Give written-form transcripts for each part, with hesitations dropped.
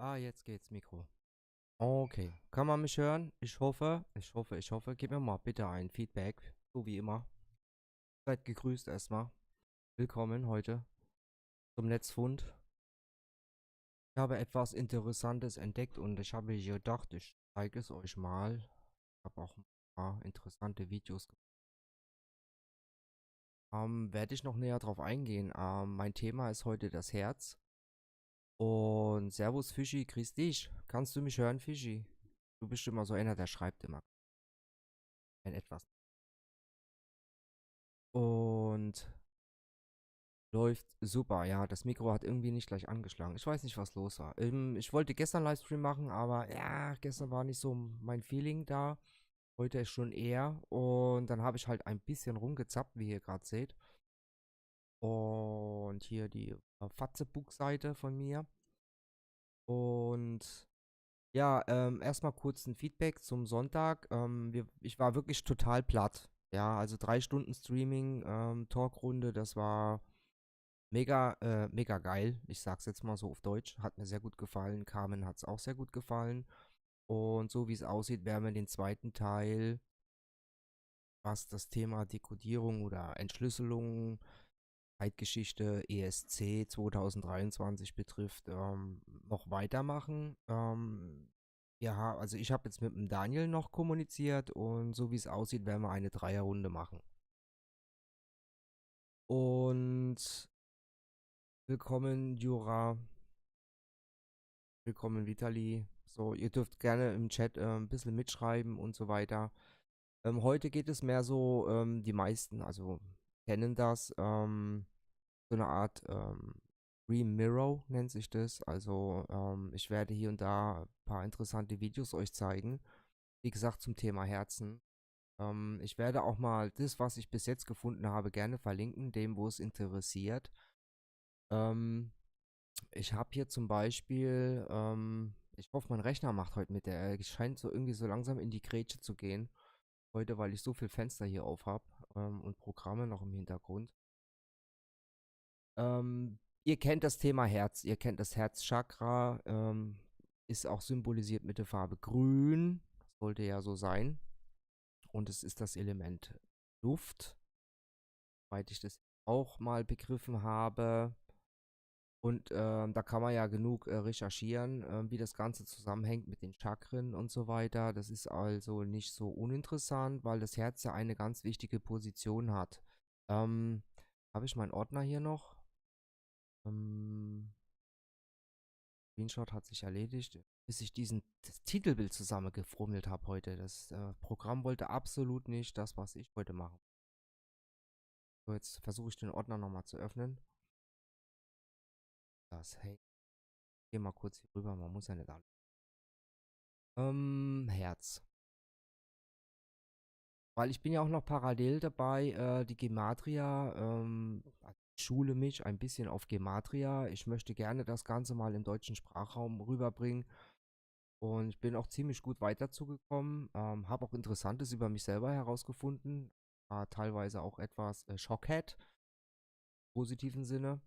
Jetzt geht's Mikro. Okay. Kann man mich hören? Ich hoffe. Gib mir mal bitte ein Feedback. So wie immer. Seid gegrüßt erstmal. Willkommen heute zum Netzfund. Ich habe etwas Interessantes entdeckt und ich habe gedacht, ich zeige es euch mal. Ich habe auch ein paar interessante Videos gemacht. Werde ich noch näher drauf eingehen. Mein Thema ist heute das Herz. Und Servus Fischi, grüß dich. Kannst du mich hören, Fischi? Du bist immer so einer, der schreibt immer ein etwas. Und läuft super. Ja, das Mikro hat irgendwie nicht gleich angeschlagen. Ich weiß nicht, was los war. Ich wollte gestern Livestream machen, aber ja, gestern war nicht so mein Feeling da. Heute ist schon eher. Und dann habe ich halt ein bisschen rumgezappt, wie ihr gerade seht. Und hier die Fatzebook-Seite von mir. Und ja, erstmal kurz ein Feedback zum Sonntag. Ich war wirklich total platt. Ja, also 3 Stunden Streaming, Talkrunde, das war mega geil. Ich sag's jetzt mal so auf Deutsch. Hat mir sehr gut gefallen. Carmen hat's auch sehr gut gefallen. Und so wie es aussieht, werden wir den zweiten Teil, was das Thema Dekodierung oder Entschlüsselung, Zeitgeschichte ESC 2023 betrifft, noch weitermachen. Ja, also ich habe jetzt mit dem Daniel noch kommuniziert und so wie es aussieht, werden wir eine Dreierrunde machen. Und willkommen, Jura. Willkommen, Vitali. So, ihr dürft gerne im Chat ein bisschen mitschreiben und so weiter. Heute geht es mehr so, die meisten, also kennen das, so eine Art Dream Mirror nennt sich das. Also ich werde hier und da ein paar interessante Videos euch zeigen. Wie gesagt, zum Thema Herzen. Ich werde auch mal das, was ich bis jetzt gefunden habe, gerne verlinken, dem, wo es interessiert. Ähm, Ich habe hier zum Beispiel, ich hoffe, mein Rechner macht heute mit. Der scheint so irgendwie so langsam in die Grätsche zu gehen. Heute, weil ich so viel Fenster hier auf habe und Programme noch im Hintergrund. Ihr kennt das Thema Herz, ihr kennt das Herzchakra, ist auch symbolisiert mit der Farbe Grün. Sollte ja so sein. Und es ist das Element Luft, soweit ich das auch mal begriffen habe. Und da kann man ja genug recherchieren, wie das Ganze zusammenhängt mit den Chakren und so weiter. Das ist also nicht so uninteressant, weil das Herz ja eine ganz wichtige Position hat. Habe ich meinen Ordner hier noch? Screenshot hat sich erledigt, bis ich das Titelbild zusammengefrummelt habe heute. Das Programm wollte absolut nicht das, was ich heute mache. So, jetzt versuche ich den Ordner nochmal zu öffnen. Hey, geh mal kurz hier rüber, man muss ja nicht alles. Herz. Weil ich bin ja auch noch parallel dabei, die Gematria, ich schule mich ein bisschen auf Gematria. Ich möchte gerne das Ganze mal im deutschen Sprachraum rüberbringen. Und ich bin auch ziemlich gut weiter zugekommen, habe auch Interessantes über mich selber herausgefunden. War teilweise auch etwas Schockhead, im positiven Sinne.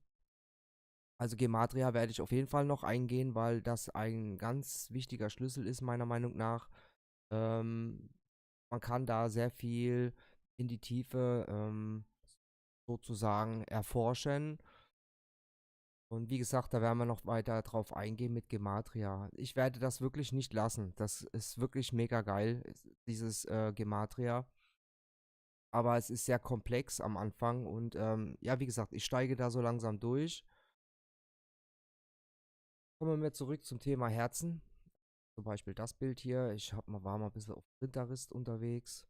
Also Gematria werde ich auf jeden Fall noch eingehen, weil das ein ganz wichtiger Schlüssel ist, meiner Meinung nach. Ähm, Man kann da sehr viel in die Tiefe sozusagen erforschen. Und wie gesagt, da werden wir noch weiter drauf eingehen mit Gematria. Ich werde das wirklich nicht lassen. Das ist wirklich mega geil, dieses Gematria. Aber es ist sehr komplex am Anfang. Und ja, wie gesagt, ich steige da so langsam durch. Kommen wir zurück zum Thema Herzen. Zum Beispiel das Bild hier. War mal ein bisschen auf Pinterest unterwegs.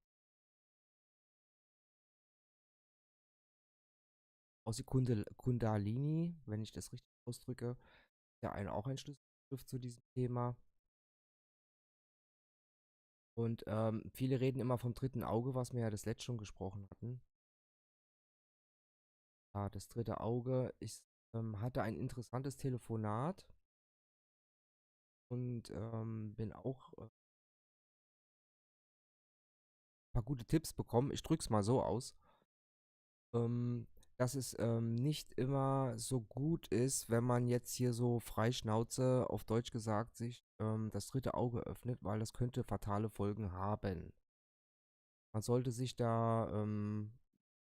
Aus die Kundalini, wenn ich das richtig ausdrücke, ja auch ein Schlüsselbegriff zu diesem Thema. Und viele reden immer vom dritten Auge, was wir ja das letzte schon gesprochen hatten. Ja, das dritte Auge. Ich hatte ein interessantes Telefonat und bin auch ein paar gute Tipps bekommen. Ich drück's mal so aus. dass es nicht immer so gut ist, wenn man jetzt hier so frei Schnauze, auf Deutsch gesagt, sich das dritte Auge öffnet, weil das könnte fatale Folgen haben. Man sollte sich da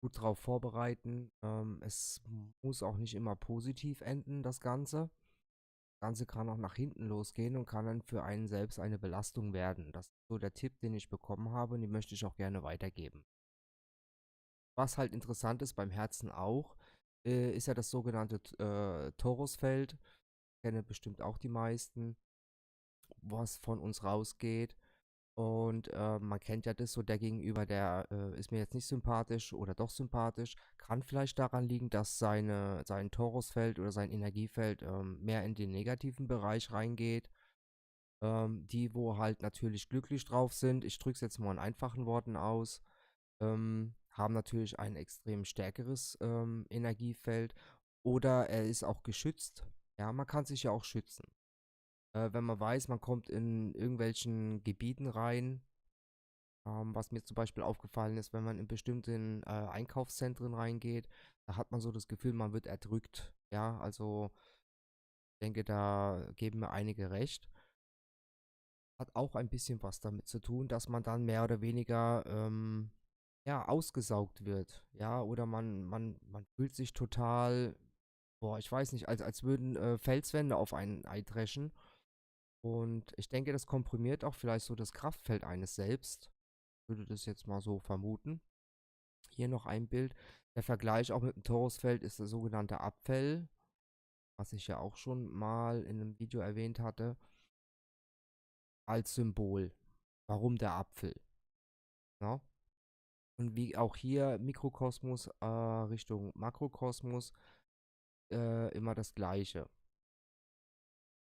gut drauf vorbereiten. Es muss auch nicht immer positiv enden, das Ganze. Das Ganze kann auch nach hinten losgehen und kann dann für einen selbst eine Belastung werden. Das ist so der Tipp, den ich bekommen habe und den möchte ich auch gerne weitergeben. Was halt interessant ist beim Herzen auch, ist ja das sogenannte Torusfeld. Kennen bestimmt auch die meisten, was von uns rausgeht. Und man kennt ja das so, der Gegenüber, der ist mir jetzt nicht sympathisch oder doch sympathisch. Kann vielleicht daran liegen, dass sein Torusfeld oder sein Energiefeld mehr in den negativen Bereich reingeht. Die, wo halt natürlich glücklich drauf sind, ich drücke es jetzt mal in einfachen Worten aus, haben natürlich ein extrem stärkeres Energiefeld. Oder er ist auch geschützt. Ja, man kann sich ja auch schützen. Wenn man weiß, man kommt in irgendwelchen Gebieten rein, was mir zum Beispiel aufgefallen ist, wenn man in bestimmten Einkaufszentren reingeht, da hat man so das Gefühl, man wird erdrückt. Ja, also ich denke, da geben mir einige recht. Hat auch ein bisschen was damit zu tun, dass man dann mehr oder weniger ja, ausgesaugt wird. Ja, oder man fühlt sich total, boah, ich weiß nicht, als würden Felswände auf einen eindreschen. Und ich denke, das komprimiert auch vielleicht so das Kraftfeld eines selbst. Würde das jetzt mal so vermuten. Hier noch ein Bild. Der Vergleich auch mit dem Torusfeld ist der sogenannte Apfel, was ich ja auch schon mal in einem Video erwähnt hatte, als Symbol. Warum der Apfel? Ja? Und wie auch hier Mikrokosmos Richtung Makrokosmos immer das Gleiche.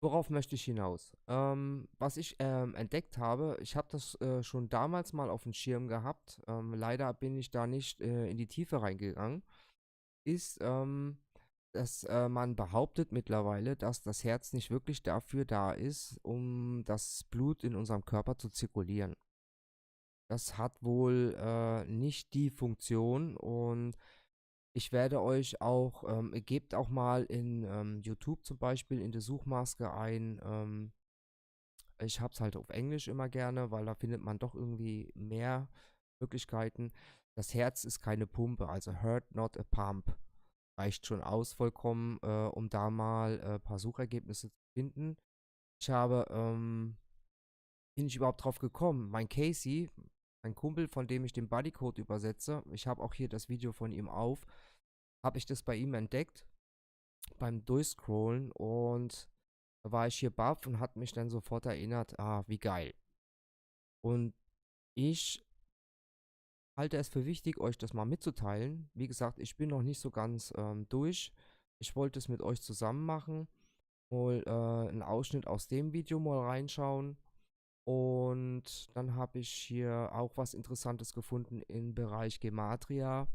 Worauf möchte ich hinaus? Was ich entdeckt habe, ich habe das schon damals mal auf dem Schirm gehabt, leider bin ich da nicht in die Tiefe reingegangen, ist, dass man behauptet mittlerweile, dass das Herz nicht wirklich dafür da ist, um das Blut in unserem Körper zu zirkulieren. Das hat wohl nicht die Funktion und ich werde euch auch, gebt auch mal in YouTube zum Beispiel in der Suchmaske ein, ich habe es halt auf Englisch immer gerne, weil da findet man doch irgendwie mehr Möglichkeiten. Das Herz ist keine Pumpe, also Heart not a pump. Reicht schon aus vollkommen, um da mal ein paar Suchergebnisse zu finden. Ich habe, bin ich überhaupt drauf gekommen? Mein Casey, ein Kumpel, von dem ich den Bodycode übersetze, ich habe auch hier das Video von ihm auf, habe ich das bei ihm entdeckt, beim Durchscrollen und da war ich hier baff und hat mich dann sofort erinnert, ah, wie geil. Und ich halte es für wichtig, euch das mal mitzuteilen. Wie gesagt, ich bin noch nicht so ganz durch. Ich wollte es mit euch zusammen machen. Mal einen Ausschnitt aus dem Video mal reinschauen. Und dann habe ich hier auch was Interessantes gefunden im Bereich Gematria.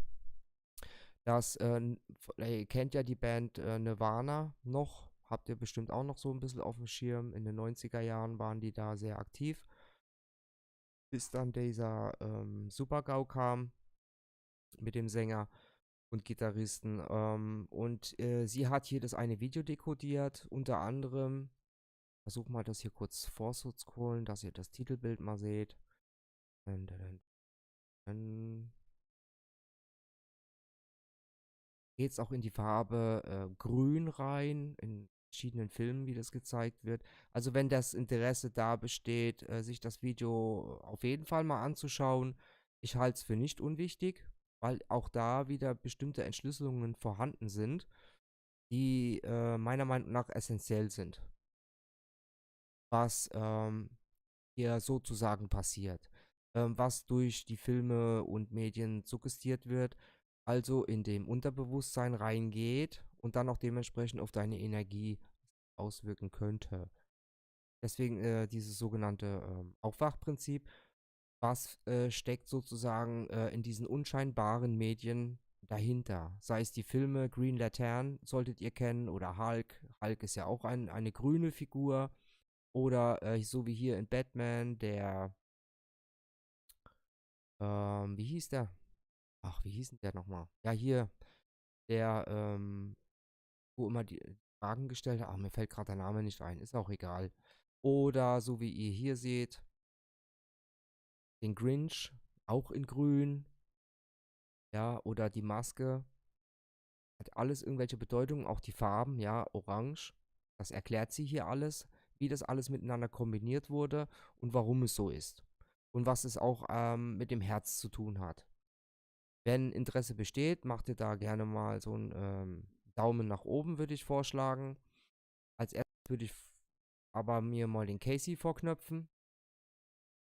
Das, ihr kennt ja die Band Nirvana noch. Habt ihr bestimmt auch noch so ein bisschen auf dem Schirm. In den 90er Jahren waren die da sehr aktiv. Bis dann dieser Super-GAU kam mit dem Sänger und Gitarristen. Und sie hat hier das eine Video dekodiert, unter anderem, versuch mal das hier kurz vorzuscrollen, dass ihr das Titelbild mal seht. Dun, dun, dun, dun. Geht es auch in die Farbe Grün rein, in verschiedenen Filmen, wie das gezeigt wird. Also wenn das Interesse da besteht, sich das Video auf jeden Fall mal anzuschauen. Ich halte es für nicht unwichtig, weil auch da wieder bestimmte Entschlüsselungen vorhanden sind, die meiner Meinung nach essentiell sind, was hier sozusagen passiert, was durch die Filme und Medien suggestiert wird, also in dem Unterbewusstsein reingeht und dann auch dementsprechend auf deine Energie auswirken könnte. Deswegen dieses sogenannte Aufwachprinzip, was steckt sozusagen in diesen unscheinbaren Medien dahinter. Sei es die Filme Green Lantern, solltet ihr kennen, oder Hulk. Hulk ist ja auch eine grüne Figur. Oder so wie hier in Batman, der, wie hieß der? Ach, wie hieß denn der nochmal? Ja, hier, der, wo immer die Fragen gestellt hat. Ach, mir fällt gerade der Name nicht ein, ist auch egal. Oder so wie ihr hier seht, den Grinch, auch in grün, ja, oder die Maske, hat alles irgendwelche Bedeutungen, auch die Farben, ja, orange. Das erklärt sie hier alles, wie das alles miteinander kombiniert wurde und warum es so ist. Und was es auch mit dem Herz zu tun hat. Wenn Interesse besteht, macht ihr da gerne mal so einen Daumen nach oben, würde ich vorschlagen. Als erstes würde ich aber mir mal den Casey vorknöpfen.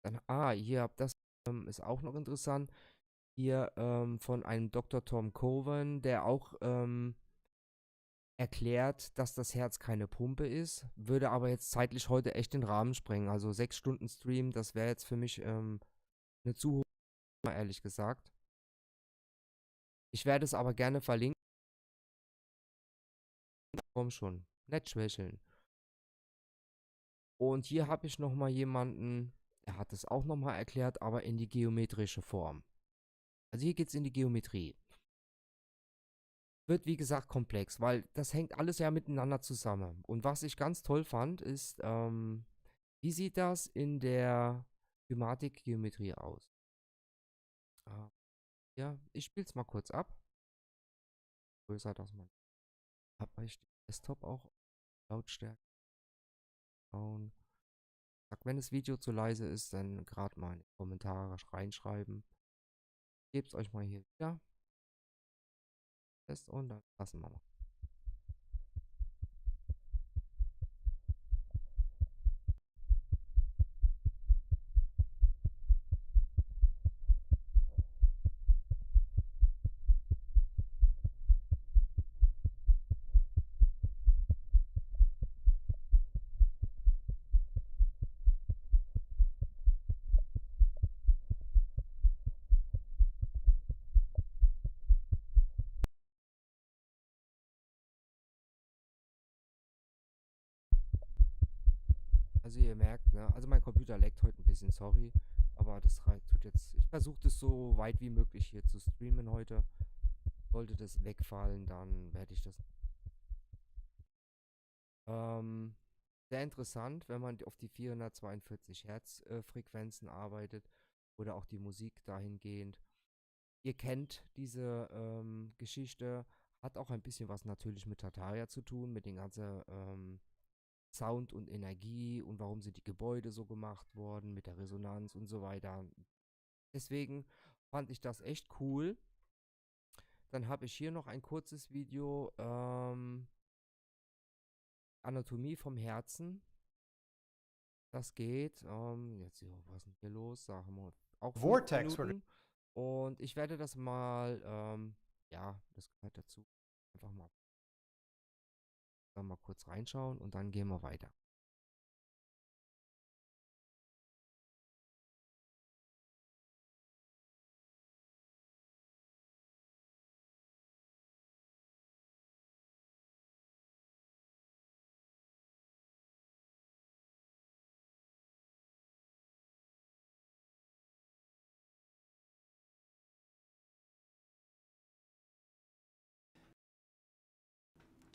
Dann, hier habt das ist auch noch interessant. Hier von einem Dr. Tom Cowan, der auch erklärt, dass das Herz keine Pumpe ist, würde aber jetzt zeitlich heute echt den Rahmen sprengen. Also 6 Stunden Stream, das wäre jetzt für mich eine zu hohe Nummer, ehrlich gesagt. Ich werde es aber gerne verlinken. Komm schon, nicht schwächeln. Und hier habe ich nochmal jemanden, er hat es auch nochmal erklärt, aber in die geometrische Form. Also hier geht es in die Geometrie. Wird wie gesagt komplex, weil das hängt alles ja miteinander zusammen. Und was ich ganz toll fand, ist, wie sieht das in der Cymatic-Geometrie aus? Ja, ich spiele es mal kurz ab. Größer, dass man. Habe ich den Desktop auch Lautstärke schauen. Sag, wenn das Video zu leise ist, dann gerade mal in die Kommentare reinschreiben. Gebt's euch mal hier wieder. Fest und dann lassen wir mal. Also ihr merkt, ne, also mein Computer leckt heute ein bisschen, sorry, aber das tut jetzt, ich versuche das so weit wie möglich hier zu streamen heute. Sollte das wegfallen, dann werde ich das. Ähm, Sehr interessant, wenn man auf die 442 Hertz Frequenzen arbeitet oder auch die Musik dahingehend. Ihr kennt diese Geschichte, hat auch ein bisschen was natürlich mit Tartaria zu tun, mit den ganzen Sound und Energie und warum sind die Gebäude so gemacht worden, mit der Resonanz und so weiter. Deswegen fand ich das echt cool. Dann habe ich hier noch ein kurzes Video, Anatomie vom Herzen. Das geht, jetzt, was ist denn hier los? Sagen wir, auch 5 Minuten. Und ich werde das mal, ja, das gehört dazu. Einfach mal, dann mal kurz reinschauen und dann gehen wir weiter.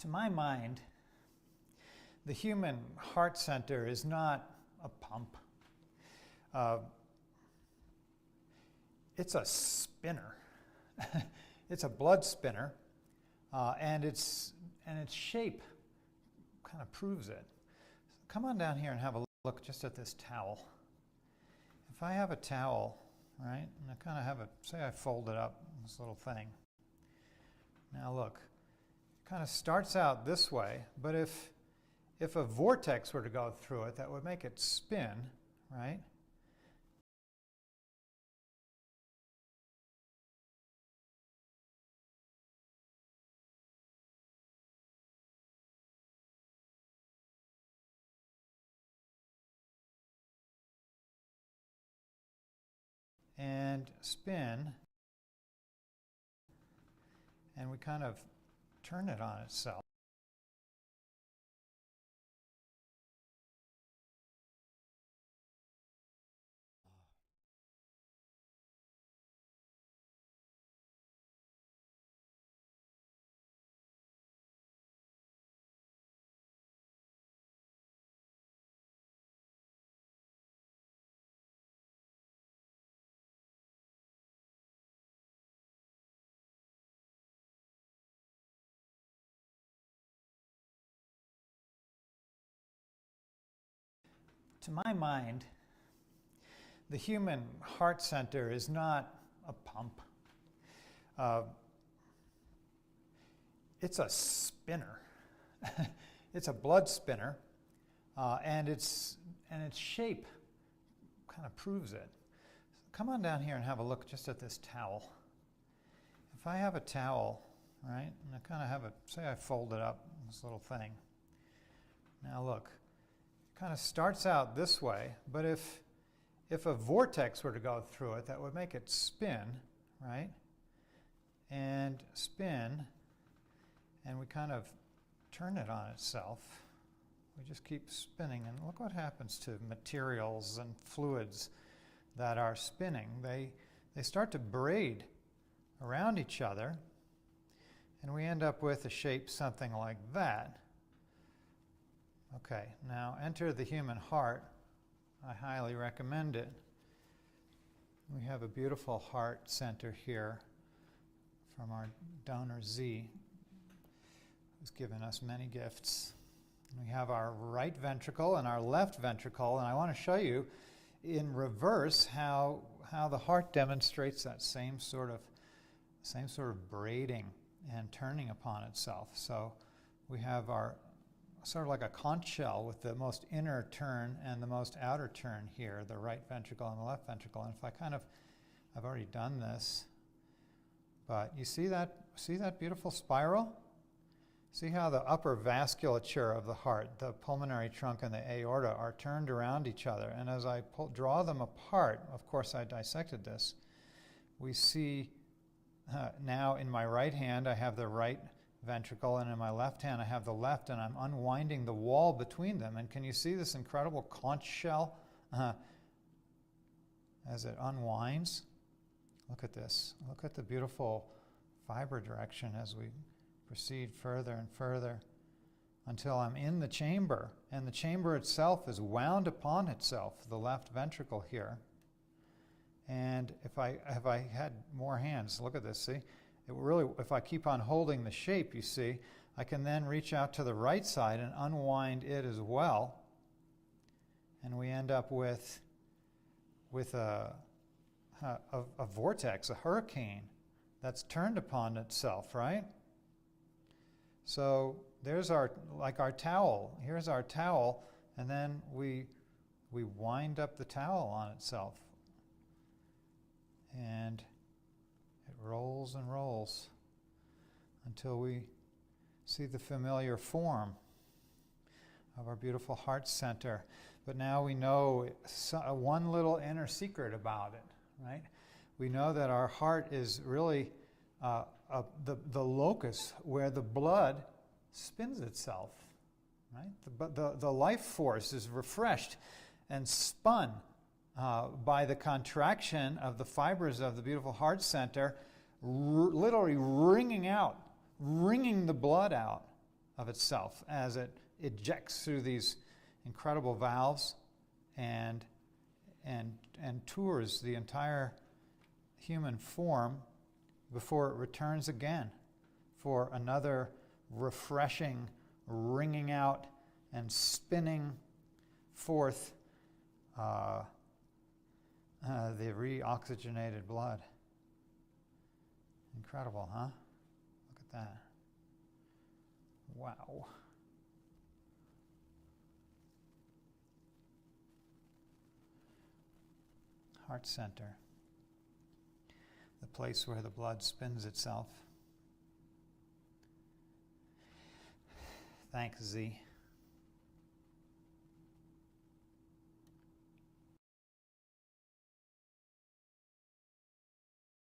To my mind, the human heart center is not a pump. It's a spinner. It's a blood spinner, and its shape kind of proves it. So come on down here and have a look just at this towel. If I have a towel, right, and I kind of have it, say I fold it up, this little thing. Now look, it kind of starts out this way, but if a vortex were to go through it, that would make it spin, right? And spin, and we kind of turn it on itself. To my mind, the human heart center is not a pump. It's a spinner. It's a blood spinner, and its shape kind of proves it. Come on down here and have a look just at this towel. If I have a towel, right, and I kind of have it, say I fold it up, this little thing. Now look, it kind of starts out this way, but if a vortex were to go through it, that would make it spin, right? And spin, and we kind of turn it on itself. We just keep spinning, and look what happens to materials and fluids that are spinning. They start to braid around each other, and we end up with a shape something like that. Okay, now enter the human heart. I highly recommend it. We have a beautiful heart center here from our donor Z, who's given us many gifts. We have our right ventricle and our left ventricle, and I want to show you in reverse how the heart demonstrates that same sort of braiding and turning upon itself. So we have our sort of like a conch shell with the most inner turn and the most outer turn here, the right ventricle and the left ventricle. And if I've already done this, but you see that beautiful spiral? See how the upper vasculature of the heart, the pulmonary trunk and the aorta, are turned around each other. And as I draw them apart, of course I dissected this, we see now in my right hand I have the right ventricle, and in my left hand I have the left, and I'm unwinding the wall between them. And can you see this incredible conch shell as it unwinds? Look at this. Look at the beautiful fiber direction as we proceed further and further until I'm in the chamber, and the chamber itself is wound upon itself, the left ventricle here. And if I had more hands, look at this, see? It really, if I keep on holding the shape, you see, I can then reach out to the right side and unwind it as well. And we end up with a vortex, a hurricane that's turned upon itself, right? So there's our towel. Here's our towel, and then we wind up the towel on itself. And it rolls and rolls until we see the familiar form of our beautiful heart center. But now we know one little inner secret about it, right? We know that our heart is really the locus where the blood spins itself, right? The life force is refreshed and spun by the contraction of the fibers of the beautiful heart center, literally wringing the blood out of itself as it ejects through these incredible valves and tours the entire human form before it returns again for another refreshing wringing out and spinning forth the reoxygenated blood. Incredible, huh? Look at that. Wow. Heart center. The place where the blood spins itself. Thanks, Z.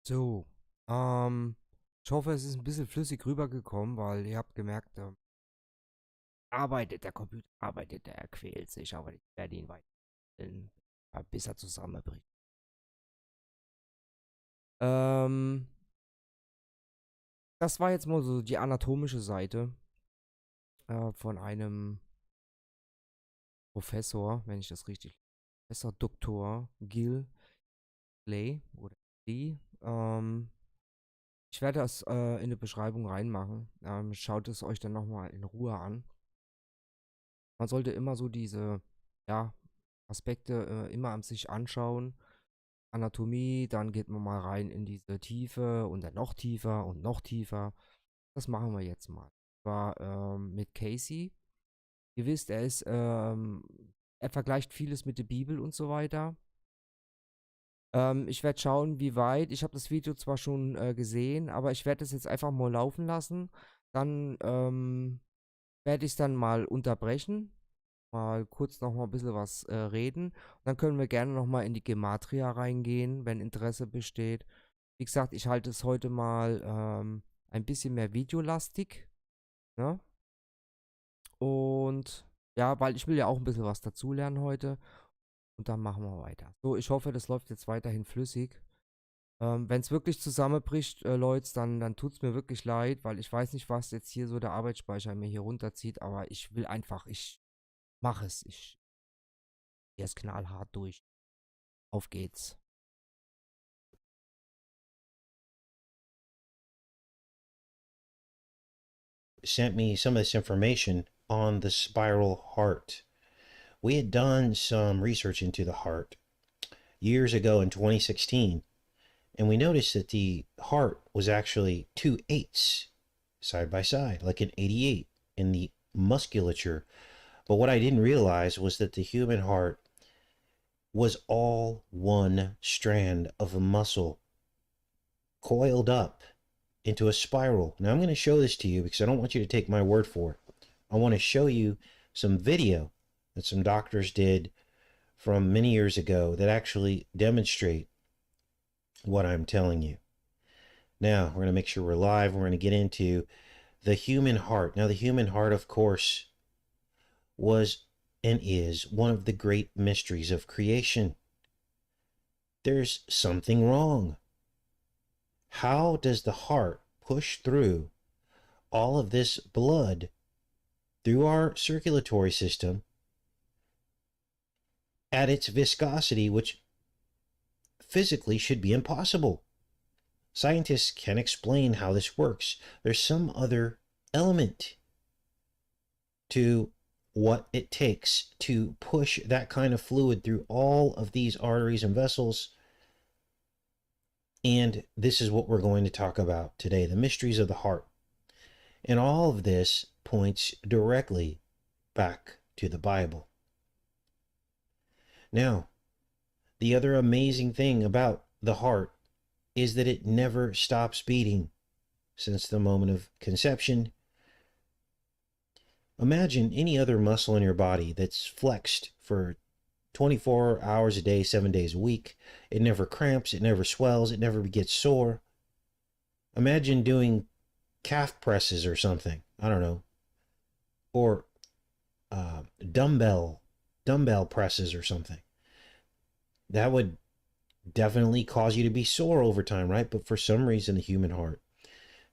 So, ich hoffe, es ist ein bisschen flüssig rübergekommen, weil ihr habt gemerkt, der Computer arbeitet, er quält sich, aber ich werde ihn weiter, bis er zusammenbricht. Das war jetzt mal so die anatomische Seite von einem Professor, wenn ich das richtig, Professor Dr. Gil Lay oder Lee. Ich werde das in die Beschreibung reinmachen. Schaut es euch dann nochmal in Ruhe an. Man sollte immer so diese, ja, Aspekte immer an sich anschauen. Anatomie, dann geht man mal rein in diese Tiefe und dann noch tiefer und noch tiefer. Das machen wir jetzt mal. War mit Casey. Ihr wisst, er vergleicht vieles mit der Bibel und so weiter. Ich werde schauen, wie weit. Ich habe das Video zwar schon gesehen, aber ich werde das jetzt einfach mal laufen lassen. Dann werde ich es dann mal unterbrechen. Mal kurz noch mal ein bisschen was reden. Und dann können wir gerne noch mal in die Gematria reingehen, wenn Interesse besteht. Wie gesagt, ich halte es heute mal ein bisschen mehr videolastig. Ne? Und ja, weil ich will ja auch ein bisschen was dazulernen heute. Und dann machen wir weiter. So, ich hoffe, das läuft jetzt weiterhin flüssig. Wenn es wirklich zusammenbricht, Leute, dann tut es mir wirklich leid, weil ich weiß nicht, was jetzt hier so der Arbeitsspeicher mir hier runterzieht, aber ich will einfach, ich mache es. Ich gehe es knallhart durch. Auf geht's. Sent me some of this information on the spiral heart. We had done some research into the heart years ago in 2016, and we noticed that the heart was actually 2 8s side by side, like an 88 in the musculature. But what I didn't realize was that the human heart was all one strand of a muscle coiled up into a spiral. Now I'm going to show this to you because I don't want you to take my word for it. I want to show you some video that some doctors did from many years ago that actually demonstrate what I'm telling you. Now, we're going to make sure we're live. We're going to get into the human heart. Now, the human heart, of course, was and is one of the great mysteries of creation. There's something wrong. How does the heart push through all of this blood through our circulatory system at its viscosity, which physically should be impossible? Scientists can't explain how this works. There's some other element to what it takes to push that kind of fluid through all of these arteries and vessels. And this is what we're going to talk about today, the mysteries of the heart. And all of this points directly back to the Bible. Now, the other amazing thing about the heart is that it never stops beating since the moment of conception. Imagine any other muscle in your body that's flexed for 24 hours a day, 7 days a week. It never cramps, it never swells, it never gets sore. Imagine doing calf presses or something, I don't know, or dumbbell presses or something. That would definitely cause you to be sore over time, right? But for some reason, the human heart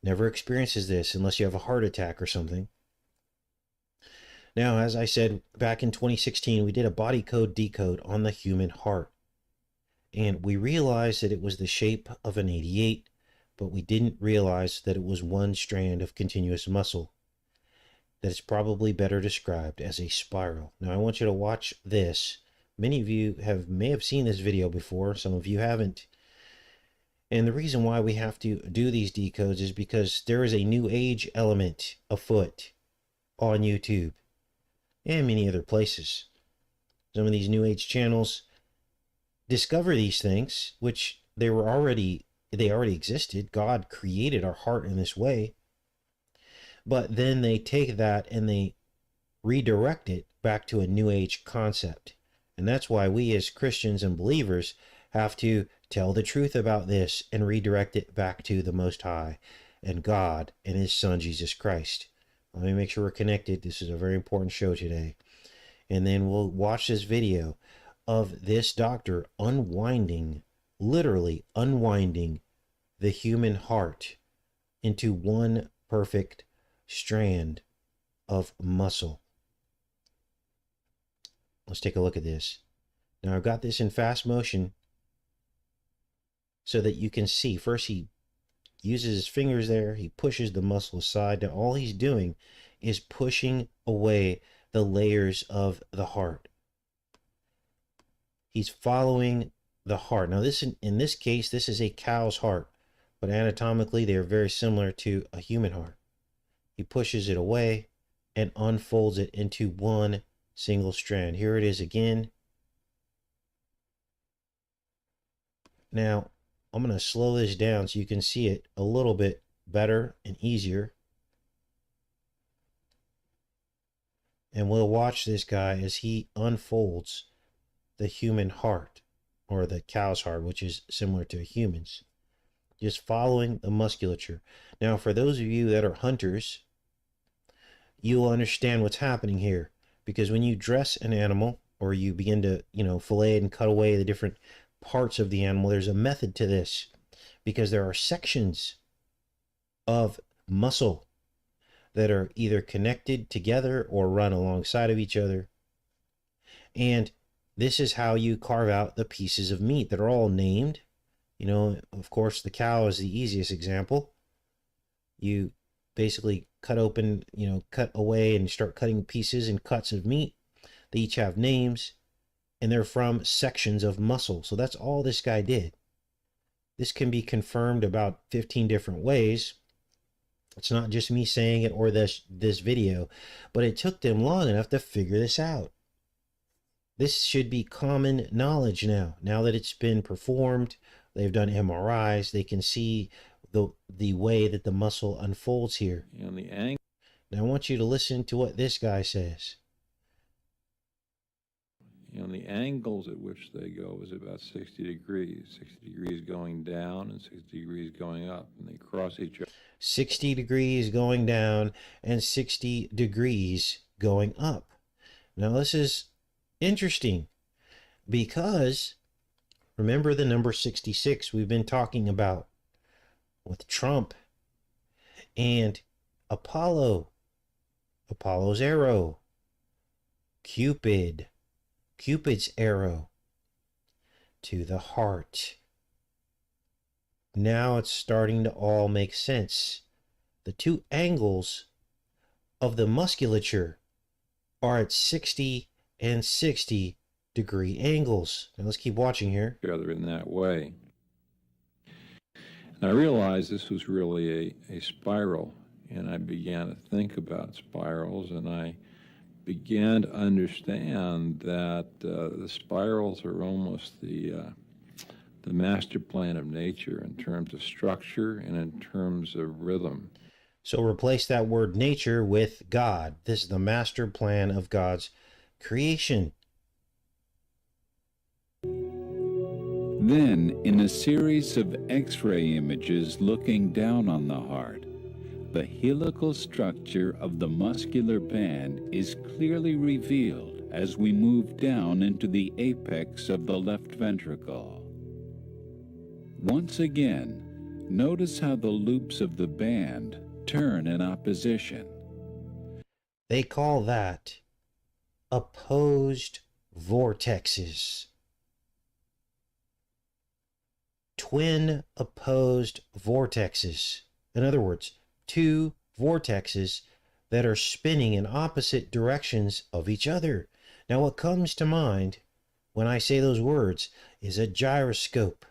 never experiences this unless you have a heart attack or something. Now, as I said, back in 2016, we did a body code decode on the human heart. And we realized that it was the shape of an 88, but we didn't realize that it was one strand of continuous muscle. That is probably better described as a spiral. Now, I want you to watch this. Many of you may have seen this video before, some of you haven't. And the reason why we have to do these decodes is because there is a new age element afoot on YouTube and many other places. Some of these new age channels discover these things, which they already existed. God created our heart in this way. But then they take that and they redirect it back to a new age concept. And that's why we as Christians and believers have to tell the truth about this and redirect it back to the Most High and God and His Son, Jesus Christ. Let me make sure we're connected. This is a very important show today. And then we'll watch this video of this doctor unwinding, literally unwinding the human heart into one perfect strand of muscle. Let's take a look at this. Now I've got this in fast motion so that you can see. First he uses his fingers there, he pushes the muscle aside. Now all he's doing is pushing away the layers of the heart. He's following the heart. Now, in this case, this is a cow's heart, but anatomically, they are very similar to a human heart. He pushes it away and unfolds it into one single strand. Here it is again. Now, I'm going to slow this down so you can see it a little bit better and easier. And we'll watch this guy as he unfolds the human heart, or the cow's heart, which is similar to a human's. Just following the musculature. Now, for those of you that are hunters, you'll understand what's happening here. Because when you dress an animal, or you begin to, fillet it and cut away the different parts of the animal, there's a method to this. Because there are sections of muscle that are either connected together or run alongside of each other. And this is how you carve out the pieces of meat that are all named. Of course, the cow is the easiest example. You basically cut open, cut away and start cutting pieces and cuts of meat. They each have names, and they're from sections of muscle. So that's all this guy did. This can be confirmed about 15 different ways. It's not just me saying it or this video, but it took them long enough to figure this out. This should be common knowledge now. Now that it's been performed, they've done MRIs, they can see the way that the muscle unfolds here. And the angle. Now I want you to listen to what this guy says. The angles at which they go is about 60 degrees. 60 degrees going down and 60 degrees going up, and they cross each other. 60 degrees going down and 60 degrees going up. Now this is interesting because remember the number 66 we've been talking about with Trump and Apollo's arrow, Cupid's arrow to the heart. Now it's starting to all make sense. The two angles of the musculature are at 60 and 60 degree angles. Now let's keep watching here. Together in that way. And I realized this was really a spiral, and I began to think about spirals, and I began to understand that the spirals are almost the master plan of nature in terms of structure and in terms of rhythm. So replace that word nature with God. This is the master plan of God's creation. Then, in a series of X-ray images looking down on the heart, the helical structure of the muscular band is clearly revealed as we move down into the apex of the left ventricle. Once again, notice how the loops of the band turn in opposition. They call that opposed vortexes. Twin opposed vortexes. In other words, two vortexes that are spinning in opposite directions of each other. Now, what comes to mind when I say those words is a gyroscope.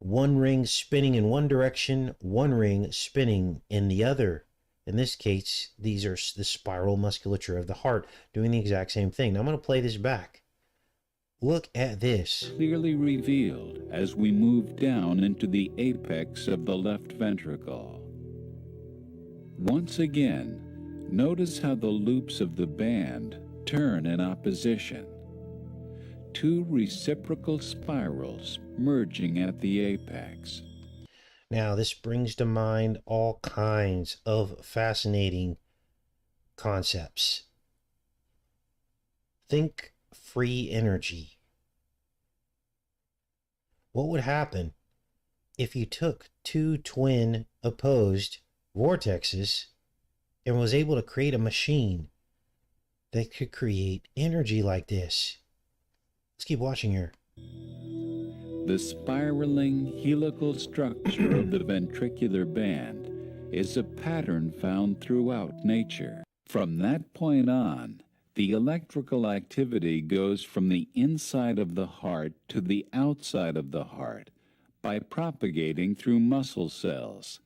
One ring spinning in one direction, one ring spinning in the other. In this case, these are the spiral musculature of the heart doing the exact same thing. Now I'm going to play this back. Look at this. Clearly revealed as we move down into the apex of the left ventricle. Once again, notice how the loops of the band turn in opposition. Two reciprocal spirals merging at the apex. Now, this brings to mind all kinds of fascinating concepts. Think free energy. What would happen if you took two twin opposed vortexes and was able to create a machine that could create energy like this? Let's keep watching here. The spiraling helical structure of the ventricular band is a pattern found throughout nature. From that point on, The electrical activity goes from the inside of the heart to the outside of the heart by propagating through muscle cells.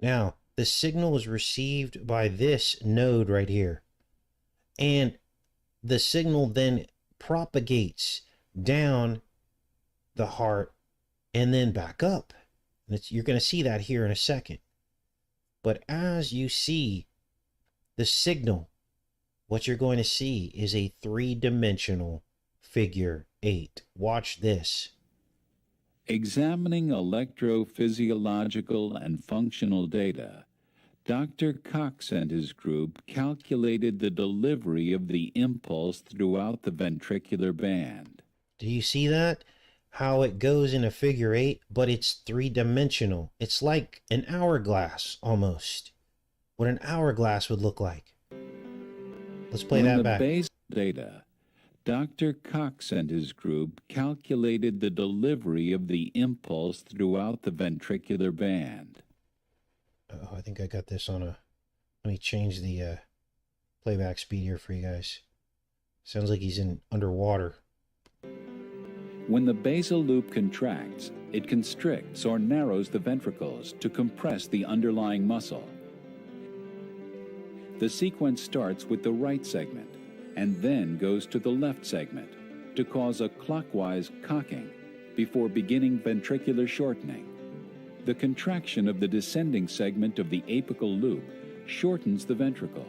Now, the signal is received by this node right here. And the signal then propagates down the heart and then back up. And you're going to see that here in a second. But as you see the signal, what you're going to see is a three-dimensional figure 8. Watch this. Examining electrophysiological and functional data, Dr. Cox and his group calculated the delivery of the impulse throughout the ventricular band. Do you see that? How it goes in a figure 8, but it's three-dimensional. It's like an hourglass almost. What an hourglass would look like. Let's play that back. On the basal data, Dr. Cox and his group calculated the delivery of the impulse throughout the ventricular band. Oh, I think I got this on a... Let me change the playback speed here for you guys. Sounds like he's in underwater. When the basal loop contracts, it constricts or narrows the ventricles to compress the underlying muscle. The sequence starts with the right segment and then goes to the left segment to cause a clockwise cocking before beginning ventricular shortening. The contraction of the descending segment of the apical loop shortens the ventricle.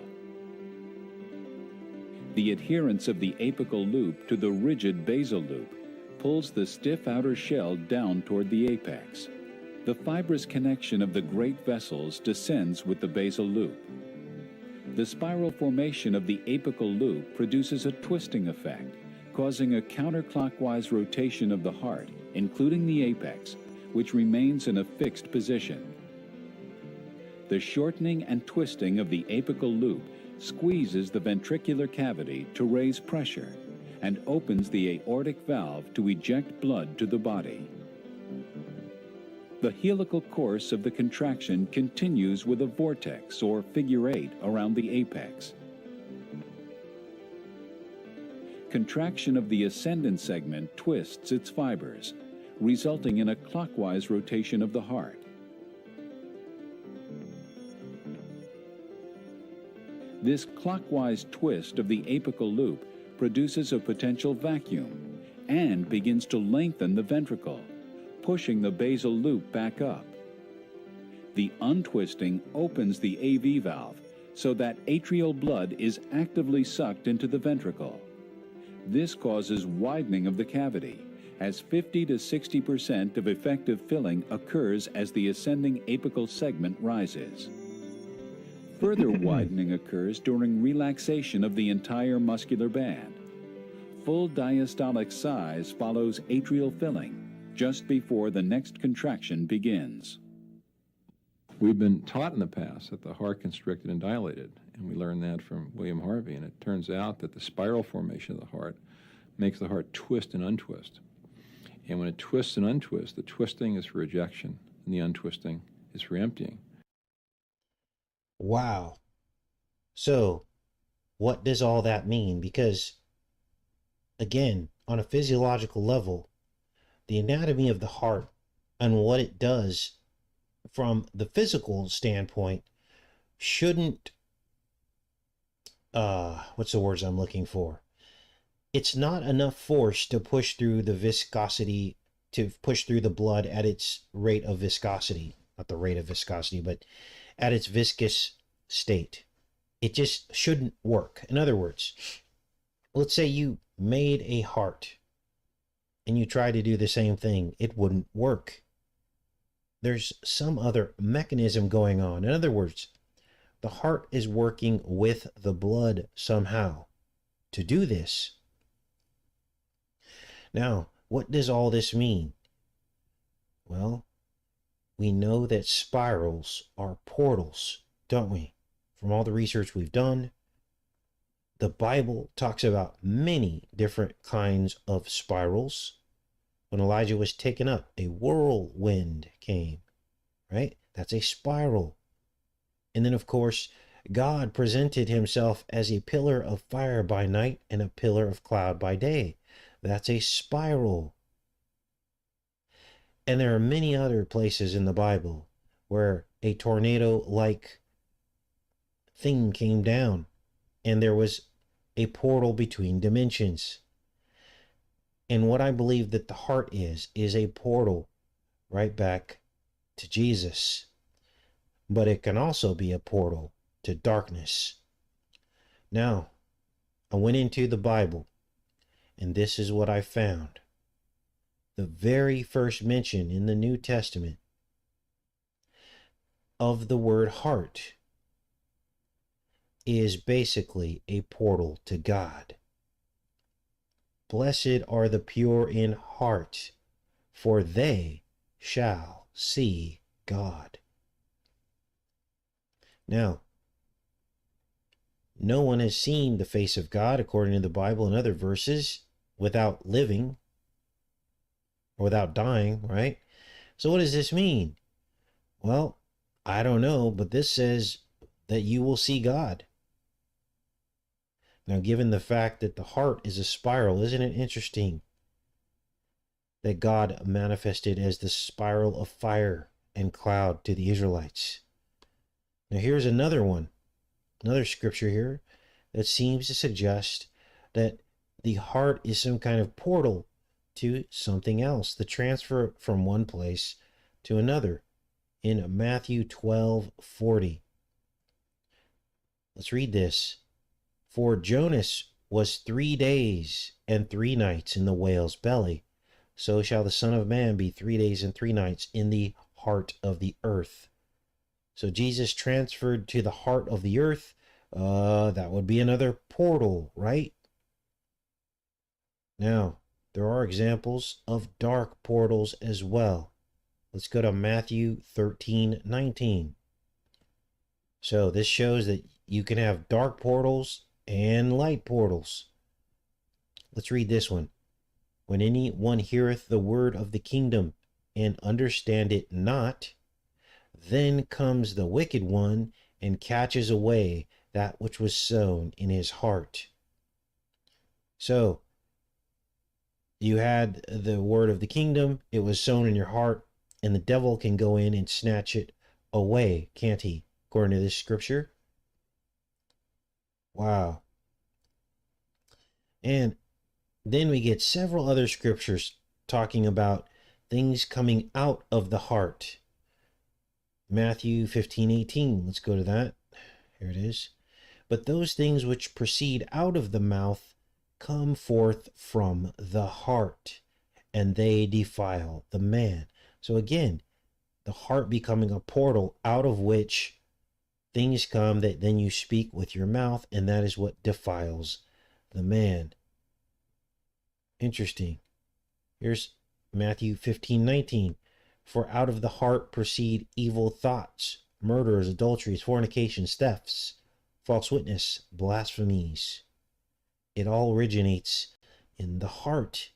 The adherence of the apical loop to the rigid basal loop pulls the stiff outer shell down toward the apex. The fibrous connection of the great vessels descends with the basal loop. The spiral formation of the apical loop produces a twisting effect, causing a counterclockwise rotation of the heart, including the apex, which remains in a fixed position. The shortening and twisting of the apical loop squeezes the ventricular cavity to raise pressure and opens the aortic valve to eject blood to the body. The helical course of the contraction continues with a vortex or figure 8 around the apex. Contraction of the ascendant segment twists its fibers, resulting in a clockwise rotation of the heart. This clockwise twist of the apical loop produces a potential vacuum and begins to lengthen the ventricle, pushing the basal loop back up. The untwisting opens the AV valve so that atrial blood is actively sucked into the ventricle. This causes widening of the cavity, as 50 to 60% of effective filling occurs as the ascending apical segment rises. Further widening occurs during relaxation of the entire muscular band. Full diastolic size follows atrial filling just before the next contraction begins. We've been taught in the past that the heart constricted and dilated, and we learned that from William Harvey, and it turns out that the spiral formation of the heart makes the heart twist and untwist. And when it twists and untwists, the twisting is for ejection, and the untwisting is for emptying. Wow. So, what does all that mean? Because, again, on a physiological level, the anatomy of the heart and what it does from the physical standpoint shouldn't, what's the words I'm looking for? It's not enough force to push through the viscosity, to push through the blood at its rate of viscosity. Not the rate of viscosity, but at its viscous state. It just shouldn't work. In other words, let's say you made a heart and you try to do the same thing. It wouldn't work. There's some other mechanism going on. In other words, the heart is working with the blood somehow to do this. Now, what does all this mean? Well, we know that spirals are portals, don't we? From all the research we've done, the Bible talks about many different kinds of spirals. When Elijah was taken up, a whirlwind came, right? That's a spiral. And then, of course, God presented himself as a pillar of fire by night and a pillar of cloud by day. That's a spiral. And there are many other places in the Bible where a tornado-like thing came down and there was a portal between dimensions. And what I believe that the heart is a portal right back to Jesus. But it can also be a portal to darkness. Now, I went into the Bible, and this is what I found. The very first mention in the New Testament of the word heart is basically a portal to God. Blessed are the pure in heart, for they shall see God. Now, no one has seen the face of God, according to the Bible and other verses, without living or without dying, right? So what does this mean? Well, I don't know, but this says that you will see God. Now, given the fact that the heart is a spiral, isn't it interesting that God manifested as the spiral of fire and cloud to the Israelites? Now, here's another one, another scripture here that seems to suggest that the heart is some kind of portal to something else, the transfer from one place to another. In Matthew 12:40. Let's read this. For Jonas was 3 days and 3 nights in the whale's belly, so shall the Son of Man be 3 days and 3 nights in the heart of the earth. So Jesus transferred to the heart of the earth. That would be another portal, right? Now, there are examples of dark portals as well. Let's go to Matthew 13:19. So this shows that you can have dark portals and light portals. Let's read this one. When anyone heareth the word of the kingdom and understand it not, then comes the wicked one and catches away that which was sown in his heart. So you had the word of the kingdom, it was sown in your heart, and the devil can go in and snatch it away, can't he? According to this scripture. Wow. And then we get several other scriptures talking about things coming out of the heart. Matthew 15:18. Let's go to that. Here it is. But those things which proceed out of the mouth come forth from the heart, and they defile the man. So again, the heart becoming a portal out of which things come that then you speak with your mouth, and that is what defiles the man. Interesting. Here's Matthew 15:19. For out of the heart proceed evil thoughts, murders, adulteries, fornications, thefts, false witness, blasphemies. It all originates in the heart.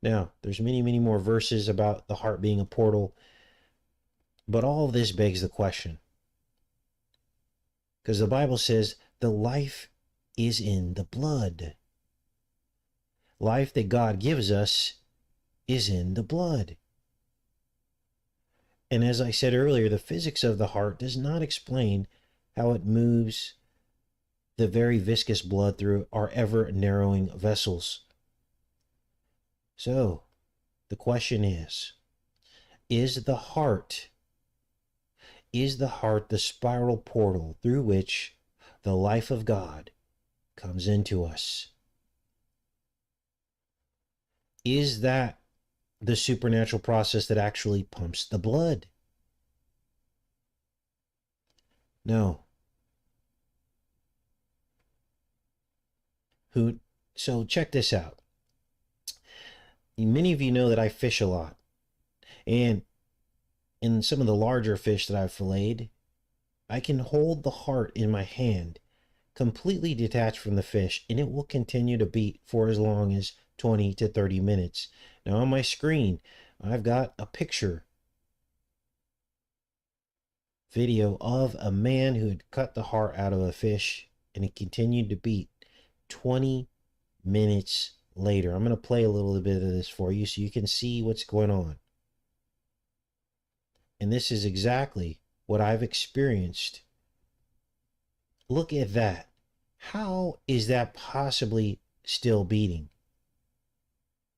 Now, there's many, many more verses about the heart being a portal, but all of this begs the question. Because the Bible says the life is in the blood. Life that God gives us is in the blood. And as I said earlier, the physics of the heart does not explain how it moves the very viscous blood through our ever-narrowing vessels. So, the question is the heart the spiral portal through which the life of God comes into us? Is that the supernatural process that actually pumps the blood? No. So check this out. Many of you know that I fish a lot. And in some of the larger fish that I've filleted, I can hold the heart in my hand, completely detached from the fish, and it will continue to beat for as long as 20 to 30 minutes. Now on my screen, I've got a picture video of a man who had cut the heart out of a fish, and it continued to beat 20 minutes later. I'm going to play a little bit of this for you so you can see what's going on. And this is exactly what I've experienced. Look at that. How is that possibly still beating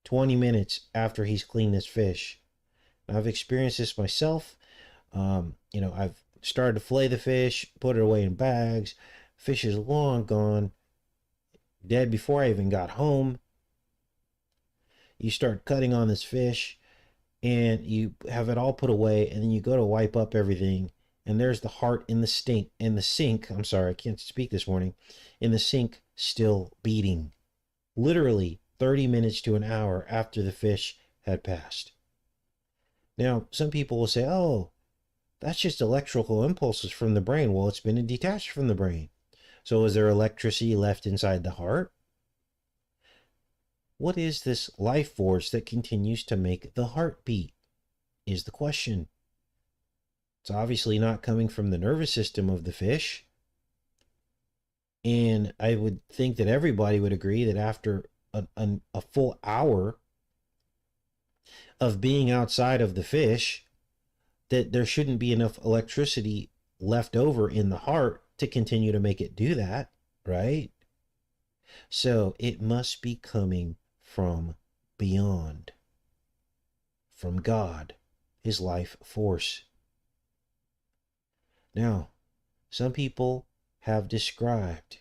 20 minutes after he's cleaned this fish? Now, I've experienced this myself. I've started to fillet the fish, put it away in bags. Fish is long gone, dead before I even got home. You start cutting on this fish, and you have it all put away, and then you go to wipe up everything, and there's the heart in the sink. I'm sorry, I can't speak this morning. In the sink, still beating. Literally 30 minutes to an hour after the fish had passed. Now, some people will say, oh, that's just electrical impulses from the brain. Well, it's been detached from the brain. So is there electricity left inside the heart? What is this life force that continues to make the heart beat? Is the question. It's obviously not coming from the nervous system of the fish. And I would think that everybody would agree that after a full hour of being outside of the fish, that there shouldn't be enough electricity left over in the heart to continue to make it do that, right? So it must be coming from beyond, from God, his life force. Now, some people have described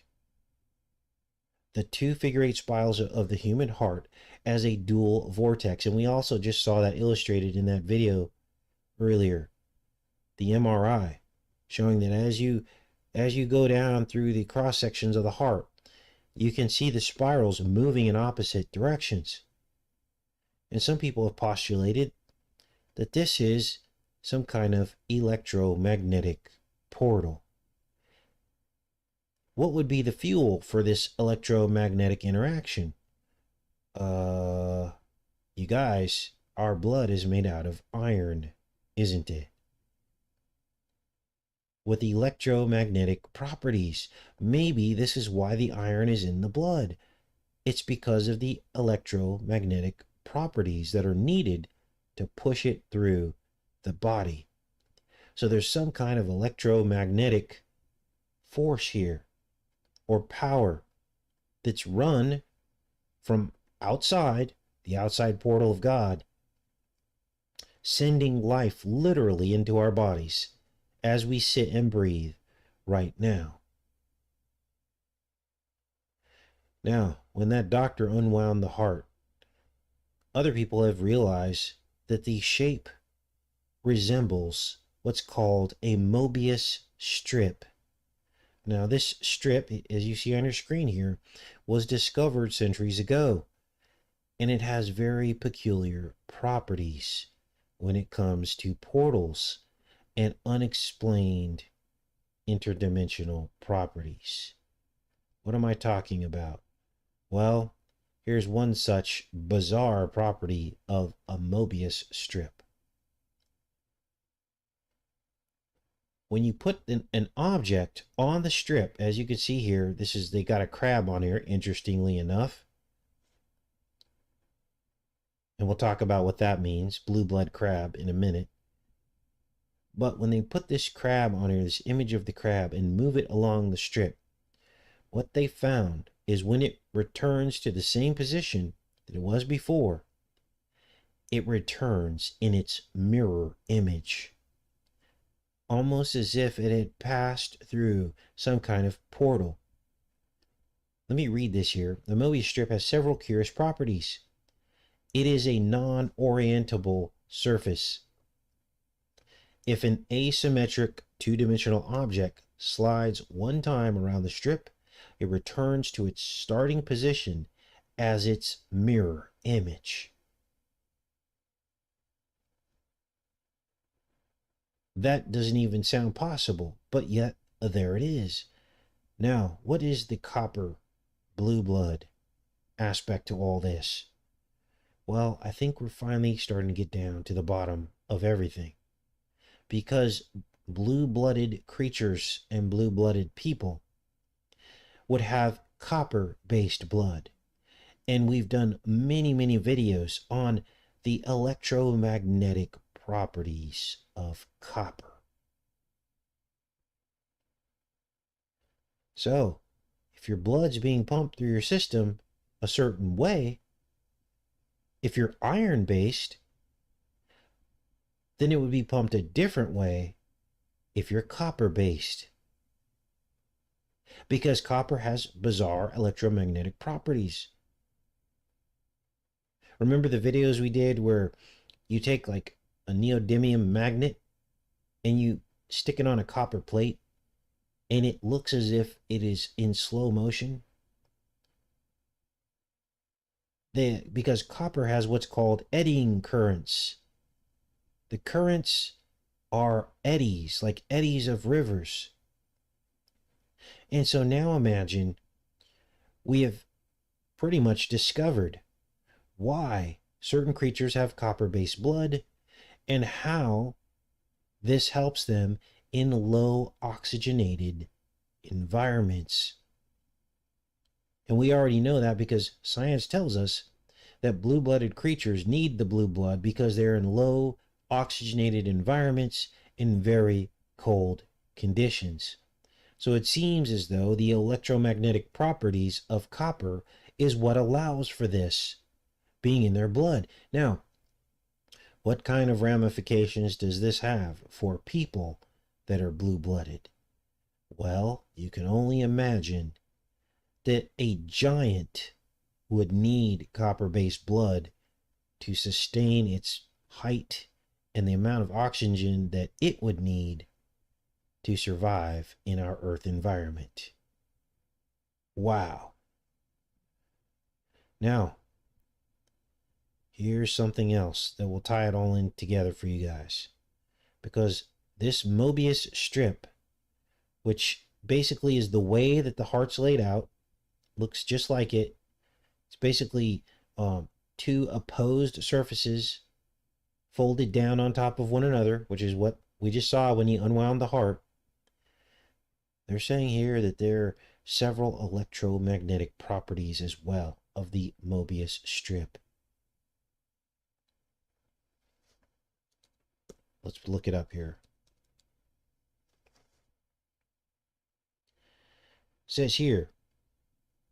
the two figure-8 spirals of the human heart as a dual vortex, and we also just saw that illustrated in that video earlier, the MRI, showing that as you go down through the cross sections of the heart, you can see the spirals moving in opposite directions. And some people have postulated that this is some kind of electromagnetic portal. What would be the fuel for this electromagnetic interaction? You guys, our blood is made out of iron, isn't it? With electromagnetic properties. Maybe this is why the iron is in the blood. It's because of the electromagnetic properties that are needed to push it through the body. So there's some kind of electromagnetic force here, or power, that's run from outside, the outside portal of God, sending life literally into our bodies as we sit and breathe right now. Now, when that doctor unwound the heart, other people have realized that the shape resembles what's called a Mobius strip. Now, this strip, as you see on your screen here, was discovered centuries ago, and it has very peculiar properties when it comes to portals and unexplained interdimensional properties. What am I talking about? Well, here's one such bizarre property of a Mobius strip. When you put an object on the strip, as you can see here, they got a crab on here, interestingly enough. And we'll talk about what that means, blue blood crab, in a minute. But when they put this crab on here, this image of the crab, and move it along the strip, what they found is when it returns to the same position that it was before, it returns in its mirror image, almost as if it had passed through some kind of portal. Let me read this here. The Mobius strip has several curious properties. It is a non-orientable surface. If an asymmetric two-dimensional object slides one time around the strip, it returns to its starting position as its mirror image. That doesn't even sound possible, but yet there it is. Now, what is the copper blue blood aspect to all this? Well, I think we're finally starting to get down to the bottom of everything. Because blue-blooded creatures and blue-blooded people would have copper-based blood. And we've done many, many videos on the electromagnetic properties of copper. So, if your blood's being pumped through your system a certain way, if you're iron-based, then it would be pumped a different way if you're copper-based. Because copper has bizarre electromagnetic properties. Remember the videos we did where you take like a neodymium magnet and you stick it on a copper plate and it looks as if it is in slow motion? Because copper has what's called eddying currents. The currents are eddies, like eddies of rivers. And so now imagine we have pretty much discovered why certain creatures have copper-based blood and how this helps them in low oxygenated environments. And we already know that because science tells us that blue-blooded creatures need the blue blood because they're in low oxygenated environments in very cold conditions. So it seems as though the electromagnetic properties of copper is what allows for this being in their blood. Now, what kind of ramifications does this have for people that are blue-blooded? Well, you can only imagine that a giant would need copper-based blood to sustain its height and the amount of oxygen that it would need to survive in our Earth environment. Wow. Now, here's something else that will tie it all in together for you guys. Because this Mobius strip, which basically is the way that the heart's laid out, looks just like it. It's basically two opposed surfaces folded down on top of one another, which is what we just saw when you unwound the heart. They're saying here that there are several electromagnetic properties as well of the Mobius strip. Let's look it up here. It says here,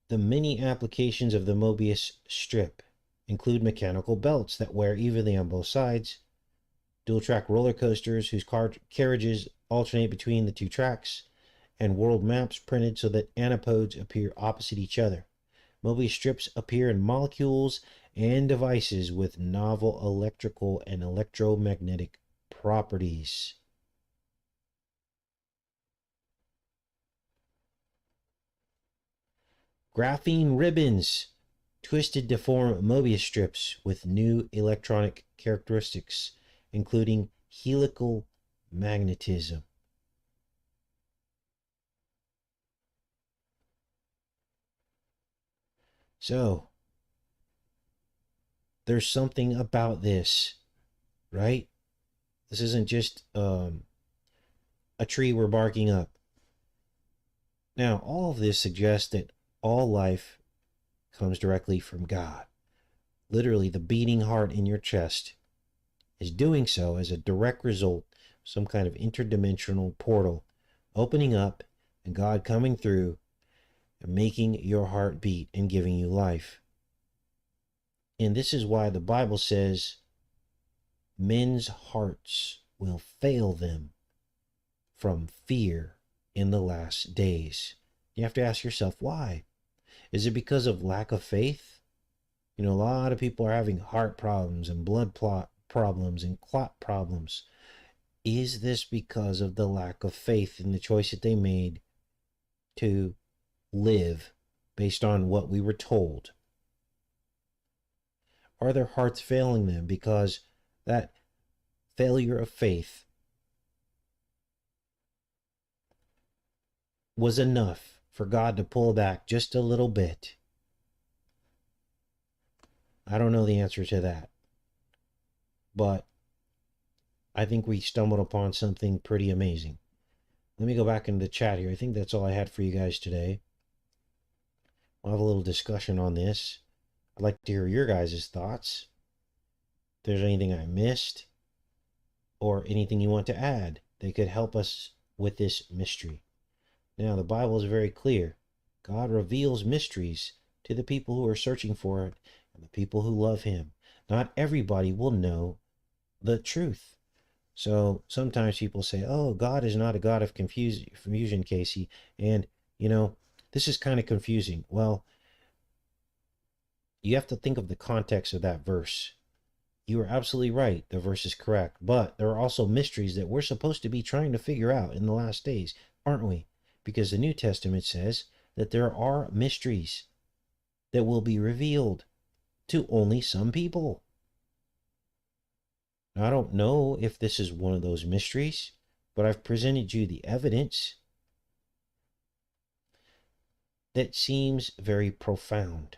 the many applications of the Mobius strip include mechanical belts that wear evenly on both sides, dual-track roller coasters whose carriages alternate between the two tracks, and world maps printed so that antipodes appear opposite each other. Mobius strips appear in molecules and devices with novel electrical and electromagnetic properties. Graphene ribbons twisted to form Mobius strips with new electronic characteristics, including helical magnetism. So, there's something about this, right? This isn't just a tree we're barking up. Now, all of this suggests that all life comes directly from God. Literally, the beating heart in your chest is doing so as a direct result of some kind of interdimensional portal opening up and God coming through and making your heart beat and giving you life. And this is why the Bible says men's hearts will fail them from fear in the last days. You have to ask yourself, why? Is it because of lack of faith? You know, a lot of people are having heart problems and blood problems and clot problems. Is this because of the lack of faith in the choice that they made to live based on what we were told? Are their hearts failing them because that failure of faith was enough for God to pull back just a little bit? I don't know the answer to that. But I think we stumbled upon something pretty amazing. Let me go back into the chat here. I think that's all I had for you guys today. We'll have a little discussion on this. I'd like to hear your guys' thoughts. If there's anything I missed or anything you want to add that could help us with this mystery. Now, the Bible is very clear. God reveals mysteries to the people who are searching for it and the people who love Him. Not everybody will know the truth. So sometimes people say, oh, God is not a God of confusion, Casey. And, this is kind of confusing. Well, you have to think of the context of that verse. You are absolutely right. The verse is correct. But there are also mysteries that we're supposed to be trying to figure out in the last days, aren't we? Because the New Testament says that there are mysteries that will be revealed to only some people. Now, I don't know if this is one of those mysteries, but I've presented you the evidence that seems very profound.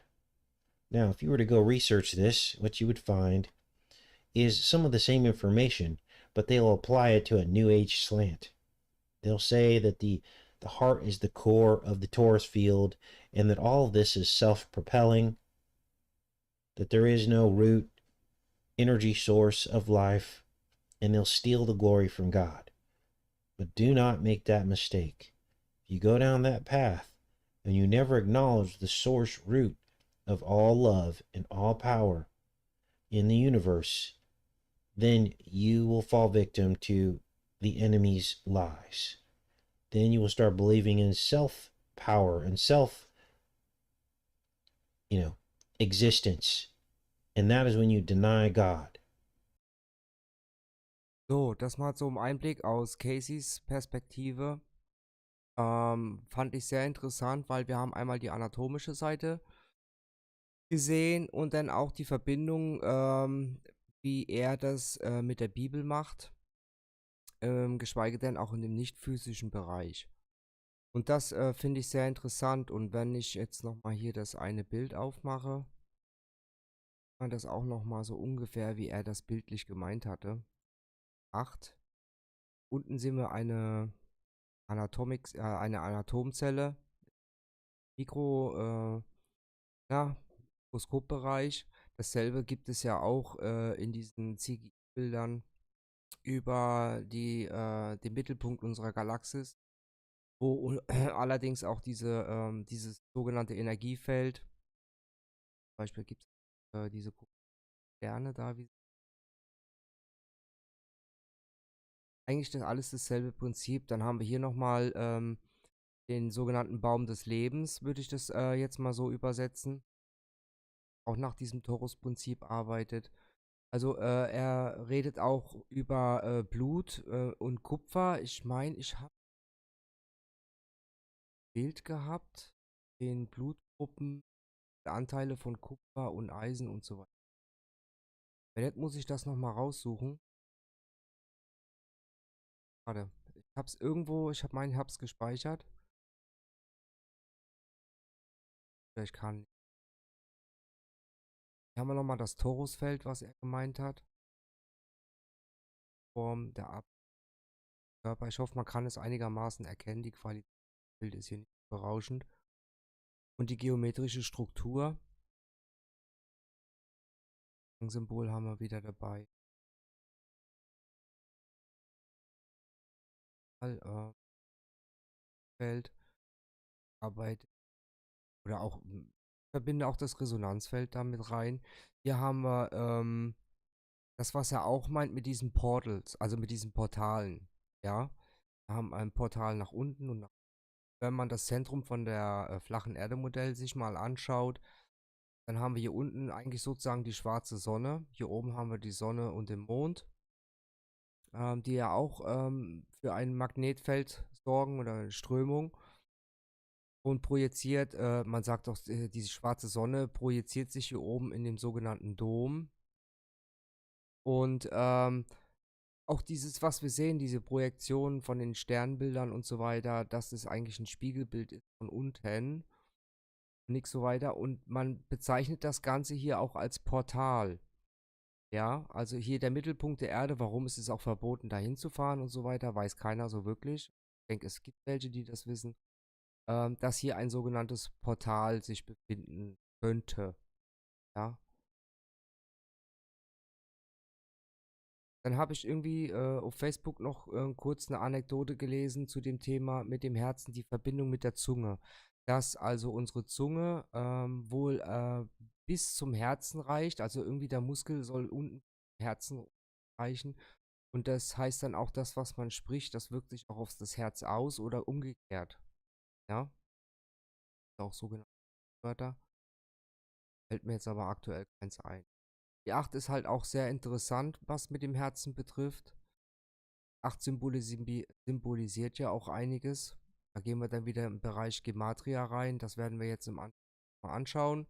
Now, if you were to go research this, what you would find is some of the same information, but they'll apply it to a New Age slant. They'll say that the heart is the core of the Torus field and that all of this is self-propelling, that there is no root energy source of life, and they'll steal the glory from God. But do not make that mistake. If you go down that path and you never acknowledge the source root of all love and all power in the universe, then you will fall victim to the enemy's lies. Then you will start believing in self-power and existence. And that is when you deny God. So, das mal so im Einblick aus Caseys Perspektive. Fand ich sehr interessant, weil wir haben einmal die anatomische Seite gesehen und dann auch die Verbindung, wie er das mit der Bibel macht, geschweige denn auch in dem nicht-physischen Bereich. Und das finde ich sehr interessant. Und wenn ich jetzt nochmal hier das eine Bild aufmache, man das auch nochmal so ungefähr, wie er das bildlich gemeint hatte. 8. Unten sehen wir eine Atomzelle, Mikroskopbereich. Dasselbe gibt es ja auch in diesen CGI-Bildern über den Mittelpunkt unserer Galaxis, wo allerdings auch dieses sogenannte Energiefeld, zum Beispiel gibt es diese Sterne da, eigentlich das alles dasselbe Prinzip. Dann haben wir hier nochmal den sogenannten Baum des Lebens, würde ich das jetzt mal so übersetzen. Auch nach diesem Torus-Prinzip arbeitet. Also er redet auch über Blut und Kupfer. Ich meine, ich habe ein Bild gehabt, den Blutgruppen, Anteile von Kupfer und Eisen und so weiter. Wenn nicht, muss ich das nochmal raussuchen. Warte, ich hab's irgendwo, ich hab's gespeichert. Vielleicht kann. Hier haben wir nochmal das Torusfeld, was er gemeint hat. Form der Körper. Ich hoffe, man kann es einigermaßen erkennen. Die Qualität des Bildes ist hier nicht berauschend. Und die geometrische Struktur. Ein Symbol haben wir wieder dabei. Feld. Arbeit. Oder auch verbinde auch das Resonanzfeld damit rein. Hier haben wir das, was er auch meint mit diesen Portals, also mit diesen Portalen. Ja, wir haben ein Portal nach unten und wenn man das Zentrum von der flachen Erde-Modell sich mal anschaut, dann haben wir hier unten eigentlich sozusagen die schwarze Sonne. Hier oben haben wir die Sonne und den Mond, die ja auch für ein Magnetfeld sorgen oder eine Strömung. Und projiziert, man sagt auch, diese schwarze Sonne projiziert sich hier oben in dem sogenannten Dom. Und auch dieses, was wir sehen, diese Projektion von den Sternbildern und so weiter, dass es eigentlich ein Spiegelbild ist von unten. Nichts so weiter. Und man bezeichnet das Ganze hier auch als Portal. Ja, also hier der Mittelpunkt der Erde, warum ist es auch verboten, da hinzufahren und so weiter, weiß keiner so wirklich. Ich denke, es gibt welche, die das wissen. Dass hier ein sogenanntes Portal sich befinden könnte. Ja. Dann habe ich irgendwie auf Facebook noch kurz eine Anekdote gelesen zu dem Thema mit dem Herzen, die Verbindung mit der Zunge. Dass also unsere Zunge wohl bis zum Herzen reicht, also irgendwie der Muskel soll unten zum Herzen reichen. Und das heißt dann auch, das, was man spricht, das wirkt sich auch auf das Herz aus oder umgekehrt. Ja, auch sogenannte Wörter. Fällt mir jetzt aber aktuell keins ein. Die 8 ist halt auch sehr interessant, was mit dem Herzen betrifft. 8 symbolisiert ja auch einiges. Da gehen wir dann wieder im Bereich Gematria rein. Das werden wir jetzt im Anschluss mal anschauen.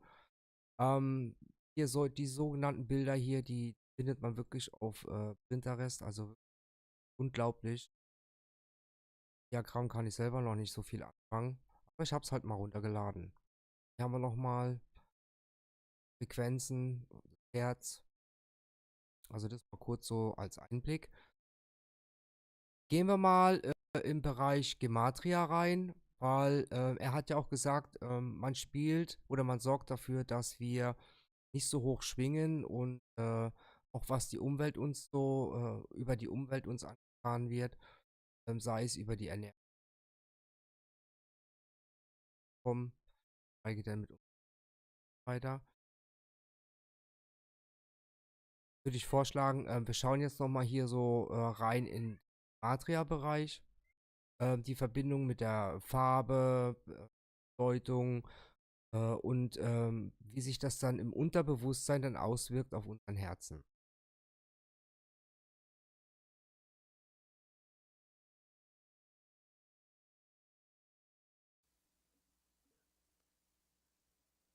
Hier so die sogenannten Bilder hier, die findet man wirklich auf Pinterest. Also unglaublich. Diagramm kann ich selber noch nicht so viel anfangen. Aber ich habe es halt mal runtergeladen. Hier haben wir nochmal Frequenzen, Herz. Also das mal kurz so als Einblick. Gehen wir mal im Bereich Gematria rein, weil er hat ja auch gesagt, man spielt oder man sorgt dafür, dass wir nicht so hoch schwingen und auch was die Umwelt uns so, über die Umwelt uns angetan wird, sei es über die Ernährung, steige dann mit uns weiter. Würde ich vorschlagen, wir schauen jetzt nochmal hier so rein in den Gematria-Bereich. Die Verbindung mit der Farbe, Deutung und wie sich das dann im Unterbewusstsein dann auswirkt auf unseren Herzen.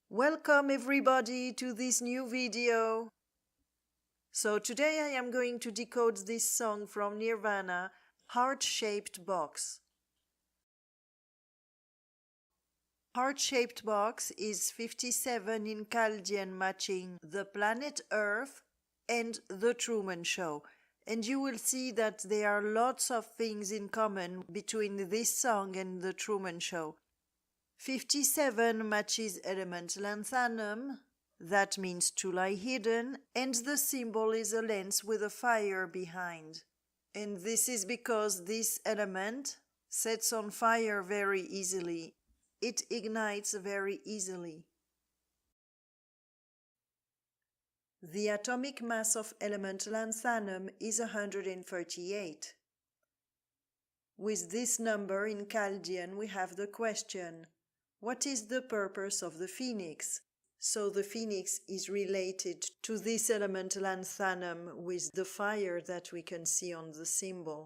Welcome everybody to this new video. So today I am going to decode this song from Nirvana, Heart-Shaped Box. Heart-Shaped Box is 57 in Chaldean, matching the planet Earth and the Truman Show. And you will see that there are lots of things in common between this song and the Truman Show. 57 matches element lanthanum, that means to lie hidden, and the symbol is a lens with a fire behind. And this is because this element sets on fire very easily. It ignites very easily. The atomic mass of element lanthanum is 138. With this number in Chaldean we have the question, what is the purpose of the phoenix? So the phoenix is related to this element lanthanum with the fire that we can see on the symbol.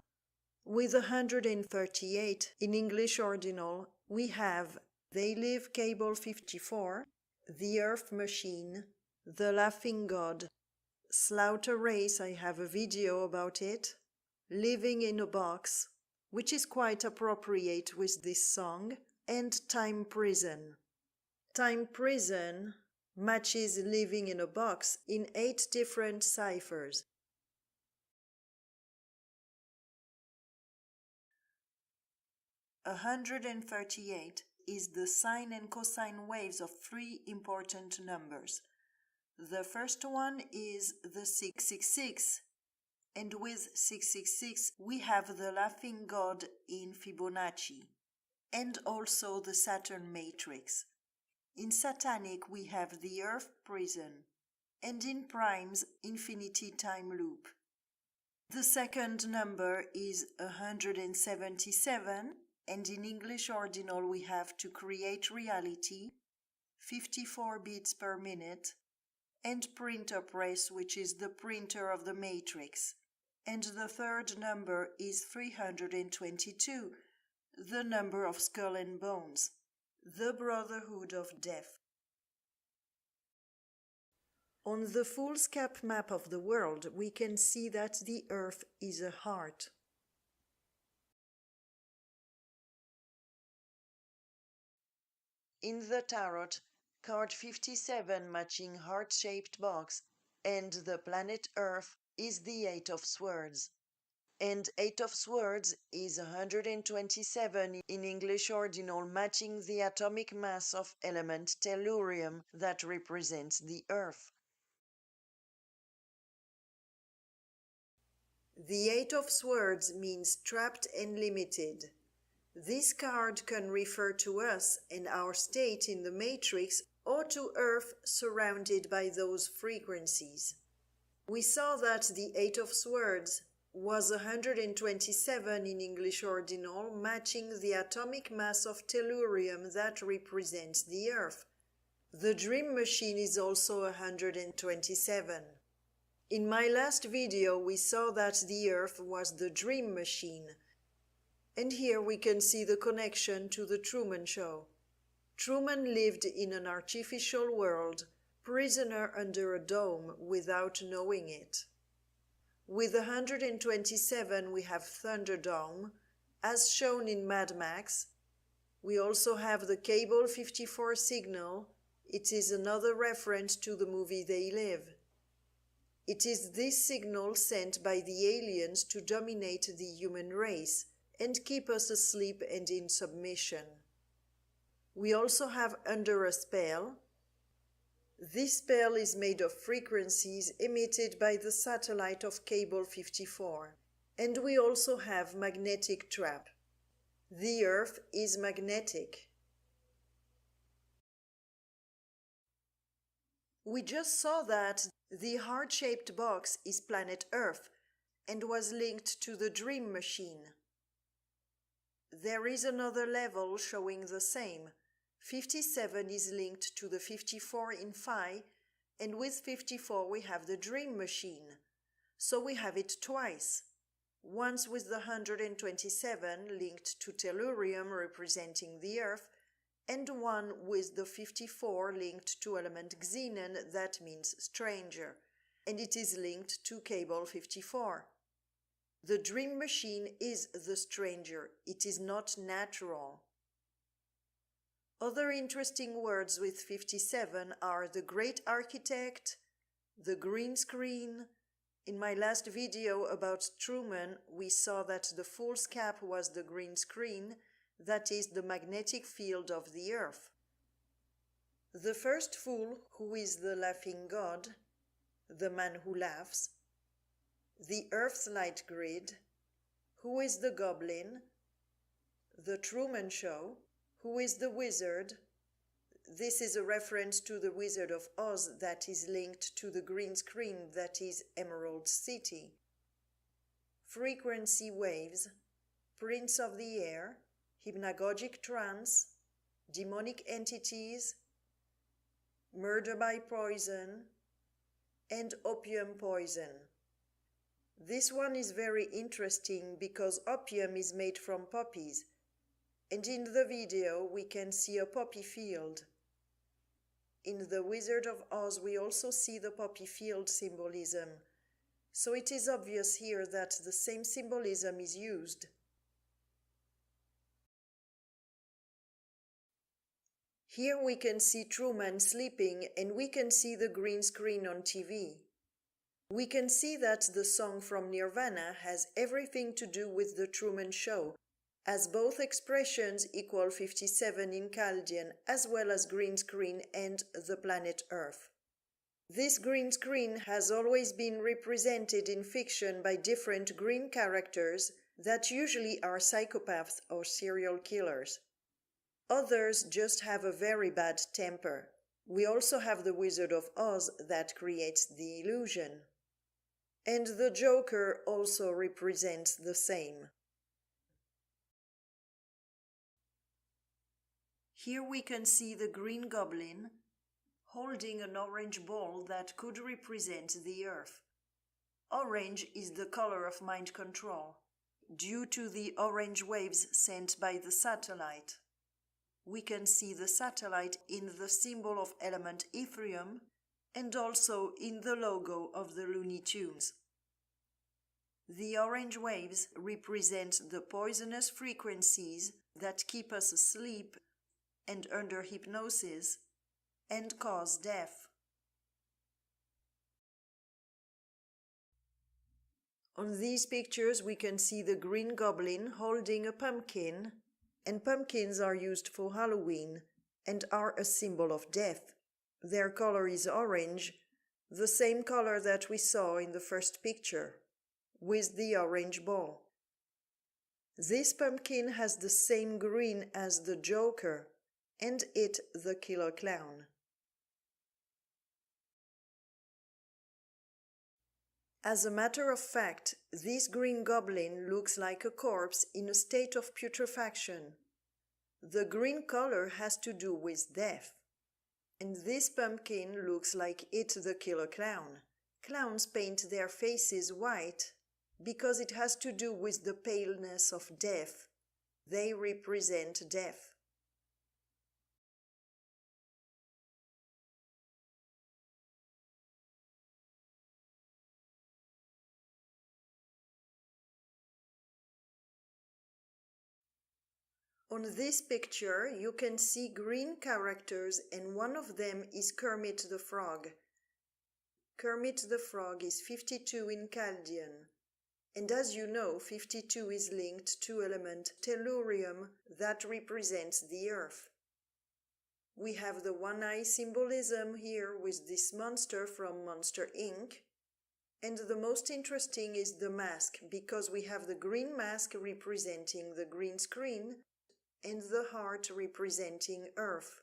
With 138 in English ordinal, we have They Live Cable 54, The Earth Machine, The Laughing God, Slaughter Race, I have a video about it, Living in a Box, which is quite appropriate with this song, and Time Prison. Time Prison matches Living in a Box in 8 different ciphers. A 138 is the sine and cosine waves of 3 important numbers. The first one is the 666, and with 666 we have the Laughing God in Fibonacci, and also the Saturn matrix. In Satanic we have the Earth prison, and in primes infinity time loop. The second number is 177, and in English ordinal we have to create reality, 54 beats per minute, and printer press, which is the printer of the matrix. And the third number is 322, the number of skull and bones, the brotherhood of death. On the foolscap map of the world, we can see that the Earth is a heart. In the Tarot, card 57 matching heart-shaped box, and the planet Earth is the Eight of Swords. And Eight of Swords is 127 in English ordinal, matching the atomic mass of element tellurium that represents the Earth. The Eight of Swords means trapped and limited. This card can refer to us and our state in the matrix, or to Earth surrounded by those frequencies. We saw that the Eight of Swords was 127 in English ordinal, matching the atomic mass of tellurium that represents the Earth. The Dream Machine is also 127. In my last video we saw that the Earth was the Dream Machine. And here we can see the connection to the Truman Show. Truman lived in an artificial world, prisoner under a dome without knowing it. With 127 we have Thunderdome, as shown in Mad Max. We also have the Cable 54 signal. It is another reference to the movie They Live. It is this signal sent by the aliens to dominate the human race and keep us asleep and in submission. We also have Under a Spell. This spell is made of frequencies emitted by the satellite of Cable 54. And we also have Magnetic Trap. The Earth is magnetic. We just saw that the heart-shaped box is planet Earth and was linked to the Dream Machine. There is another level showing the same. 57 is linked to the 54 in Phi, and with 54 we have the Dream Machine. So we have it twice. Once with the 127 linked to tellurium representing the Earth, and one with the 54 linked to element xenon, that means stranger, and it is linked to Cable 54. The Dream Machine is the stranger, it is not natural. Other interesting words with 57 are the Great Architect, the green screen. In my last video about Truman, we saw that the fool's cap was the green screen, that is the magnetic field of the Earth. The first fool, who is the laughing god, the man who laughs, the Earth's light grid, who is the goblin, the Truman Show, who is the wizard. This is a reference to the Wizard of Oz that is linked to the green screen that is Emerald City. Frequency waves, Prince of the Air, hypnagogic trance, demonic entities, murder by poison, and opium poison. This one is very interesting because opium is made from poppies, and in the video we can see a poppy field. In the Wizard of Oz we also see the poppy field symbolism, so it is obvious here that the same symbolism is used. Here we can see Truman sleeping and we can see the green screen on TV. We can see that the song from Nirvana has everything to do with the Truman Show, as both expressions equal 57 in Chaldean as well as green screen and the planet Earth. This green screen has always been represented in fiction by different green characters that usually are psychopaths or serial killers. Others just have a very bad temper. We also have the Wizard of Oz that creates the illusion. And the Joker also represents the same. Here we can see the Green Goblin holding an orange ball that could represent the Earth. Orange is the color of mind control, due to the orange waves sent by the satellite. We can see the satellite in the symbol of element Ethereum and also in the logo of the Looney Tunes. The orange waves represent the poisonous frequencies that keep us asleep and under hypnosis and cause death. On these pictures we can see the green goblin holding a pumpkin, and pumpkins are used for Halloween and are a symbol of death. Their color is orange, the same color that we saw in the first picture, with the orange ball. This pumpkin has the same green as the Joker, and it the killer clown. As a matter of fact, this green goblin looks like a corpse in a state of putrefaction. The green color has to do with death. And this pumpkin looks like it the killer clown. Clowns paint their faces white because it has to do with the paleness of death. They represent death. On this picture, you can see green characters, and one of them is Kermit the Frog. Kermit the Frog is 52 in Chaldean, and as you know, 52 is linked to element tellurium that represents the earth. We have the one-eye symbolism here with this monster from Monster Inc. And the most interesting is the mask, because we have the green mask representing the green screen and the heart representing Earth.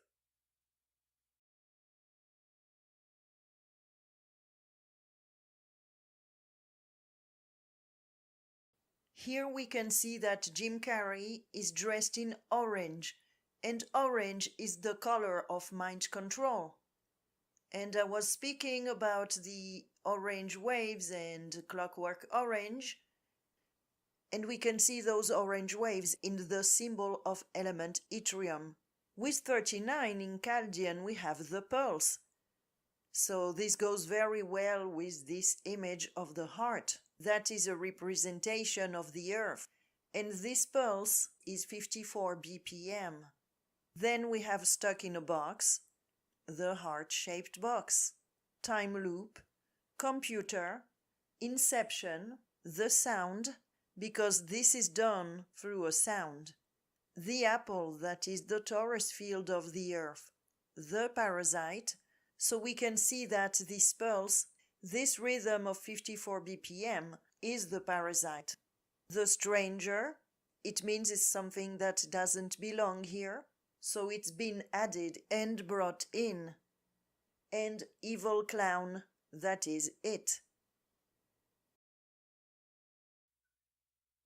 Here we can see that Jim Carrey is dressed in orange, and orange is the color of mind control. And I was speaking about the orange waves and Clockwork Orange, and we can see those orange waves in the symbol of element yttrium. With 39 in Chaldean we have the pulse. So this goes very well with this image of the heart. That is a representation of the earth. And this pulse is 54 BPM. Then we have stuck in a box, the heart-shaped box, time loop, computer, inception, the sound, because this is done through a sound. The apple, that is the torus field of the earth. The parasite, so we can see that this pulse, this rhythm of 54 BPM, is the parasite. The stranger, it means it's something that doesn't belong here, so it's been added and brought in. And evil clown, that is it.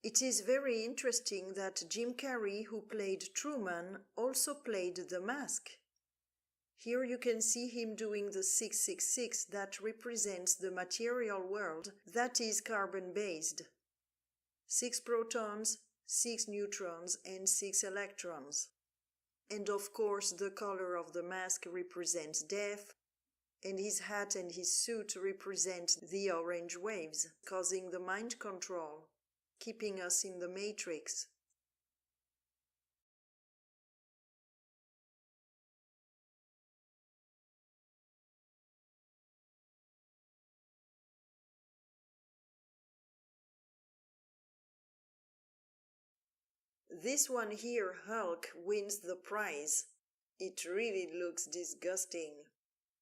It is very interesting that Jim Carrey, who played Truman, also played the mask. Here you can see him doing the 666 that represents the material world that is carbon-based. 6 protons, 6 neutrons, and 6 electrons. And of course the color of the mask represents death, and his hat and his suit represent the orange waves, causing the mind control, keeping us in the matrix. This one here, Hulk, wins the prize. It really looks disgusting,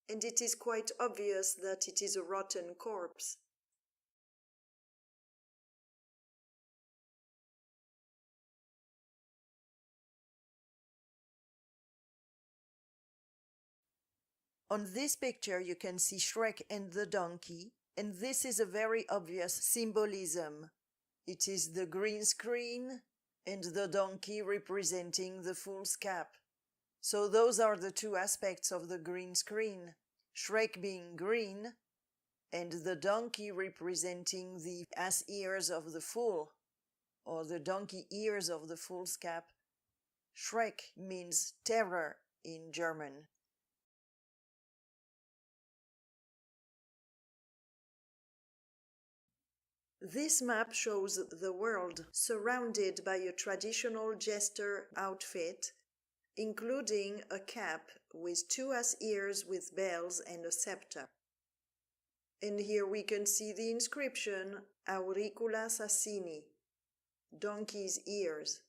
and it is quite obvious that it is a rotten corpse. On this picture you can see Shrek and the donkey, and this is a very obvious symbolism. It is the green screen and the donkey representing the fool's cap. So those are the two aspects of the green screen, Shrek being green and the donkey representing the ass ears of the fool, or the donkey ears of the fool's cap. Shrek means terror in German. This map shows the world surrounded by a traditional jester outfit, including a cap with 2 ass ears with bells and a scepter. And here we can see the inscription Auricula Assassini, donkey's ears.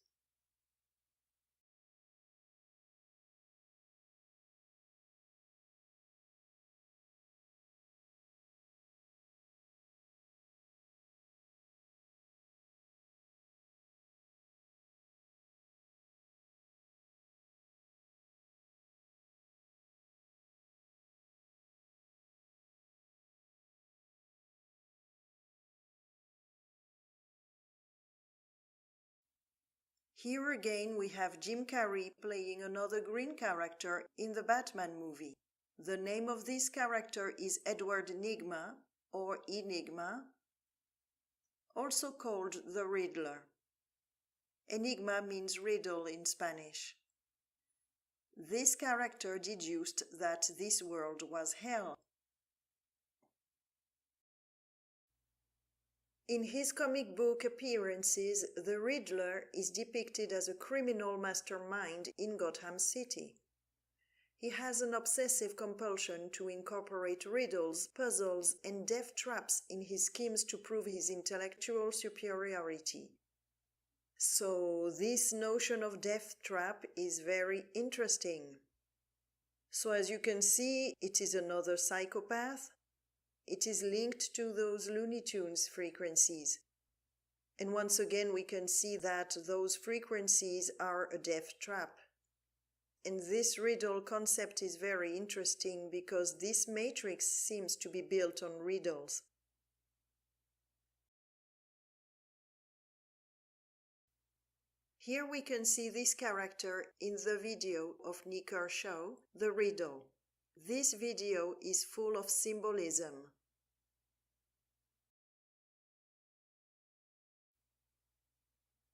Here again we have Jim Carrey playing another green character in the Batman movie. The name of this character is Edward Enigma, or Enigma, also called the Riddler. Enigma means riddle in Spanish. This character deduced that this world was hell. In his comic book appearances, the Riddler is depicted as a criminal mastermind in Gotham City. He has an obsessive compulsion to incorporate riddles, puzzles, and death traps in his schemes to prove his intellectual superiority. So this notion of death trap is very interesting. So as you can see, it is another psychopath. It is linked to those Looney Tunes frequencies. And once again we can see that those frequencies are a death trap. And this riddle concept is very interesting because this matrix seems to be built on riddles. Here we can see this character in the video of Nick Kershaw, The Riddle. This video is full of symbolism.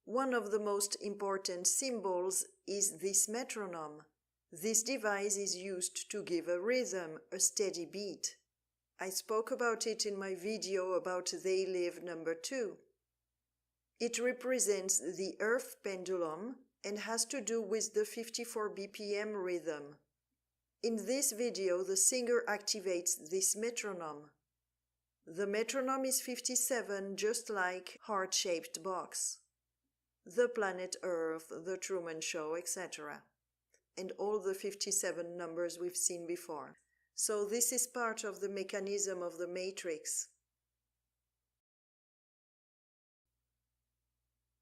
One of the most important symbols is this metronome. This device is used to give a rhythm, a steady beat. I spoke about it in my video about They Live number 2. It represents the Earth pendulum and has to do with the 54 BPM rhythm. In this video, the singer activates this metronome. The metronome is 57, just like heart-shaped box. The planet Earth, the Truman Show, etc. And all the 57 numbers we've seen before. So this is part of the mechanism of the matrix.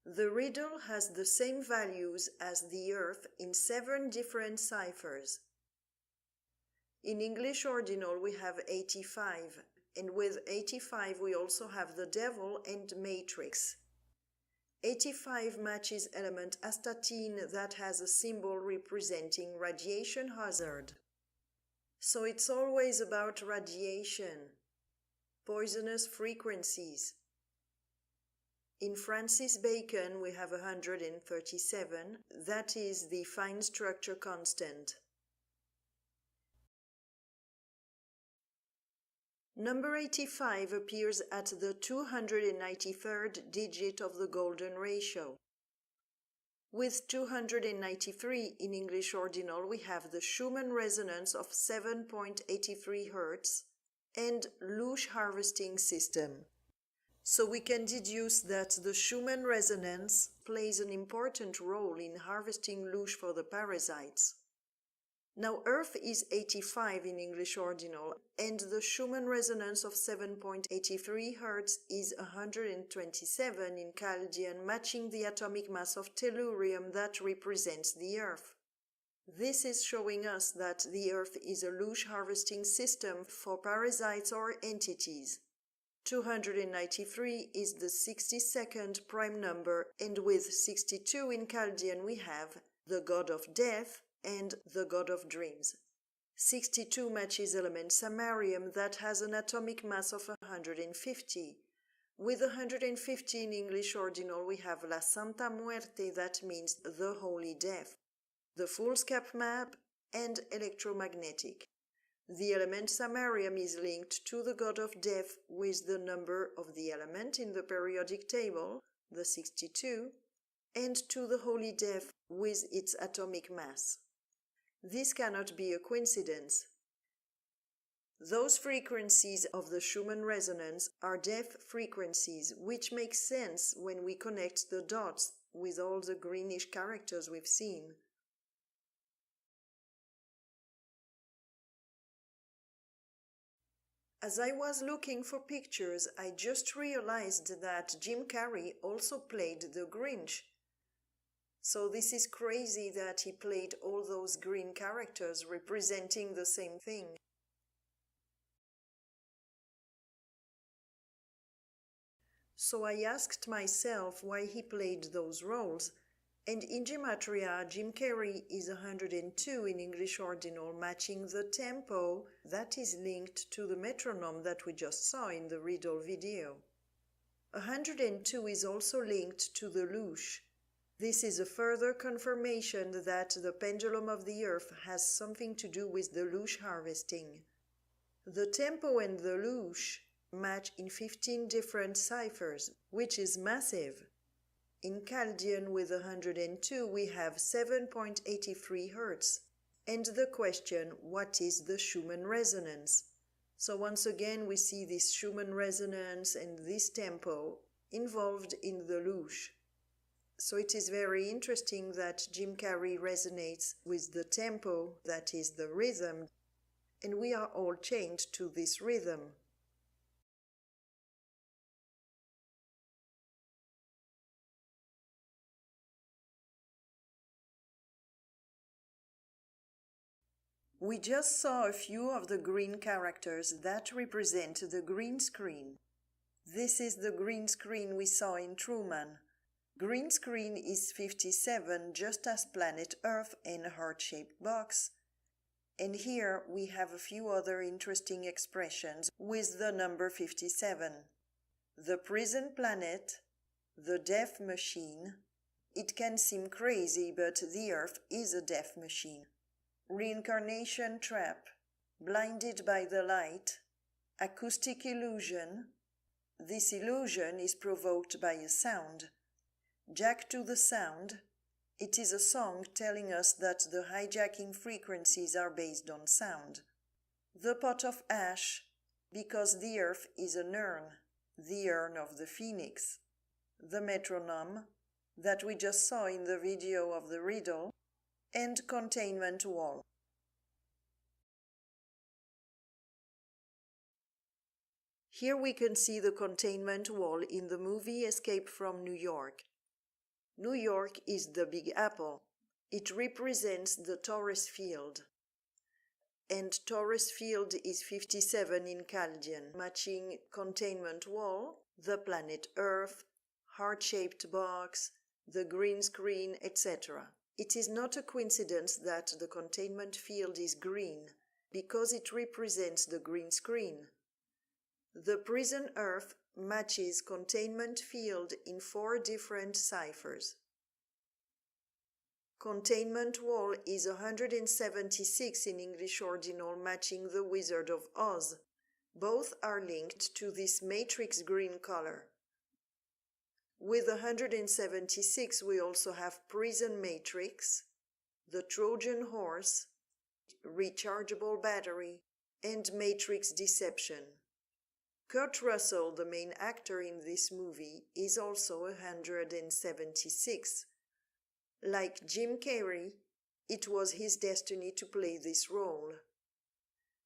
The riddle has the same values as the Earth in 7 different ciphers. In English ordinal we have 85, and with 85 we also have the devil and matrix. 85 matches element astatine that has a symbol representing radiation hazard. So it's always about radiation, poisonous frequencies. In Francis Bacon we have 137, that is the fine structure constant. Number 85 appears at the 293rd digit of the golden ratio. With 293 in English ordinal we have the Schumann resonance of 7.83 Hz and Lusch harvesting system. So we can deduce that the Schumann resonance plays an important role in harvesting Lusch for the parasites. Now Earth is 85 in English ordinal and the Schumann resonance of 7.83 Hz is 127 in Chaldean, matching the atomic mass of tellurium that represents the Earth. This is showing us that the Earth is a Lusch harvesting system for parasites or entities. 293 is the 62nd prime number, and with 62 in Chaldean we have the god of death and the god of dreams. 62 matches element samarium that has an atomic mass of 150. With 150 in English ordinal we have La Santa Muerte, that means the holy death, the foolscap map, and electromagnetic. The element samarium is linked to the god of death with the number of the element in the periodic table, the 62, and to the holy death with its atomic mass. This cannot be a coincidence. Those frequencies of the Schumann resonance are deaf frequencies, which makes sense when we connect the dots with all the greenish characters we've seen. As I was looking for pictures, I just realized that Jim Carrey also played the Grinch. So this is crazy that he played all those green characters representing the same thing. So I asked myself why he played those roles, and in Gematria, Jim Carrey is 102 in English ordinal, matching the tempo that is linked to the metronome that we just saw in the riddle video. 102 is also linked to the louche. This is a further confirmation that the pendulum of the earth has something to do with the louche harvesting. The tempo and the louche match in 15 different ciphers, which is massive. In Chaldean with 102 we have 7.83 Hertz. And the question, what is the Schumann resonance? So once again we see this Schumann resonance and this tempo involved in the louche. So it is very interesting that Jim Carrey resonates with the tempo, that is the rhythm, and we are all chained to this rhythm. We just saw a few of the green characters that represent the green screen. This is the green screen we saw in Truman. Green screen is 57, just as planet Earth and a heart-shaped box. And here we have a few other interesting expressions with the number 57. The prison planet, the death machine. It can seem crazy, but the Earth is a death machine. Reincarnation trap, blinded by the light, acoustic illusion. This illusion is provoked by a sound. Jack to the sound. It is a song telling us that the hijacking frequencies are based on sound. The pot of ash, because the earth is an urn, the urn of the phoenix. The metronome, that we just saw in the video of the riddle, and containment wall. Here we can see the containment wall in the movie Escape from New York. New York is the Big Apple. It represents the torus field. And torus field is 57 in Chaldean, matching containment wall, the planet Earth, heart-shaped box, the green screen, etc. It is not a coincidence that the containment field is green, because it represents the green screen. The prison Earth matches containment field in 4 different ciphers. Containment wall is 176 in English ordinal, matching the Wizard of Oz. Both are linked to this matrix green color. With 176 we also have prison matrix, the Trojan horse, rechargeable battery, and matrix deception. Kurt Russell, the main actor in this movie, is also 176. Like Jim Carrey, it was his destiny to play this role.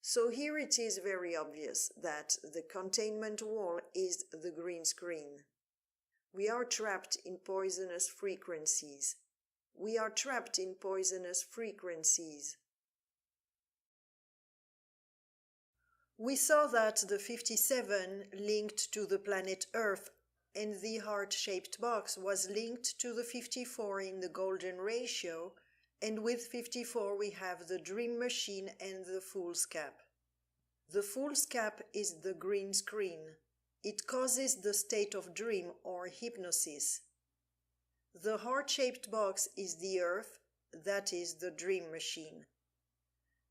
So here it is very obvious that the containment wall is the green screen. We are trapped in poisonous frequencies. We are trapped in poisonous frequencies. We saw that the 57 linked to the planet Earth and the heart-shaped box was linked to the 54 in the golden ratio, and with 54 we have the dream machine and the fool's cap. The fool's cap is the green screen. It causes the state of dream or hypnosis. The heart-shaped box is the Earth, that is the dream machine.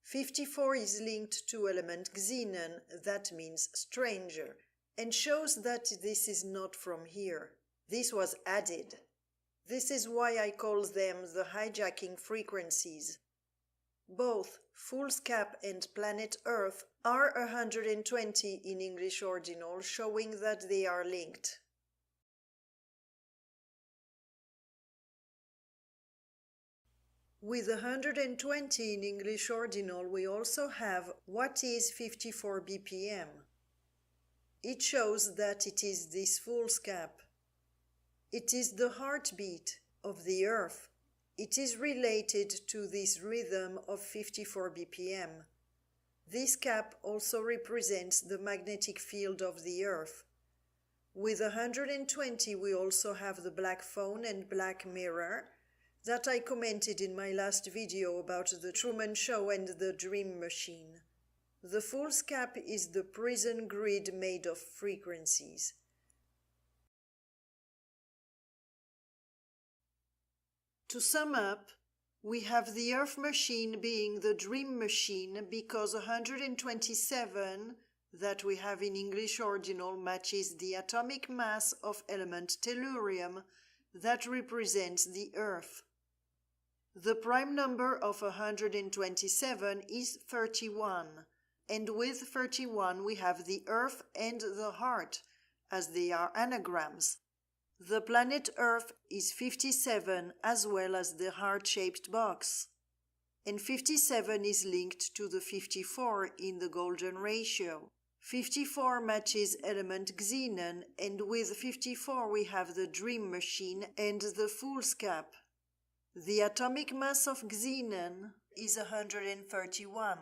54 is linked to element xenon, that means stranger, and shows that this is not from here. This was added. This is why I call them the hijacking frequencies. Both foolscap and planet Earth are 120 in English ordinal, showing that they are linked. With 120 in English ordinal, we also have what is 54 BPM. It shows that it is this foolscap. It is the heartbeat of the Earth. It is related to this rhythm of 54 BPM. This cap also represents the magnetic field of the Earth. With 120 we also have the black phone and black mirror that I commented in my last video about the Truman Show and the Dream Machine. The foolscap is the prison grid made of frequencies. To sum up, we have the Earth machine being the dream machine because 127 that we have in English ordinal matches the atomic mass of element tellurium that represents the Earth. The prime number of 127 is 31, and with 31 we have the Earth and the heart, as they are anagrams. The planet Earth is 57 as well as the heart-shaped box. And 57 is linked to the 54 in the golden ratio. 54 matches element xenon, and with 54 we have the dream machine and the foolscap. The atomic mass of xenon is 131,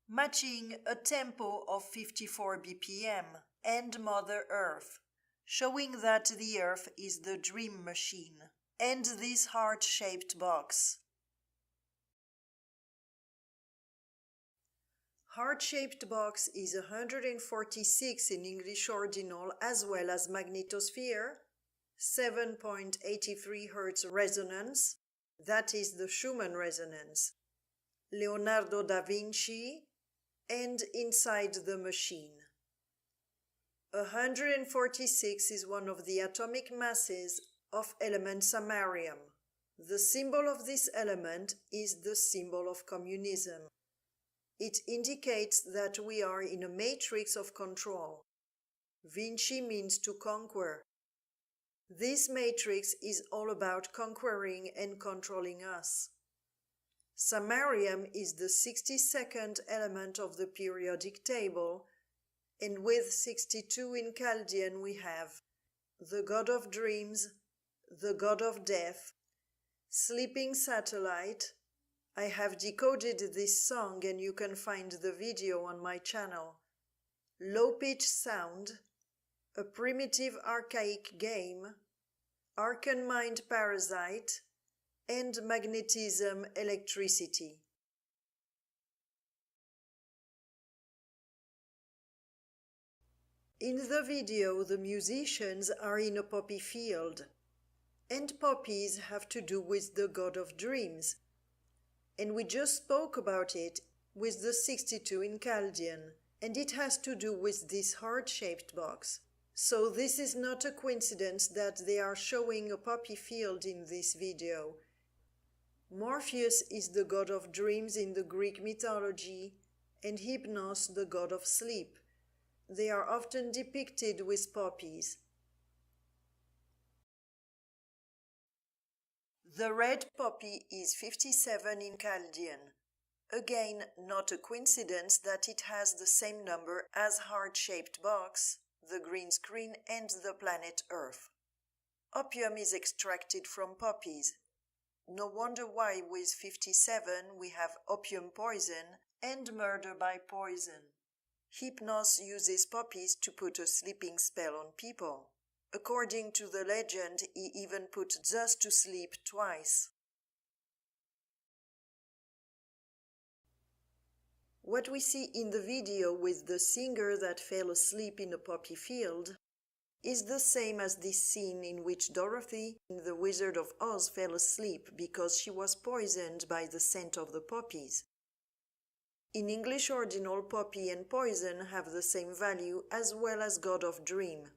matching a tempo of 54 BPM and Mother Earth, showing that the Earth is the dream machine, and this heart-shaped box. Heart-shaped box is 146 in English ordinal as well as magnetosphere, 7.83 Hertz resonance, that is the Schumann resonance, Leonardo da Vinci, and inside the machine. 146 is one of the atomic masses of element samarium. The symbol of this element is the symbol of communism. It indicates that we are in a matrix of control. Vinci means to conquer. This matrix is all about conquering and controlling us. Samarium is the 62nd element of the periodic table, and with 62 in Chaldean we have the god of dreams, the god of death, sleeping satellite. I have decoded this song and you can find the video on my channel. Low-pitch sound, a primitive archaic game, arcane mind parasite, and magnetism electricity. In the video, the musicians are in a poppy field, and poppies have to do with the god of dreams. And we just spoke about it with the 62 in Chaldean, and it has to do with this heart-shaped box. So this is not a coincidence that they are showing a poppy field in this video. Morpheus is the god of dreams in the Greek mythology, and Hypnos the god of sleep. They are often depicted with poppies. The red poppy is 57 in Chaldean. Again, not a coincidence that it has the same number as heart-shaped box, the green screen, and the planet Earth. Opium is extracted from poppies. No wonder why with 57 we have opium poison and murder by poison. Hypnos uses poppies to put a sleeping spell on people. According to the legend, he even put Zeus to sleep twice. What we see in the video with the singer that fell asleep in a poppy field is the same as this scene in which Dorothy in The Wizard of Oz fell asleep because she was poisoned by the scent of the poppies. In English ordinal, poppy and poison have the same value as well as god of dream.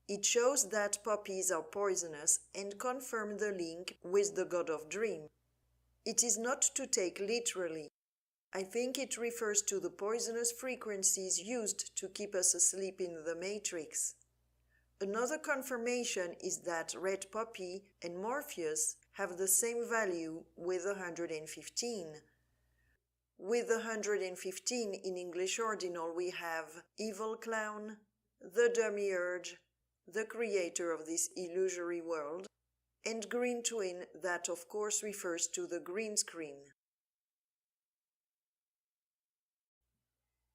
It shows that poppies are poisonous and confirm the link with the god of dream. It is not to take literally. I think it refers to the poisonous frequencies used to keep us asleep in the Matrix. Another confirmation is that Red Poppy and Morpheus have the same value with 115. With 115 in English ordinal we have Evil Clown, the Demiurge, the creator of this illusory world, and Green Twin, that of course refers to the green screen.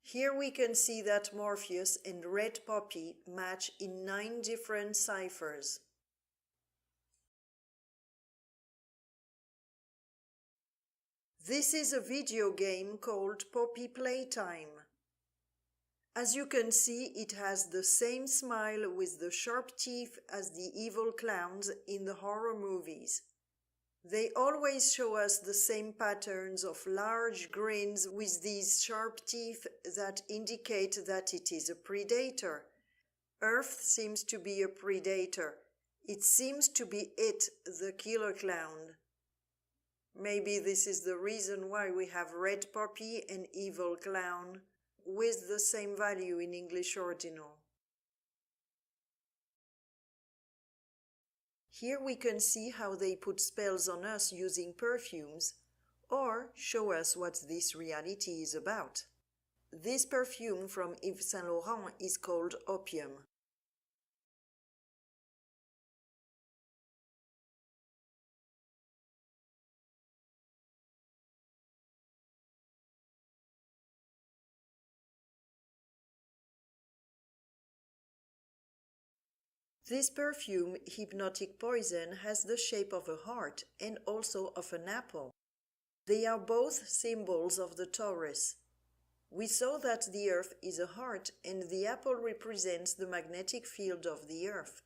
Here we can see that Morpheus and Red Poppy match in 9 different ciphers. This is a video game called Poppy Playtime. As you can see, it has the same smile with the sharp teeth as the evil clowns in the horror movies. They always show us the same patterns of large grins with these sharp teeth that indicate that it is a predator. Earth seems to be a predator. It seems to be it, the killer clown. Maybe this is the reason why we have Red Poppy and Evil Clown with the same value in English ordinal. Here we can see how they put spells on us using perfumes, or show us what this reality is about. This perfume from Yves Saint Laurent is called Opium. This perfume, hypnotic poison, has the shape of a heart and also of an apple. They are both symbols of the Torus. We saw that the Earth is a heart and the apple represents the magnetic field of the Earth.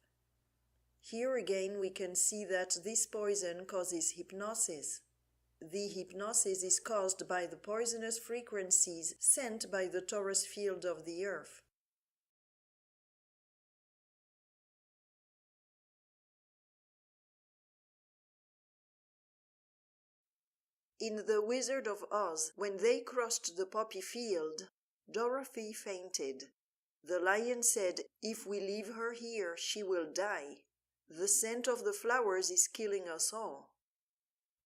Here again we can see that this poison causes hypnosis. The hypnosis is caused by the poisonous frequencies sent by the torus field of the Earth. In The Wizard of Oz, when they crossed the poppy field, Dorothy fainted. The lion said, "If we leave her here, she will die. The scent of the flowers is killing us all."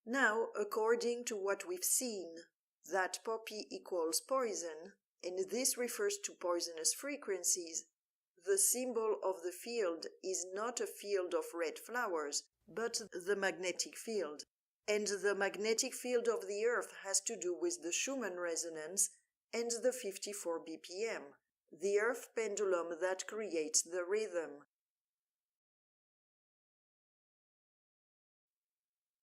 Now, according to what we've seen, that poppy equals poison, and this refers to poisonous frequencies, the symbol of the field is not a field of red flowers, but the magnetic field. And the magnetic field of the Earth has to do with the Schumann resonance and the 54 BPM, the Earth pendulum that creates the rhythm.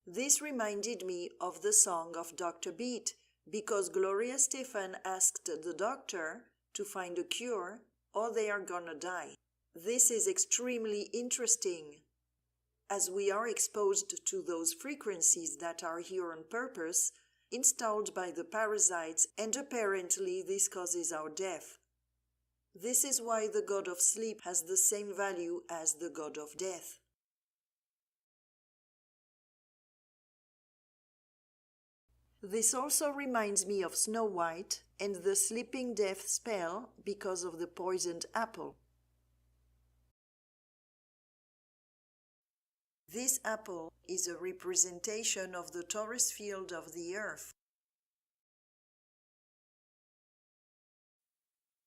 This reminded me of the song of Dr. Beat, because Gloria Stefan asked the doctor to find a cure or they are gonna die. This is extremely interesting, as we are exposed to those frequencies that are here on purpose, installed by the parasites, and apparently this causes our death. This is why the god of sleep has the same value as the god of death. This also reminds me of Snow White and the sleeping death spell because of the poisoned apple. This apple is a representation of the torus field of the Earth.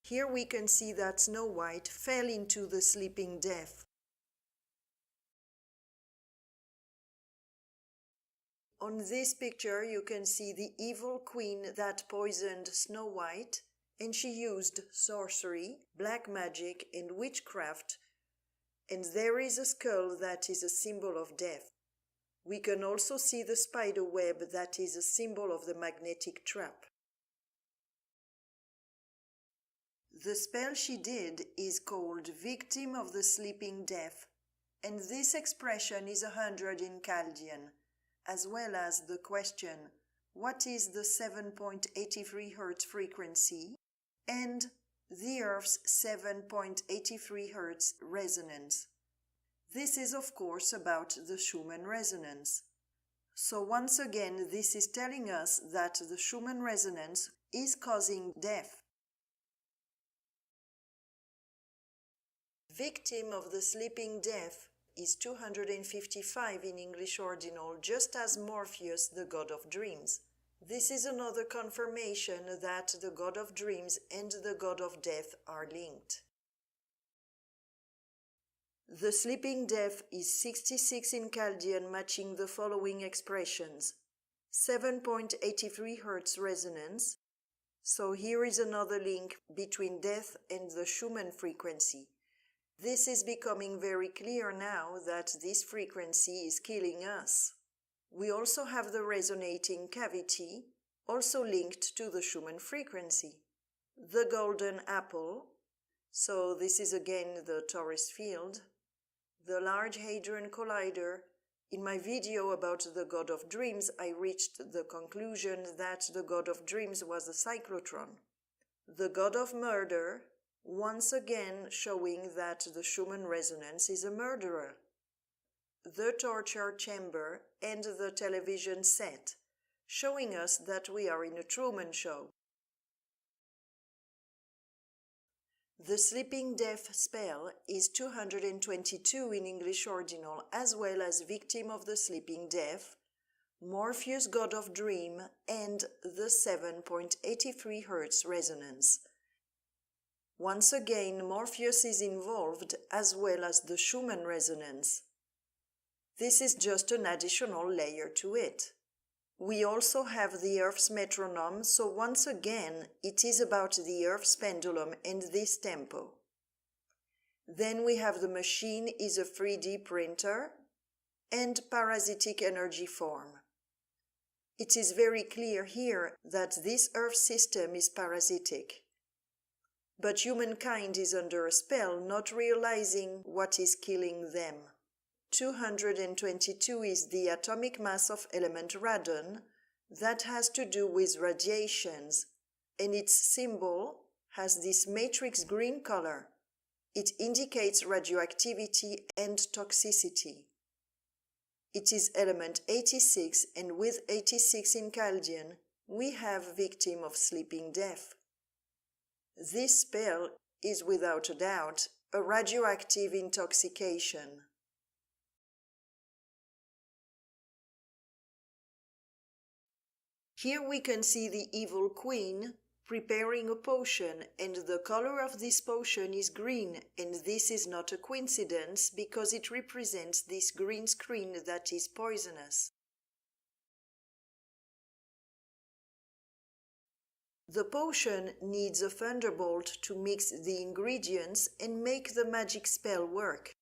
Here we can see that Snow White fell into the sleeping death. On this picture you can see the evil queen that poisoned Snow White, and she used sorcery, black magic, and witchcraft, and there is a skull that is a symbol of death. We can also see the spider web that is a symbol of the magnetic trap. The spell she did is called Victim of the Sleeping Death, and this expression is 100 in Chaldean, as well as the question, what is the 7.83 Hz frequency, and the Earth's 7.83 Hz resonance. This is of course about the Schumann resonance. So once again, this is telling us that the Schumann resonance is causing death. Victim of the sleeping death is 255 in English ordinal, just as Morpheus, the god of dreams. This is another confirmation that the god of dreams and the god of death are linked. The sleeping death is 66 in Chaldean, matching the following expressions. 7.83 Hertz resonance. So here is another link between death and the Schumann frequency. This is becoming very clear now that this frequency is killing us. We also have the resonating cavity, also linked to the Schumann frequency. The golden apple, so this is again the torus field. The Large Hadron Collider. In my video about the god of dreams, I reached the conclusion that the god of dreams was a cyclotron. The god of murder, once again showing that the Schumann resonance is a murderer. The torture chamber and the television set, showing us that we are in a Truman Show. The sleeping death spell is 222 in English ordinal, as well as victim of the sleeping death, Morpheus god of dream, and the 7.83 Hertz resonance. Once again, Morpheus is involved, as well as the Schumann resonance. This is just an additional layer to it. We also have the Earth's metronome, so once again it is about the Earth's pendulum and this tempo. Then we have the machine is a 3D printer and parasitic energy form. It is very clear here that this Earth system is parasitic. But humankind is under a spell, not realizing what is killing them. 222 is the atomic mass of element radon that has to do with radiations, and its symbol has this matrix green color. It indicates radioactivity and toxicity. It is element 86, and with 86 in Chaldean, we have victim of sleeping death. This spell is without a doubt a radioactive intoxication. Here we can see the evil queen preparing a potion, and the color of this potion is green, and this is not a coincidence because it represents this green screen that is poisonous. The potion needs a thunderbolt to mix the ingredients and make the magic spell work.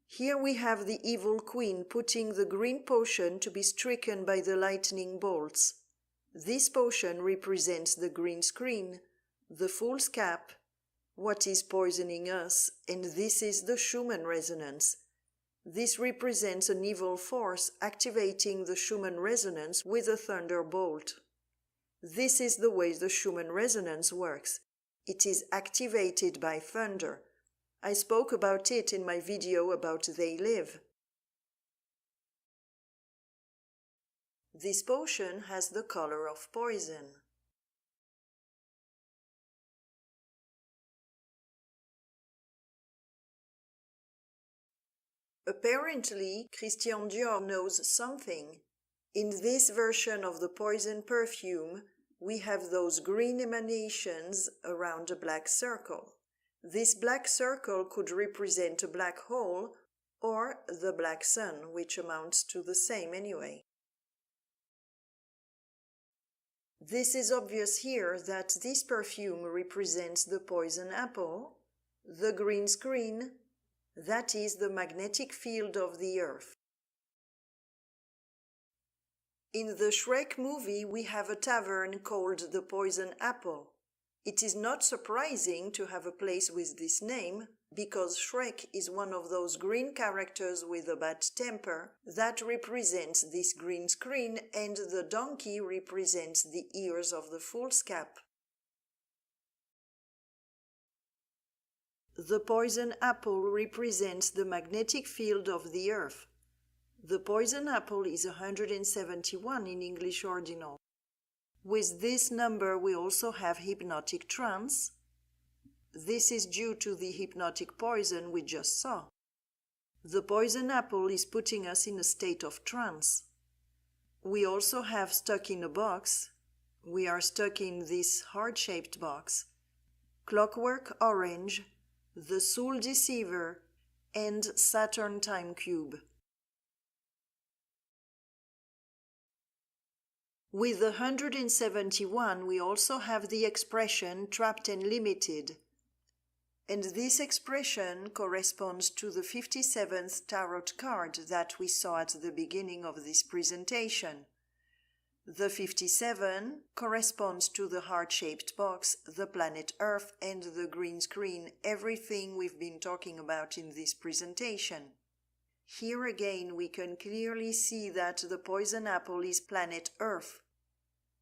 Here we have the evil queen putting the green potion to be stricken by the lightning bolts. This potion represents the green screen, the fool's cap, what is poisoning us, and this is the Schumann resonance. This represents an evil force activating the Schumann resonance with a thunderbolt. This is the way the Schumann resonance works. It is activated by thunder. I spoke about it in my video about They Live. This potion has the color of poison. Apparently, Christian Dior knows something. In this version of the poison perfume, we have those green emanations around a black circle. This black circle could represent a black hole or the black sun, which amounts to the same anyway. This is obvious here that this perfume represents the poison apple, the green screen, that is the magnetic field of the earth. In the Shrek movie, we have a tavern called the Poison Apple. It is not surprising to have a place with this name, because Shrek is one of those green characters with a bad temper that represents this green screen, and the donkey represents the ears of the fool's cap. The poison apple represents the magnetic field of the Earth. The poison apple is 171 in English ordinal. With this number we also have hypnotic trance. This is due to the hypnotic poison we just saw. The poison apple is putting us in a state of trance. We also have stuck in a box. We are stuck in this heart-shaped box. Clockwork Orange, the Soul Deceiver, and Saturn Time Cube. With 171 we also have the expression trapped and limited. And this expression corresponds to the 57th tarot card that we saw at the beginning of this presentation. The 57 corresponds to the heart-shaped box, the planet Earth, and the green screen, everything we've been talking about in this presentation. Here again we can clearly see that the poison apple is planet Earth.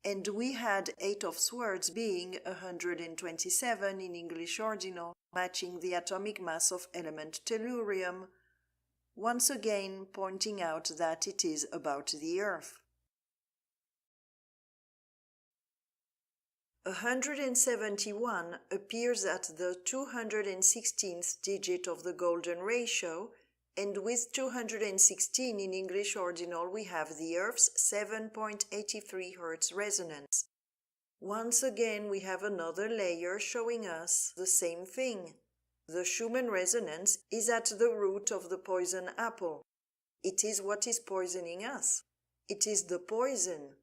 And we had 8 of Swords being 127 in English ordinal, matching the atomic mass of element tellurium, once again pointing out that it is about the Earth. 171 appears at the 216th digit of the golden ratio, and with 216 in English ordinal we have the Earth's 7.83 Hertz resonance. Once again we have another layer showing us the same thing. The Schumann resonance is at the root of the poison apple. It is what is poisoning us. It is the poison.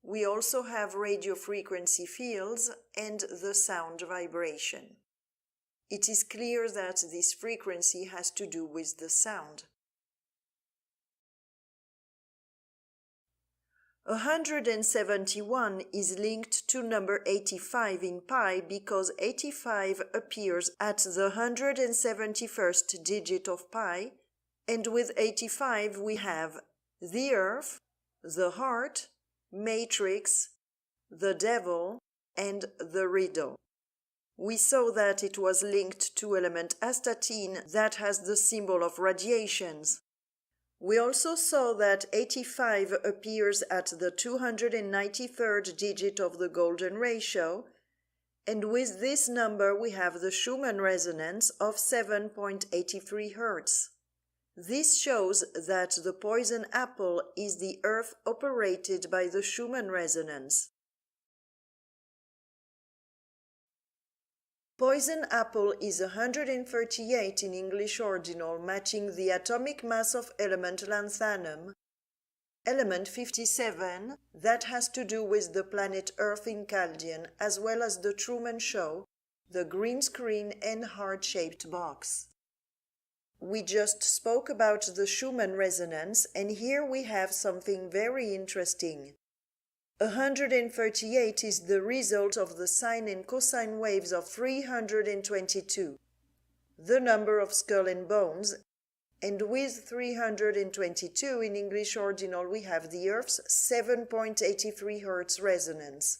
We also have radio frequency fields and the sound vibration. It is clear that this frequency has to do with the sound. 171 is linked to number 85 in pi because 85 appears at the 171st digit of pi, and with 85 we have the Earth, the heart, matrix, the devil, and the riddle. We saw that it was linked to element astatine that has the symbol of radiations. We also saw that 85 appears at the 293rd digit of the golden ratio, and with this number we have the Schumann resonance of 7.83 Hertz. This shows that the poison apple is the Earth operated by the Schumann resonance. Poison apple is 138 in English ordinal, matching the atomic mass of element lanthanum, element 57, that has to do with the planet Earth in Chaldean, as well as the Truman Show, the green screen and heart-shaped box. We just spoke about the Schumann resonance, and here we have something very interesting. 138 is the result of the sine and cosine waves of 322, the number of skull and bones, and with 322 in English ordinal we have the Earth's 7.83 Hertz resonance.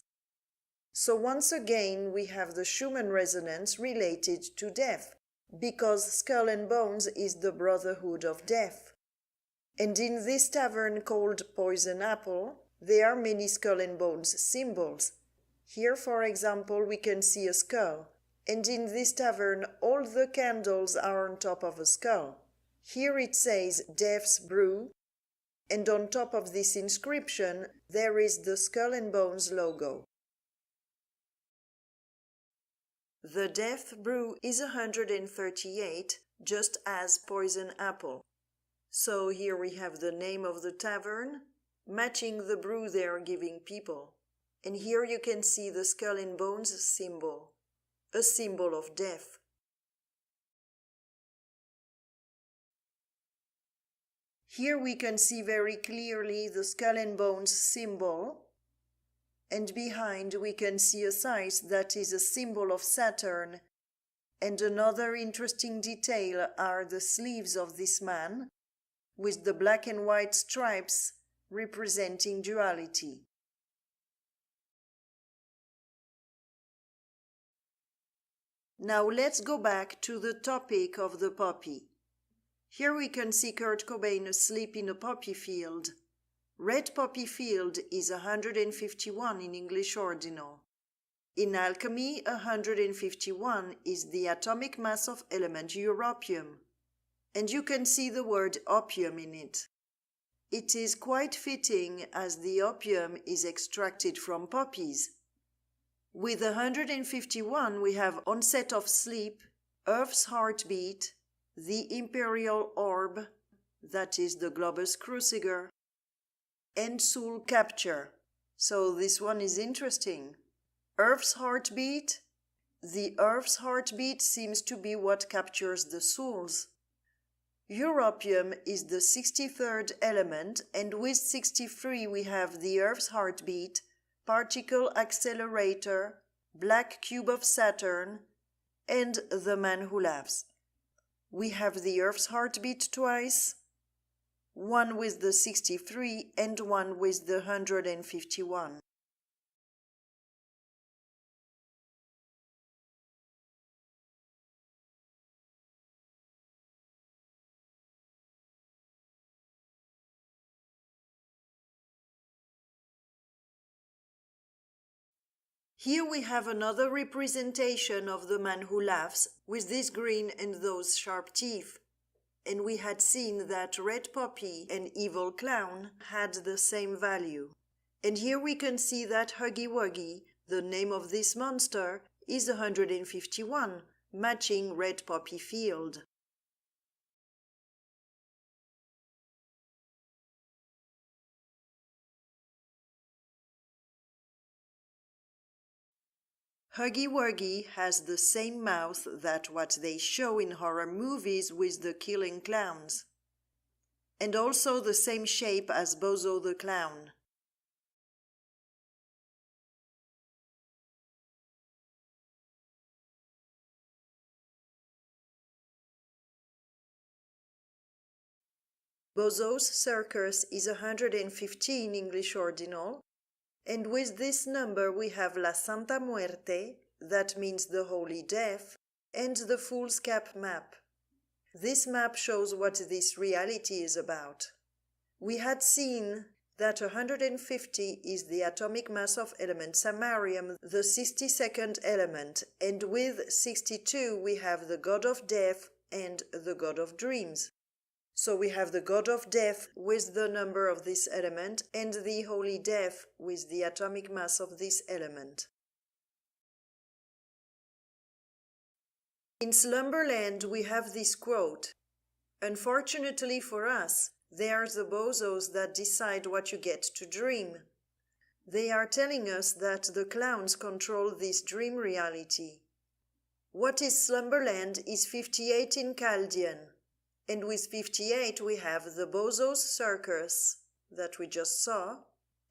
So once again we have the Schumann resonance related to death, because skull and bones is the brotherhood of death. And in this tavern called Poison Apple, there are many skull and bones symbols. Here, for example, we can see a skull, and in this tavern all the candles are on top of a skull. Here it says Death's Brew, and on top of this inscription there is the Skull and Bones logo. The Death Brew is 138, just as Poison Apple. So here we have the name of the tavern, matching the brew they are giving people. And here you can see the Skull and Bones symbol, a symbol of death. Here we can see very clearly the Skull and Bones symbol, and behind we can see a scythe that is a symbol of Saturn, and another interesting detail are the sleeves of this man, with the black and white stripes representing duality. Now let's go back to the topic of the poppy. Here we can see Kurt Cobain asleep in a poppy field. Red poppy field is 151 in English ordinal. In alchemy, 151 is the atomic mass of element europium, and you can see the word opium in it. It is quite fitting as the opium is extracted from poppies. With 151 we have onset of sleep, Earth's heartbeat, the imperial orb, that is the globus cruciger, and soul capture. So this one is interesting. Earth's heartbeat. The Earth's heartbeat seems to be what captures the souls. Europium is the 63rd element, and with 63 we have the Earth's heartbeat, particle accelerator, black cube of Saturn, and the man who laughs. We have the Earth's heartbeat twice, one with the 63 and one with the 151. Here we have another representation of the man who laughs with this grin and those sharp teeth. And we had seen that red poppy and evil clown had the same value. And here we can see that Huggy Wuggy, the name of this monster, is 151, matching red poppy field. Huggy Wuggy has the same mouth that what they show in horror movies with the killing clowns, and also the same shape as Bozo the Clown. Bozo's circus is 115 English ordinal, and with this number we have La Santa Muerte, that means the Holy Death, and the Fool's Cap map. This map shows what this reality is about. We had seen that 150 is the atomic mass of element samarium, the 62nd element, and with 62 we have the god of death and the god of dreams. So we have the god of death with the number of this element and the holy death with the atomic mass of this element. In Slumberland we have this quote. Unfortunately for us, they are the bozos that decide what you get to dream. They are telling us that the clowns control this dream reality. What is Slumberland is 58 in Chaldean. And with 58 we have the Bozo's Circus, that we just saw,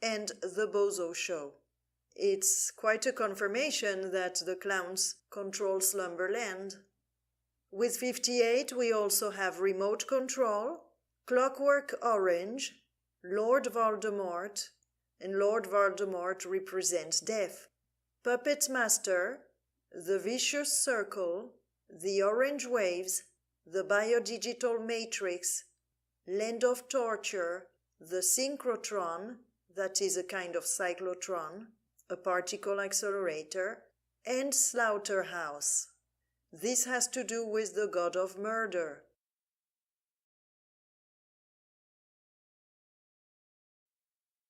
and the Bozo Show. It's quite a confirmation that the clowns control Slumberland. With 58 we also have Remote Control, Clockwork Orange, Lord Voldemort, and Lord Voldemort represents death. Puppet Master, the Vicious Circle, the Orange Waves, the Biodigital Matrix, Land of Torture, the Synchrotron, that is a kind of cyclotron, a particle accelerator, and Slaughterhouse. This has to do with the god of murder.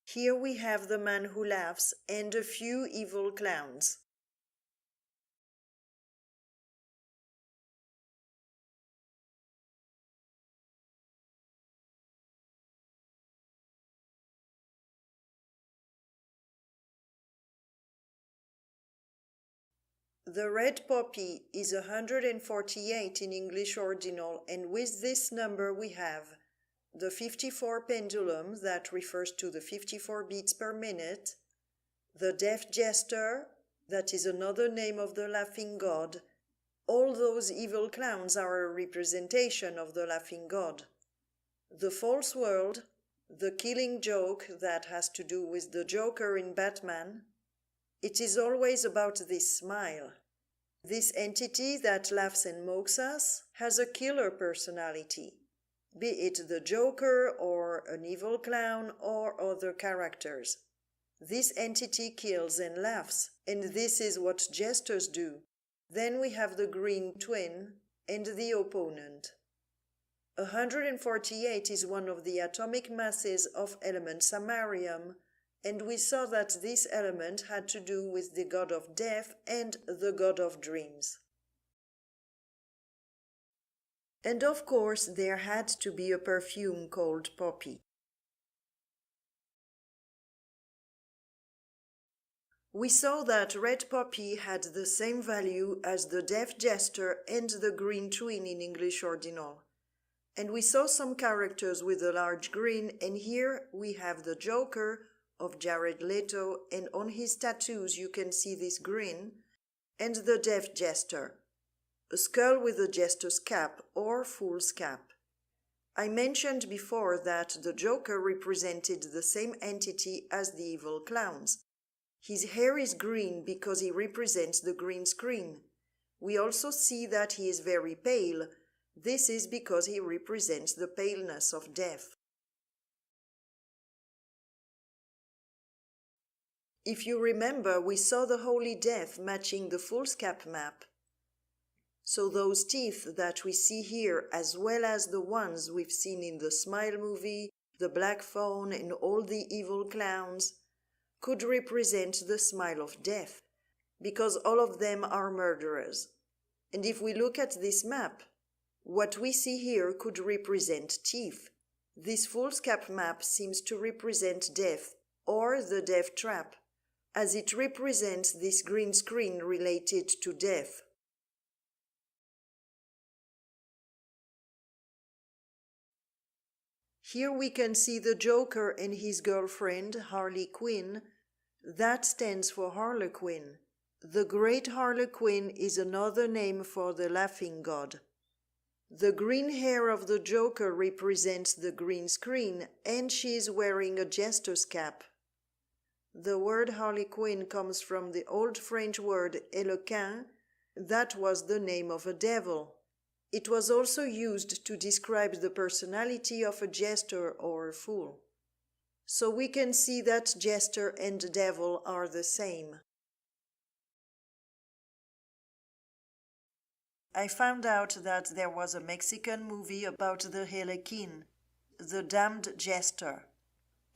Here we have the man who laughs and a few evil clowns. The red poppy is 148 in English ordinal, and with this number we have the 54 pendulum, that refers to the 54 beats per minute, the deaf jester, that is another name of the laughing god. All those evil clowns are a representation of the laughing god. The false world, the killing joke, that has to do with the Joker in Batman. It is always about this smile. This entity that laughs and mocks us has a killer personality, be it the Joker or an evil clown or other characters. This entity kills and laughs, and this is what jesters do. Then we have the green twin and the opponent. 148 is one of the atomic masses of element samarium, and we saw that this element had to do with the god of death and the god of dreams. And of course, there had to be a perfume called poppy. We saw that red poppy had the same value as the deaf jester and the green twin in English ordinal. And we saw some characters with a large grin, and here we have the Joker of Jared Leto, and on his tattoos you can see this grin, and the deaf jester, a skull with a jester's cap or fool's cap. I mentioned before that the Joker represented the same entity as the evil clowns. His hair is green because he represents the green screen. We also see that he is very pale. This is because he represents the paleness of death. If you remember, we saw the Holy Death matching the fool's cap map. So those teeth that we see here, as well as the ones we've seen in the Smile movie, the Black Phone, and all the evil clowns, could represent the smile of death, because all of them are murderers. And if we look at this map, what we see here could represent teeth. This fool's cap map seems to represent death, or the death trap, as it represents this green screen related to death. Here we can see the Joker and his girlfriend, Harley Quinn. That stands for Harlequin. The Great Harlequin is another name for the laughing god. The green hair of the Joker represents the green screen, and she is wearing a jester's cap. The word Harlequin comes from the old French word Éloquin. That was the name of a devil. It was also used to describe the personality of a jester or a fool. So we can see that jester and devil are the same. I found out that there was a Mexican movie about the Harlequin, the damned jester.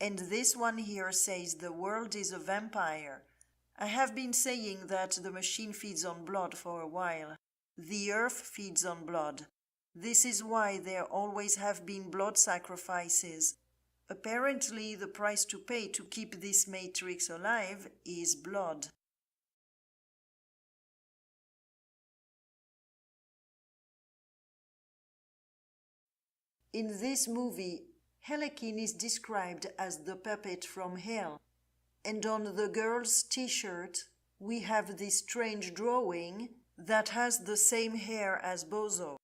And this one here says the world is a vampire. I have been saying that the machine feeds on blood for a while. The earth feeds on blood. This is why there always have been blood sacrifices. Apparently, the price to pay to keep this matrix alive is blood. In this movie, Harlequin is described as the puppet from hell, and on the girl's t-shirt we have this strange drawing that has the same hair as Bozo.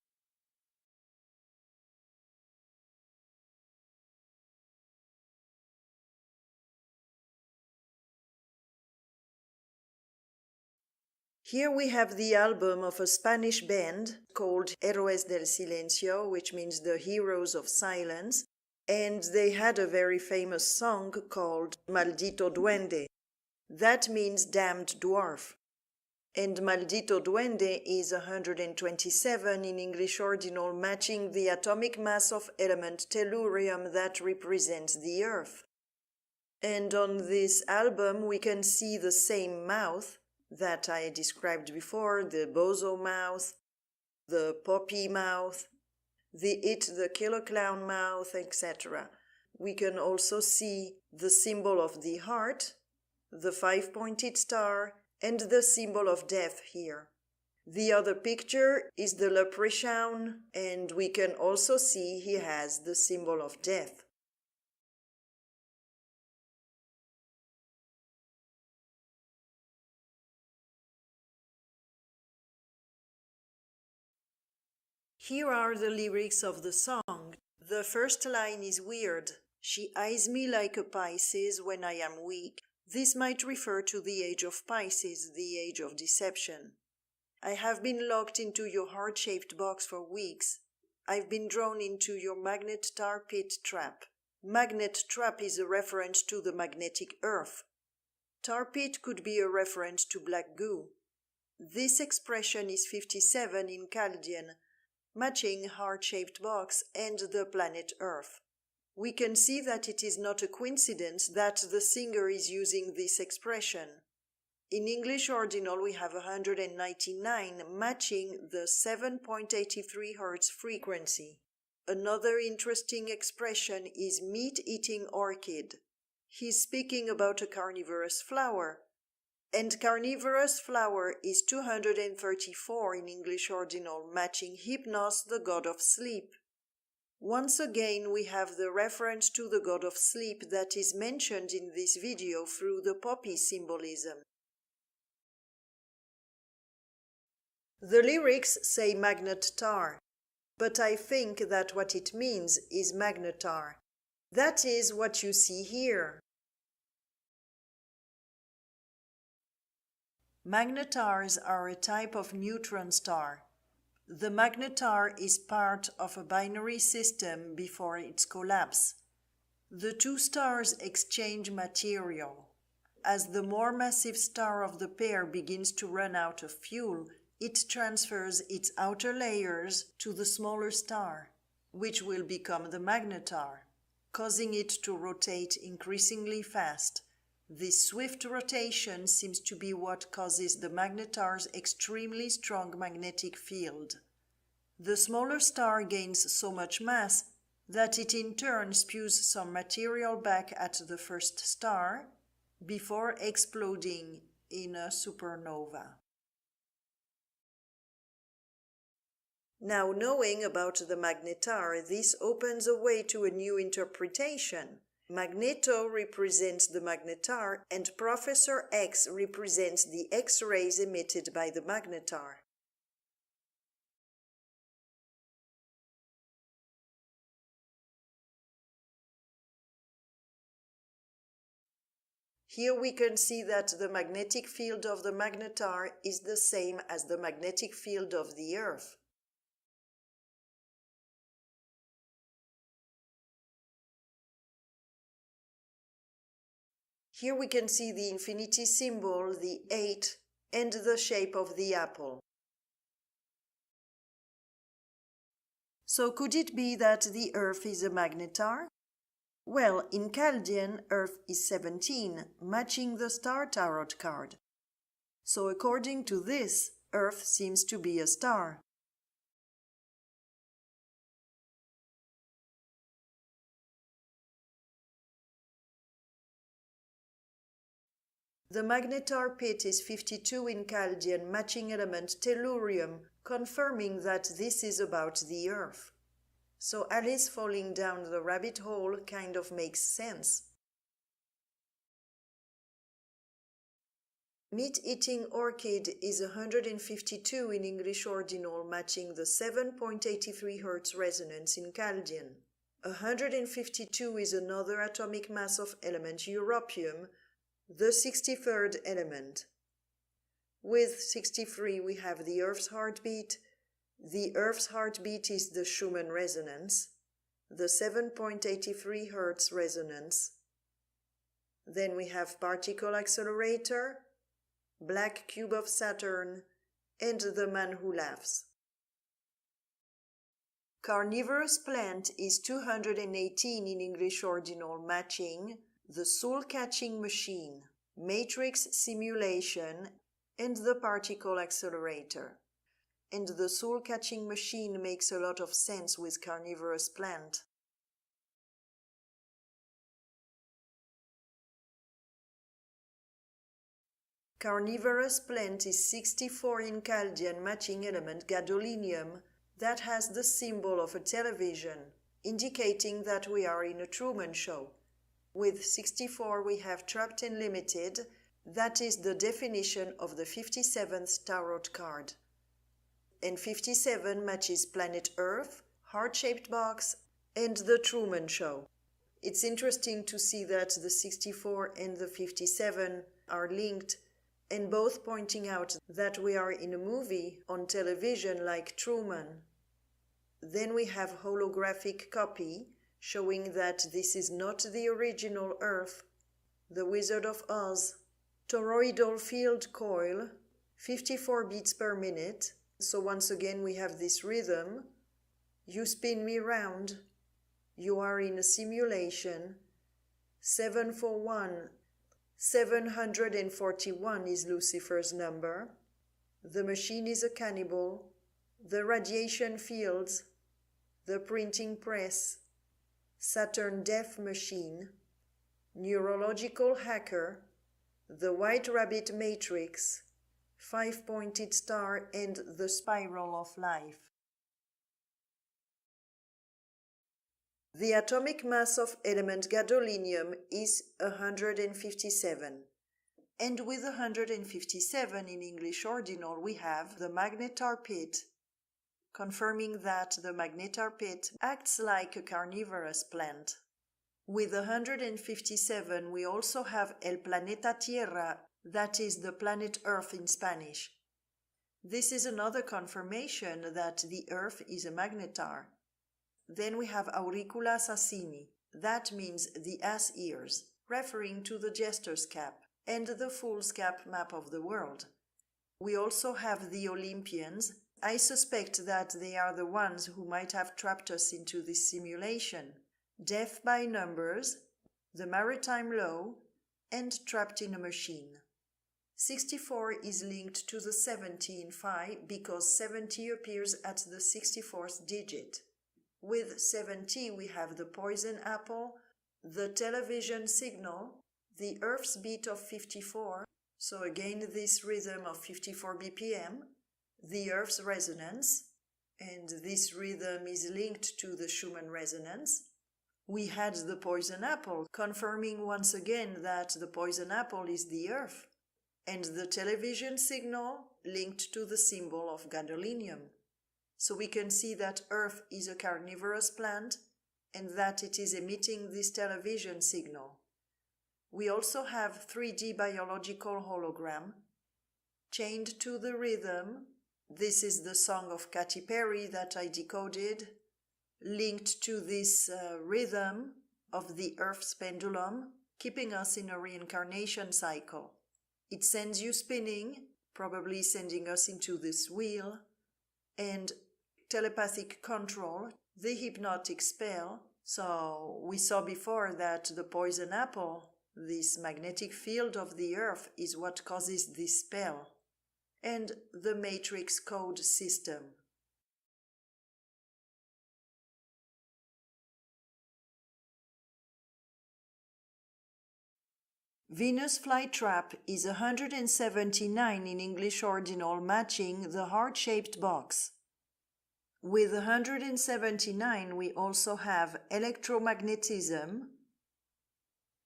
Here we have the album of a Spanish band called Héroes del Silencio, which means the Heroes of Silence, and they had a very famous song called Maldito Duende. That means damned dwarf. And Maldito Duende is 127 in English ordinal, matching the atomic mass of element tellurium that represents the Earth. And on this album we can see the same mouth that I described before, the Bozo mouth, the Poppy mouth, the Killer Clown mouth, etc. We can also see the symbol of the heart, the 5-pointed star, and the symbol of death here. The other picture is the Leprechaun, and we can also see he has the symbol of death. Here are the lyrics of the song. The first line is weird. She eyes me like a Pisces when I am weak. This might refer to the age of Pisces, the age of deception. I have been locked into your heart-shaped box for weeks. I've been drawn into your magnet tar pit trap. Magnet trap is a reference to the magnetic earth. Tar pit could be a reference to black goo. This expression is 57 in Chaldean, matching heart-shaped box and the planet Earth. We can see that it is not a coincidence that the singer is using this expression. In English ordinal we have 199 matching the 7.83 Hz frequency. Another interesting expression is meat-eating orchid. He's speaking about a carnivorous flower. And carnivorous flower is 234 in English ordinal, matching Hypnos, the god of sleep. Once again we have the reference to the god of sleep that is mentioned in this video through the poppy symbolism. The lyrics say magnet tar, but I think that what it means is magnetar. That is what you see here. Magnetars are a type of neutron star. The magnetar is part of a binary system before its collapse. The two stars exchange material. As the more massive star of the pair begins to run out of fuel, it transfers its outer layers to the smaller star, which will become the magnetar, causing it to rotate increasingly fast. This swift rotation seems to be what causes the magnetar's extremely strong magnetic field. The smaller star gains so much mass that it in turn spews some material back at the first star before exploding in a supernova. Now, knowing about the magnetar, this opens a way to a new interpretation. Magneto represents the magnetar and Professor X represents the X-rays emitted by the magnetar. Here we can see that the magnetic field of the magnetar is the same as the magnetic field of the Earth. Here we can see the infinity symbol, the 8, and the shape of the apple. So could it be that the Earth is a magnetar? Well, in Chaldean, Earth is 17, matching the star tarot card. So according to this, Earth seems to be a star. The magnetar pit is 52 in Chaldean, matching element tellurium, confirming that this is about the Earth. So Alice falling down the rabbit hole kind of makes sense. Meat-eating orchid is 152 in English ordinal, matching the 7.83 Hz resonance in Chaldean. 152 is another atomic mass of element europium, the 63rd element. With 63 we have the Earth's heartbeat. The Earth's heartbeat is the Schumann resonance, the 7.83 Hz resonance. Then we have particle accelerator, black cube of Saturn, and the man who laughs. Carnivorous plant is 218 in English ordinal, matching the soul-catching machine, matrix simulation, and the particle accelerator. And the soul-catching machine makes a lot of sense with carnivorous plant. Carnivorous plant is 64 in Chaldean, matching element gadolinium that has the symbol of a television, indicating that we are in a Truman Show. With 64 we have trapped and limited, that is the definition of the 57th tarot card. And 57 matches planet Earth, heart-shaped box, and the Truman Show. It's interesting to see that the 64 and the 57 are linked, and both pointing out that we are in a movie on television like Truman. Then we have holographic copy, showing that this is not the original Earth. The Wizard of Oz. Toroidal field coil, 54 beats per minute. So once again we have this rhythm. You spin me round. You are in a simulation. 741. 741 is Lucifer's number. The machine is a cannibal. The radiation fields. The printing press. Saturn Death Machine. Neurological hacker. The White Rabbit Matrix. 5-pointed star and the spiral of life. The atomic mass of element gadolinium is 157. And with 157 in English ordinal we have the magnetar-pit, confirming that the magnetar-pit acts like a carnivorous plant. With 157 we also have El Planeta Tierra, that is the planet Earth in Spanish. This is another confirmation that the Earth is a magnetar. Then we have Auricula assassini, that means the ass ears, referring to the jester's cap, and the fool's cap map of the world. We also have the Olympians. I suspect that they are the ones who might have trapped us into this simulation. Death by numbers, the maritime law, and trapped in a machine. 64 is linked to the 70 in Phi because 70 appears at the 64th digit. With 70 we have the poison apple, the television signal, the Earth's beat of 54, so again this rhythm of 54 BPM, the Earth's resonance, and this rhythm is linked to the Schumann resonance. We had the poison apple, confirming once again that the poison apple is the Earth, and the television signal linked to the symbol of gadolinium. So we can see that Earth is a carnivorous plant and that it is emitting this television signal. We also have 3D biological hologram chained to the rhythm. This is the song of Katy Perry that I decoded, linked to this rhythm of the Earth's pendulum, keeping us in a reincarnation cycle. It sends you spinning, probably sending us into this wheel, and telepathic control, the hypnotic spell. So we saw before that the poison apple, this magnetic field of the Earth, is what causes this spell, and the matrix code system. Venus flytrap is 179 in English ordinal, matching the heart-shaped box. With 179 we also have electromagnetism,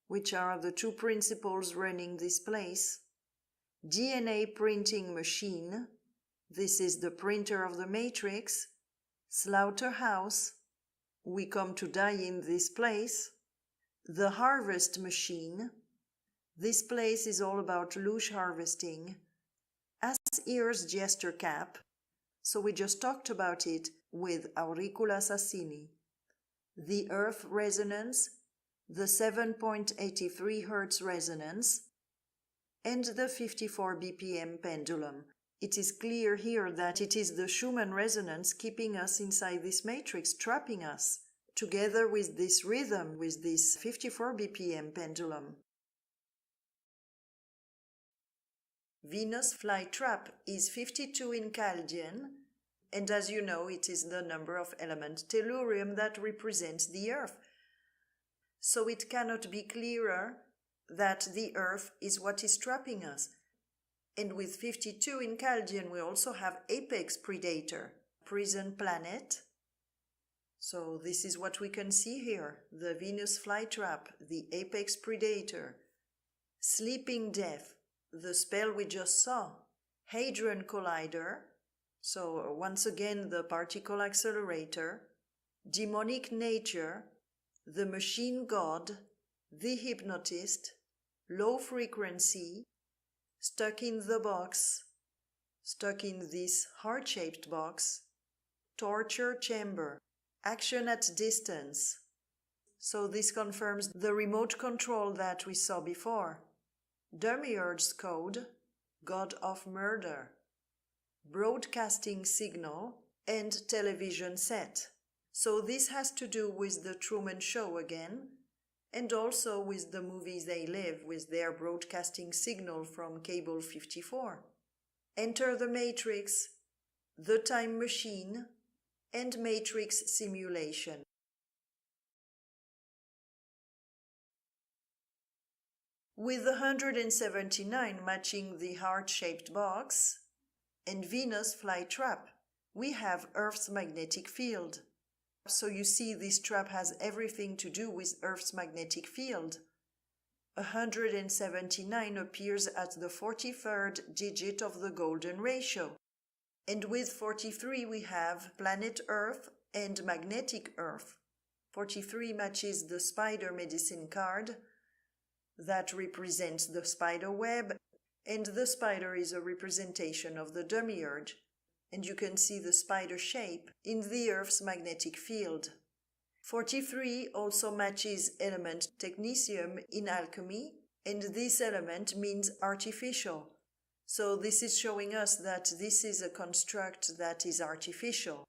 which are the two principles running this place, DNA printing machine, this is the printer of the matrix, slaughterhouse, we come to die in this place, the harvest machine, this place is all about luge harvesting, ass ears jester cap, so we just talked about it with Auricula assassini, the Earth resonance, the 7.83 Hertz resonance, and the 54 BPM pendulum. It is clear here that it is the Schumann resonance keeping us inside this matrix, trapping us, together with this rhythm, with this 54 BPM pendulum. Venus flytrap is 52 in Chaldean, and as you know, it is the number of element tellurium that represents the Earth. So it cannot be clearer that the Earth is what is trapping us. And with 52 in Chaldean, we also have apex predator, prison planet. So this is what we can see here, the Venus flytrap, the apex predator, sleeping death, the spell we just saw, Hadron Collider, so once again the particle accelerator, demonic nature, the machine god, the hypnotist, low frequency, stuck in the box, stuck in this heart-shaped box, torture chamber, action at distance. So this confirms the remote control that we saw before. Demiurge's code, god of murder, broadcasting signal, and television set. So this has to do with the Truman Show again, and also with the movies They Live with their broadcasting signal from Cable 54. Enter the Matrix, the Time Machine, and Matrix Simulation. With 179 matching the heart-shaped box and Venus flytrap, we have Earth's magnetic field. So you see this trap has everything to do with Earth's magnetic field. 179 appears at the 43rd digit of the golden ratio. And with 43 we have planet Earth and magnetic Earth. 43 matches the spider medicine card that represents the spider web, and the spider is a representation of the demiurge. And you can see the spider shape in the Earth's magnetic field. 43 also matches element technetium in alchemy, and this element means artificial. So this is showing us that this is a construct that is artificial.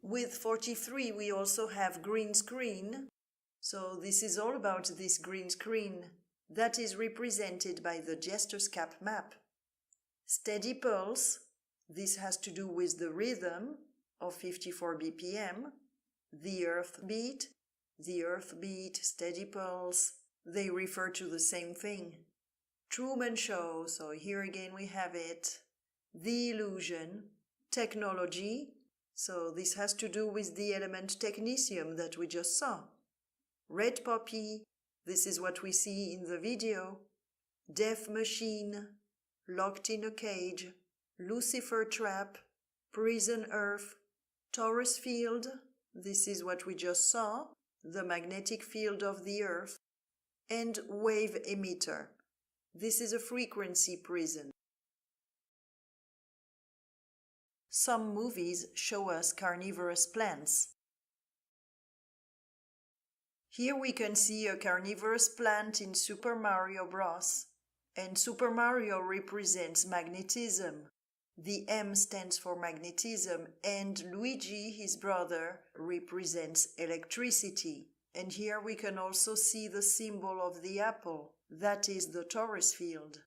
With 43 we also have green screen. So this is all about this green screen that is represented by the Jester's Cap map. Steady pulse, this has to do with the rhythm of 54 BPM, the earth beat, steady pulse, they refer to the same thing. Truman Show, so here again we have it. The illusion, technology, so this has to do with the element technetium that we just saw. Red poppy, this is what we see in the video. Death machine, locked in a cage, Lucifer trap, prison earth, Taurus field, this is what we just saw, the magnetic field of the earth, and wave emitter. This is a frequency prison. Some movies show us carnivorous plants. Here we can see a carnivorous plant in Super Mario Bros. And Super Mario represents magnetism. The M stands for magnetism, and Luigi, his brother, represents electricity. And here we can also see the symbol of the apple, that is the Taurus field.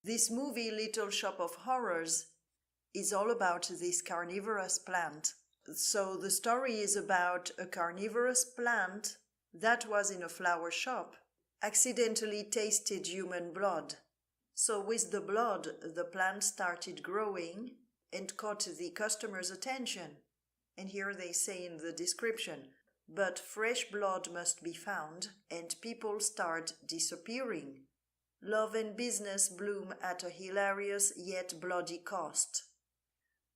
This movie, Little Shop of Horrors, is all about this carnivorous plant. So the story is about a carnivorous plant that was in a flower shop, accidentally tasted human blood. So with the blood, the plant started growing and caught the customer's attention. And here they say in the description, but fresh blood must be found and people start disappearing. Love and business bloom at a hilarious yet bloody cost.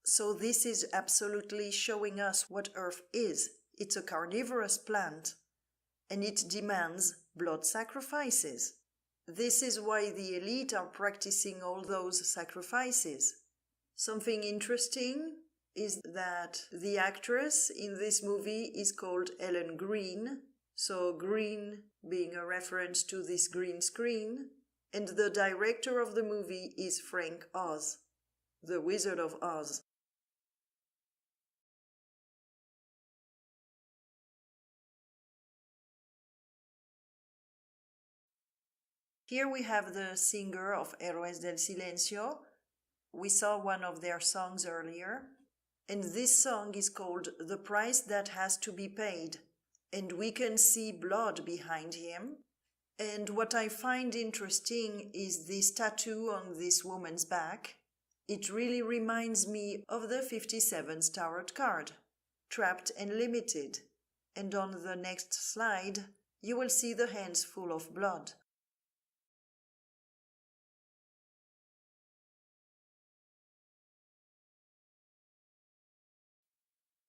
So this is absolutely showing us what Earth is. It's a carnivorous plant, and it demands blood sacrifices. This is why the elite are practicing all those sacrifices. Something interesting is that the actress in this movie is called Ellen Green, so green being a reference to this green screen, and the director of the movie is Frank Oz, the Wizard of Oz. Here we have the singer of Héroes del Silencio. We saw one of their songs earlier. And this song is called The Price That Has to Be Paid. And we can see blood behind him. And what I find interesting is this tattoo on this woman's back. It really reminds me of the 57th tarot card, Trapped and Limited. And on the next slide, you will see the hands full of blood.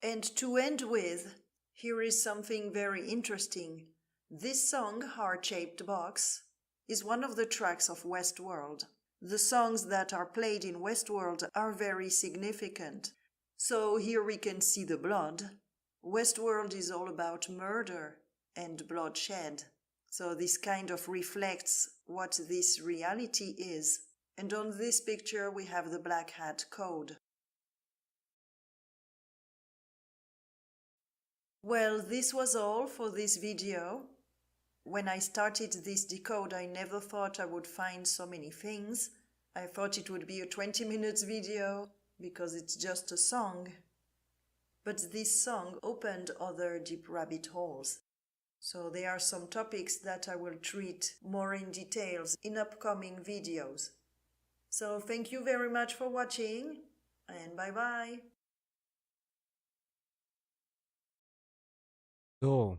And to end with, here is something very interesting. This song, Heart-Shaped Box, is one of the tracks of Westworld. The songs that are played in Westworld are very significant. So here we can see the blood. Westworld is all about murder and bloodshed. So this kind of reflects what this reality is. And on this picture we have the Black Hat code. Well, this was all for this video. When I started this decode, I never thought I would find so many things. I thought it would be a 20 minutes video because it's just a song. But this song opened other deep rabbit holes. So there are some topics that I will treat more in details in upcoming videos. So thank you very much for watching and bye bye. So,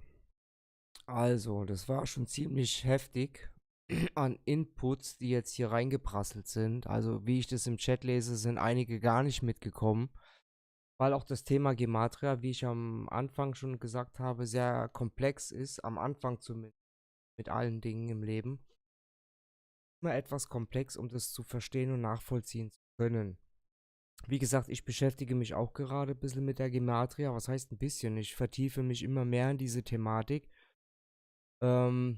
also, das war schon ziemlich heftig an Inputs, die jetzt hier reingeprasselt sind. Also, wie ich das im Chat lese, sind einige gar nicht mitgekommen, weil auch das Thema Gematria, wie ich am Anfang schon gesagt habe, sehr komplex ist. Am Anfang zumindest mit allen Dingen im Leben. Immer etwas komplex, um das zu verstehen und nachvollziehen zu können. Wie gesagt, ich beschäftige mich auch gerade ein bisschen mit der Gematria. Was heißt ein bisschen? Ich vertiefe mich immer mehr in diese Thematik, weil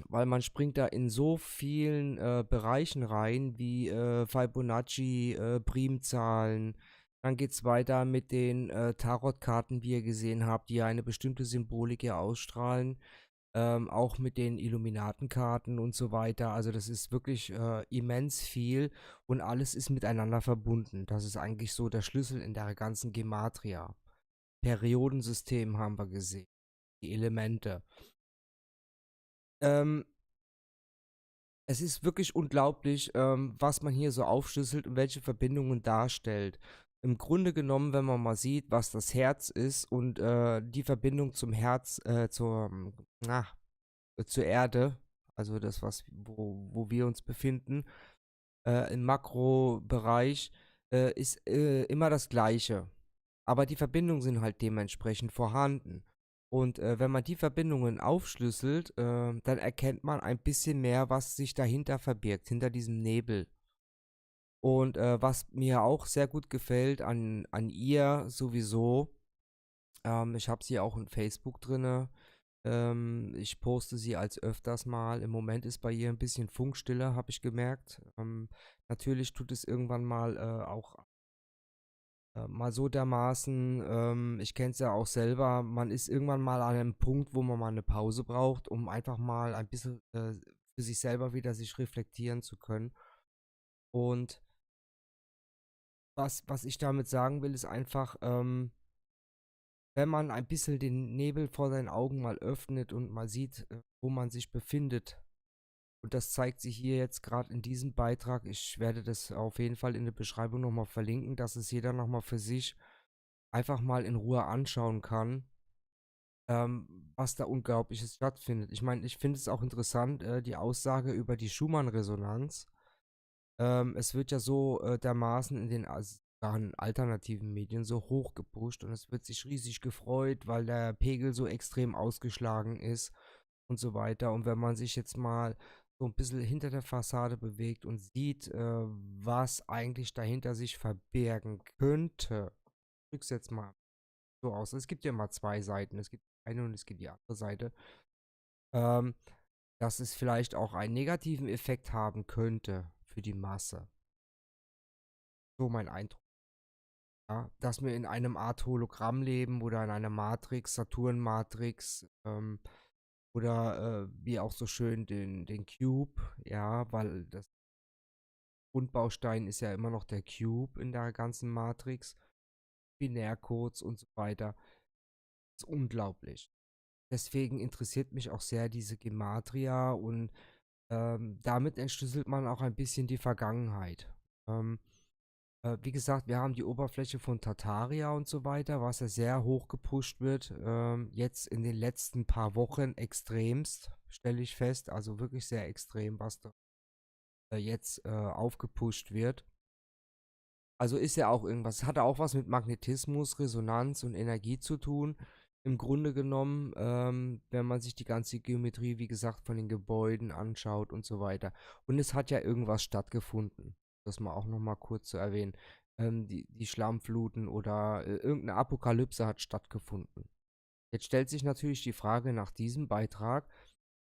man springt da in so vielen Bereichen rein, wie Fibonacci, Primzahlen. Dann geht es weiter mit den Tarotkarten, wie ihr gesehen habt, die eine bestimmte Symbolik hier ausstrahlen. Auch mit den Illuminatenkarten und so weiter. Also das ist wirklich immens viel und alles ist miteinander verbunden. Das ist eigentlich so der Schlüssel in der ganzen Gematria. Periodensystem haben wir gesehen. Die Elemente. Es ist wirklich unglaublich, was man hier so aufschlüsselt und welche Verbindungen darstellt. Im Grunde genommen, wenn man mal sieht, was das Herz ist und die Verbindung zum Herz, zur Erde, also das, wo wir uns befinden, im Makrobereich, ist immer das Gleiche. Aber die Verbindungen sind halt dementsprechend vorhanden. Und wenn man die Verbindungen aufschlüsselt, dann erkennt man ein bisschen mehr, was sich dahinter verbirgt, hinter diesem Nebel. Und was mir auch sehr gut gefällt an ihr sowieso, ich habe sie auch in Facebook drinne. Ich poste sie als öfters mal. Im Moment ist bei ihr ein bisschen Funkstille, habe ich gemerkt. Natürlich tut es irgendwann mal auch mal so dermaßen, ich kenne es ja auch selber, man ist irgendwann mal an einem Punkt, wo man mal eine Pause braucht, um einfach mal ein bisschen für sich selber wieder sich reflektieren zu können. Und was ich damit sagen will, ist einfach, wenn man ein bisschen den Nebel vor seinen Augen mal öffnet und mal sieht, wo man sich befindet. Und das zeigt sich hier jetzt gerade in diesem Beitrag. Ich werde das auf jeden Fall in der Beschreibung nochmal verlinken, dass es jeder nochmal für sich einfach mal in Ruhe anschauen kann, was da Unglaubliches stattfindet. Ich meine, ich finde es auch interessant, die Aussage über die Schumann-Resonanz. Es wird ja so dermaßen in den alternativen Medien so hoch gepusht und es wird sich riesig gefreut, weil der Pegel so extrem ausgeschlagen ist und so weiter. Und wenn man sich jetzt mal so ein bisschen hinter der Fassade bewegt und sieht, was eigentlich dahinter sich verbergen könnte, ich drück's jetzt mal so aus. Es gibt ja mal zwei Seiten. Es gibt eine und es gibt die andere Seite. Dass es vielleicht auch einen negativen Effekt haben könnte für die Masse. So mein Eindruck. Ja, dass wir in einem Art Hologramm leben oder in einer Matrix, Saturn-Matrix, oder wie auch so schön den Cube, ja, weil das Grundbaustein ist ja immer noch der Cube in der ganzen Matrix, Binärcodes und so weiter. Das ist unglaublich. Deswegen interessiert mich auch sehr diese Gematria und damit entschlüsselt man auch ein bisschen die Vergangenheit. Wie gesagt, wir haben die Oberfläche von T.A.R.T.A.R.I.A und so weiter, was ja sehr hoch gepusht wird. Jetzt in den letzten paar Wochen extremst, stelle ich fest. Also wirklich sehr extrem, was da jetzt aufgepusht wird. Also ist ja auch irgendwas. Hat auch was mit Magnetismus, Resonanz und Energie zu tun. Im Grunde genommen, wenn man sich die ganze Geometrie, wie gesagt, von den Gebäuden anschaut und so weiter. Und es hat ja irgendwas stattgefunden. Das mal auch nochmal kurz zu erwähnen. Die Schlammfluten oder irgendeine Apokalypse hat stattgefunden. Jetzt stellt sich natürlich die Frage nach diesem Beitrag,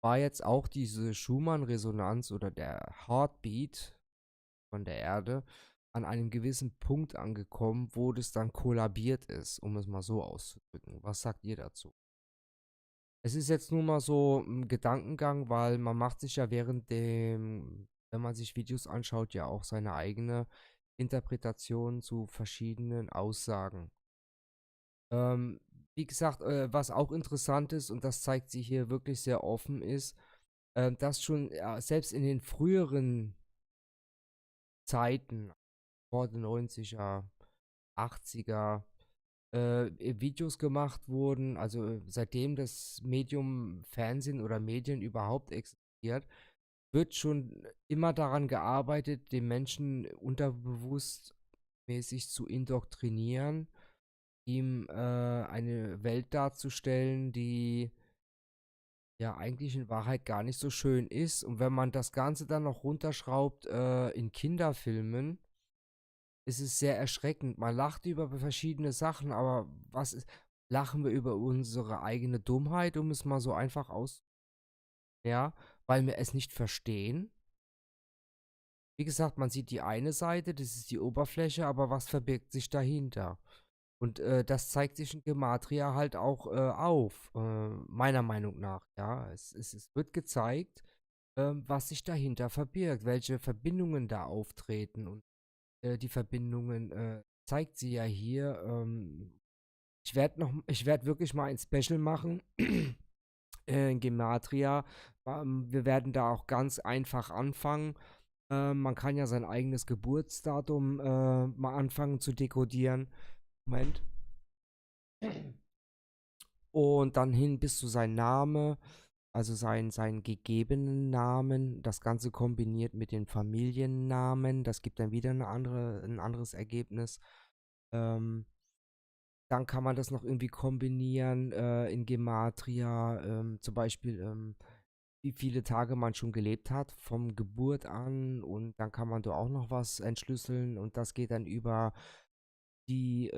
war jetzt auch diese Schumann-Resonanz oder der Heartbeat von der Erde an einem gewissen Punkt angekommen, wo das dann kollabiert ist, um es mal so auszudrücken. Was sagt ihr dazu? Es ist jetzt nur mal so ein Gedankengang, weil man macht sich ja wenn man sich Videos anschaut, ja auch seine eigene Interpretation zu verschiedenen Aussagen. Ähm, Wie gesagt, was auch interessant ist, und das zeigt sich hier wirklich sehr offen, ist, dass schon selbst in den früheren Zeiten, vor den 90er, 80er, Videos gemacht wurden, also seitdem das Medium Fernsehen oder Medien überhaupt existiert, wird schon immer daran gearbeitet, den Menschen unterbewusst mäßig zu indoktrinieren, ihm eine Welt darzustellen, die ja eigentlich in Wahrheit gar nicht so schön ist. Und wenn man das Ganze dann noch runterschraubt in Kinderfilmen, ist es sehr erschreckend. Man lacht über verschiedene Sachen, aber lachen wir über unsere eigene Dummheit, um es mal so einfach ja, weil wir es nicht verstehen. Wie gesagt, man sieht die eine Seite, das ist die Oberfläche, aber was verbirgt sich dahinter? Und das zeigt sich in Gematria halt auch auf, meiner Meinung nach, ja. Es wird gezeigt, was sich dahinter verbirgt, welche Verbindungen da auftreten. Und die Verbindungen zeigt sie ja hier. Ich werde wirklich mal ein Special machen in Gematria. Wir werden da auch ganz einfach anfangen. Man kann ja sein eigenes Geburtsdatum mal anfangen zu dekodieren. Moment. Und dann hin bis zu seinem Name, also seinen gegebenen Namen. Das Ganze kombiniert mit den Familiennamen. Das gibt dann wieder ein anderes Ergebnis. Dann kann man das noch irgendwie kombinieren in Gematria. Zum Beispiel, wie viele Tage man schon gelebt hat, vom Geburt an. Und dann kann man da auch noch was entschlüsseln. Und das geht dann über die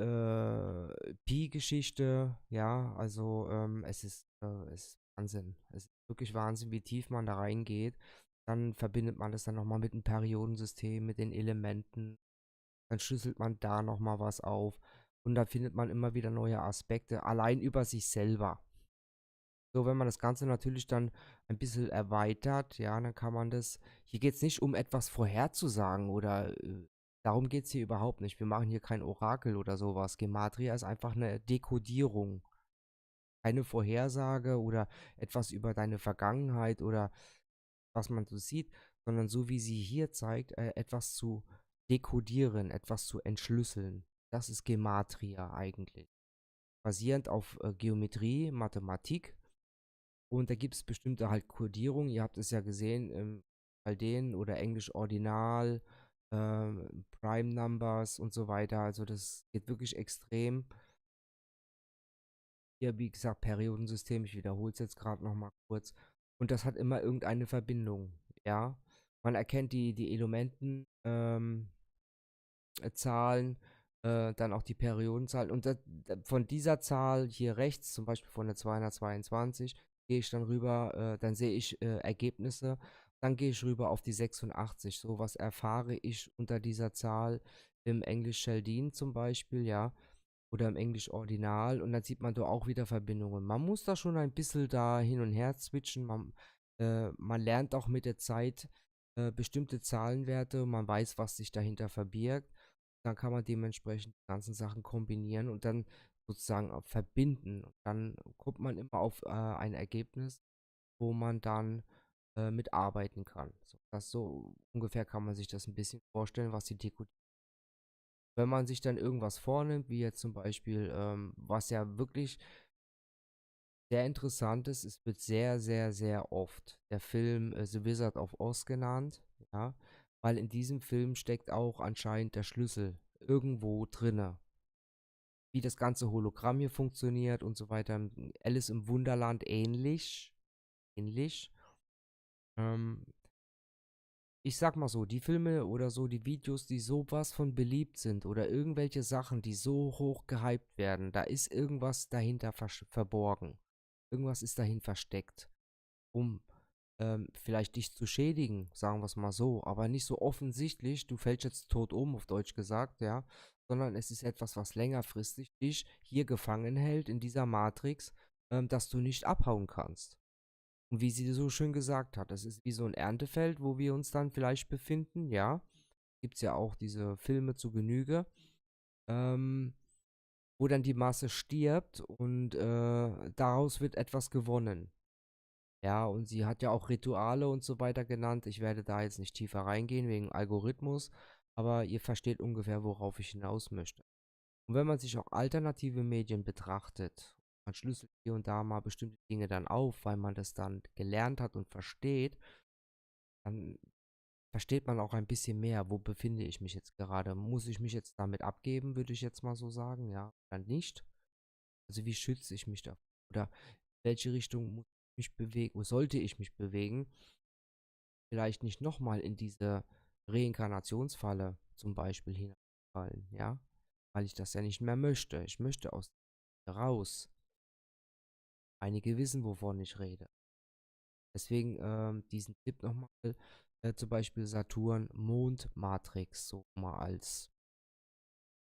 Pi-Geschichte. Ja, also es ist Wahnsinn. Es ist wirklich Wahnsinn, wie tief man da reingeht. Dann verbindet man das dann nochmal mit dem Periodensystem, mit den Elementen. Dann schlüsselt man da nochmal was auf. Und da findet man immer wieder neue Aspekte, allein über sich selber. So, wenn man das Ganze natürlich dann ein bisschen erweitert, ja, dann kann man das. Hier geht es nicht um etwas vorherzusagen oder darum geht es hier überhaupt nicht. Wir machen hier kein Orakel oder sowas. Gematria ist einfach eine Dekodierung. Keine Vorhersage oder etwas über deine Vergangenheit oder was man so sieht, sondern so wie sie hier zeigt, etwas zu dekodieren, etwas zu entschlüsseln. Das ist Gematria eigentlich. Basierend auf Geometrie, Mathematik. Und da gibt es bestimmte halt Kodierungen. Ihr habt es ja gesehen im Chaldeen oder Englisch Ordinal, Prime Numbers und so weiter. Also das geht wirklich extrem. Hier, wie gesagt, Periodensystem. Ich wiederhole es jetzt gerade nochmal kurz. Und das hat immer irgendeine Verbindung. Ja. Man erkennt die Elementen, Zahlen, dann auch die Periodenzahlen. Und von dieser Zahl hier rechts, zum Beispiel von der 222, gehe ich dann rüber, dann sehe ich Ergebnisse. Dann gehe ich rüber auf die 86. So, was erfahre ich unter dieser Zahl im Englisch Chaldeen zum Beispiel, ja, oder im Englisch Ordinal. Und dann sieht man da auch wieder Verbindungen. Man muss da schon ein bisschen da hin und her switchen. Man lernt auch mit der Zeit bestimmte Zahlenwerte. Man weiß, was sich dahinter verbirgt. Dann kann man dementsprechend die ganzen Sachen kombinieren und dann sozusagen auch verbinden. Und dann kommt man immer auf ein Ergebnis, wo man dann mitarbeiten kann. So ungefähr kann man sich das ein bisschen vorstellen, was die Deko. Wenn man sich dann irgendwas vornimmt, wie jetzt zum Beispiel, was ja wirklich sehr interessant ist, es wird sehr, sehr, sehr oft der Film The Wizard of Oz genannt, ja, weil in diesem Film steckt auch anscheinend der Schlüssel irgendwo drinne. Wie das ganze Hologramm hier funktioniert und so weiter. Alice im Wunderland ähnlich. Ähm, ich sag mal so, die Filme oder so, die Videos, die sowas von beliebt sind oder irgendwelche Sachen, die so hoch gehypt werden, da ist irgendwas dahinter verborgen. Irgendwas ist dahin versteckt, um vielleicht dich zu schädigen, sagen wir es mal so, aber nicht so offensichtlich, du fällst jetzt tot um, auf Deutsch gesagt, ja, sondern es ist etwas, was längerfristig dich hier gefangen hält in dieser Matrix, dass du nicht abhauen kannst. Und wie sie so schön gesagt hat, das ist wie so ein Erntefeld, wo wir uns dann vielleicht befinden, ja. Gibt es ja auch diese Filme zu Genüge, ähm, wo dann die Masse stirbt und daraus wird etwas gewonnen. Ja, und sie hat ja auch Rituale und so weiter genannt. Ich werde da jetzt nicht tiefer reingehen wegen Algorithmus, aber ihr versteht ungefähr, worauf ich hinaus möchte. Und wenn man sich auch alternative Medien betrachtet, man schlüsselt hier und da mal bestimmte Dinge dann auf, weil man das dann gelernt hat und versteht, dann versteht man auch ein bisschen mehr, wo befinde ich mich jetzt gerade. Muss ich mich jetzt damit abgeben, würde ich jetzt mal so sagen, ja, oder nicht? Also wie schütze ich mich da? Oder in welche Richtung muss ich mich bewegen, wo sollte ich mich bewegen? Vielleicht nicht nochmal in diese Reinkarnationsfalle zum Beispiel hineinfallen, ja? Weil ich das ja nicht mehr möchte. Ich möchte aus raus. Einige wissen, wovon ich rede. Deswegen diesen Tipp nochmal, zum Beispiel Saturn Mondmatrix, so mal als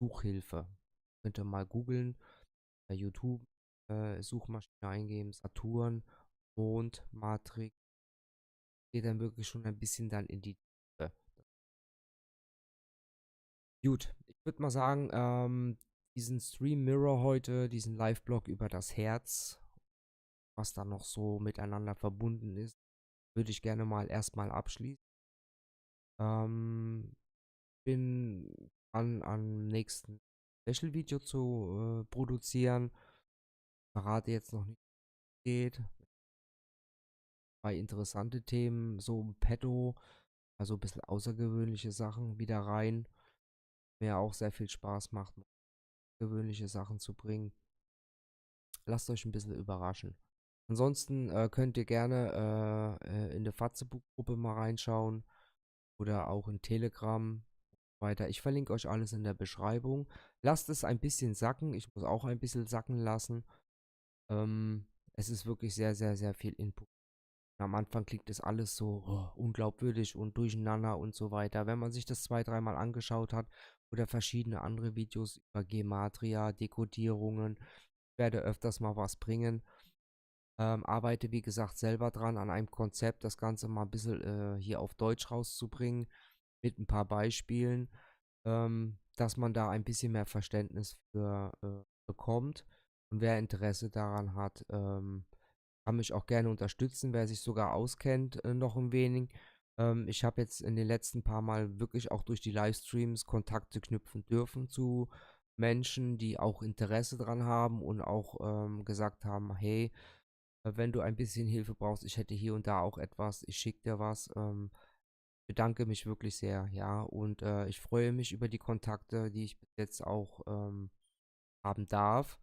Suchhilfe. Könnt ihr mal googeln, bei YouTube Suchmaschine eingeben, Saturn Mondmatrix. Geht dann wirklich schon ein bisschen dann in die Tiefe. Gut, ich würde mal sagen, diesen Stream Mirror heute, diesen Live-Blog über das Herz, was da noch so miteinander verbunden ist, würde ich gerne mal erstmal abschließen. Bin am nächsten Special-Video zu produzieren. Verrate jetzt noch nicht, wie es geht. Zwei interessante Themen, so ein Petto, also ein bisschen außergewöhnliche Sachen wieder rein. Mir auch sehr viel Spaß macht, gewöhnliche Sachen zu bringen. Lasst euch ein bisschen überraschen. Ansonsten könnt ihr gerne in der Facebook-Gruppe mal reinschauen oder auch in Telegram weiter. Ich verlinke euch alles in der Beschreibung. Lasst es ein bisschen sacken. Ich muss auch ein bisschen sacken lassen. Es ist wirklich sehr, sehr, sehr viel Input. Am Anfang klingt das alles so unglaubwürdig und durcheinander und so weiter. Wenn man sich das 2-3 Mal angeschaut hat oder verschiedene andere Videos über Gematria, Dekodierungen, ich werde öfters mal was bringen. Arbeite, wie gesagt, selber dran an einem Konzept, das Ganze mal ein bisschen hier auf Deutsch rauszubringen, mit ein paar Beispielen, dass man da ein bisschen mehr Verständnis für bekommt. Und wer Interesse daran hat, kann mich auch gerne unterstützen, wer sich sogar auskennt, noch ein wenig. Ich habe jetzt in den letzten paar Mal wirklich auch durch die Livestreams Kontakte knüpfen dürfen zu Menschen, die auch Interesse dran haben und auch gesagt haben, hey, wenn du ein bisschen Hilfe brauchst, ich hätte hier und da auch etwas, ich schicke dir was. Bedanke mich wirklich sehr, ja, und ich freue mich über die Kontakte, die ich bis jetzt auch haben darf,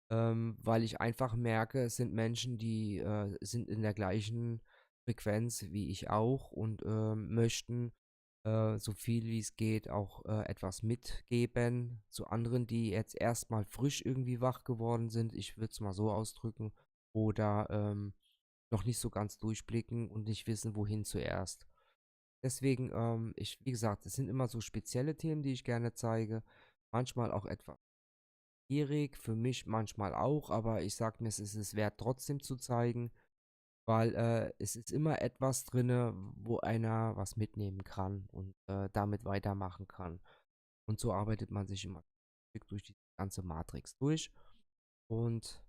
weil ich einfach merke, es sind Menschen, die sind in der gleichen Frequenz wie ich auch und möchten so viel wie es geht auch etwas mitgeben zu anderen, die jetzt erstmal frisch irgendwie wach geworden sind. Ich würde es mal so ausdrücken. Oder noch nicht so ganz durchblicken und nicht wissen, wohin zuerst. Deswegen, wie gesagt, es sind immer so spezielle Themen, die ich gerne zeige. Manchmal auch etwas schwierig, für mich manchmal auch, aber ich sage mir, es ist es wert, trotzdem zu zeigen, weil es ist immer etwas drin, wo einer was mitnehmen kann und damit weitermachen kann. Und so arbeitet man sich immer durch die ganze Matrix durch. Und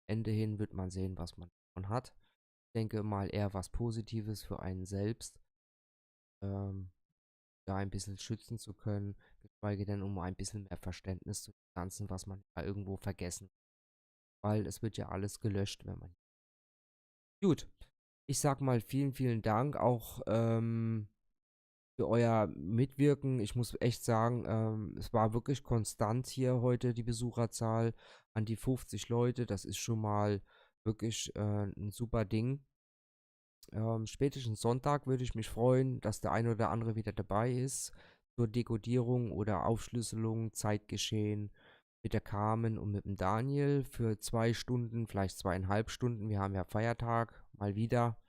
Ende hin wird man sehen, was man davon hat. Ich denke mal eher was Positives für einen selbst, ähm, da ein bisschen schützen zu können, geschweige denn um ein bisschen mehr Verständnis zu dem Ganzen, was man da irgendwo vergessen. Weil es wird ja alles gelöscht, wenn man. Gut, ich sag mal vielen, vielen Dank auch für euer Mitwirken. Ich muss echt sagen, es war wirklich konstant hier heute die Besucherzahl an die 50 Leute. Das ist schon mal wirklich ein super Ding. Spätestens Sonntag würde ich mich freuen, dass der eine oder andere wieder dabei ist zur Dekodierung oder Aufschlüsselung, Zeitgeschehen mit der Carmen und mit dem Daniel für 2 Stunden, vielleicht 2,5 Stunden. Wir haben ja Feiertag, mal wieder.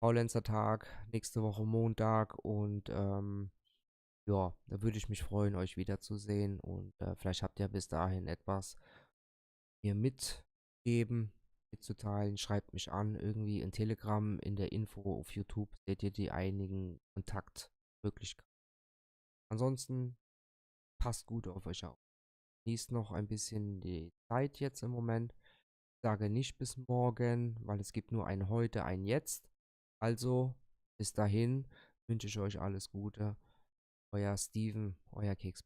Faulenzer-Tag, nächste Woche Montag und ja, da würde ich mich freuen, euch wiederzusehen und vielleicht habt ihr bis dahin etwas mir mitzugeben, mitzuteilen. Schreibt mich an, irgendwie in Telegram, in der Info auf YouTube seht ihr die einigen Kontaktmöglichkeiten. Ansonsten passt gut auf euch auf. Genießt noch ein bisschen die Zeit jetzt im Moment. Ich sage nicht bis morgen, weil es gibt nur ein Heute, ein Jetzt. Also, bis dahin wünsche ich euch alles Gute. Euer Steven, euer Keks.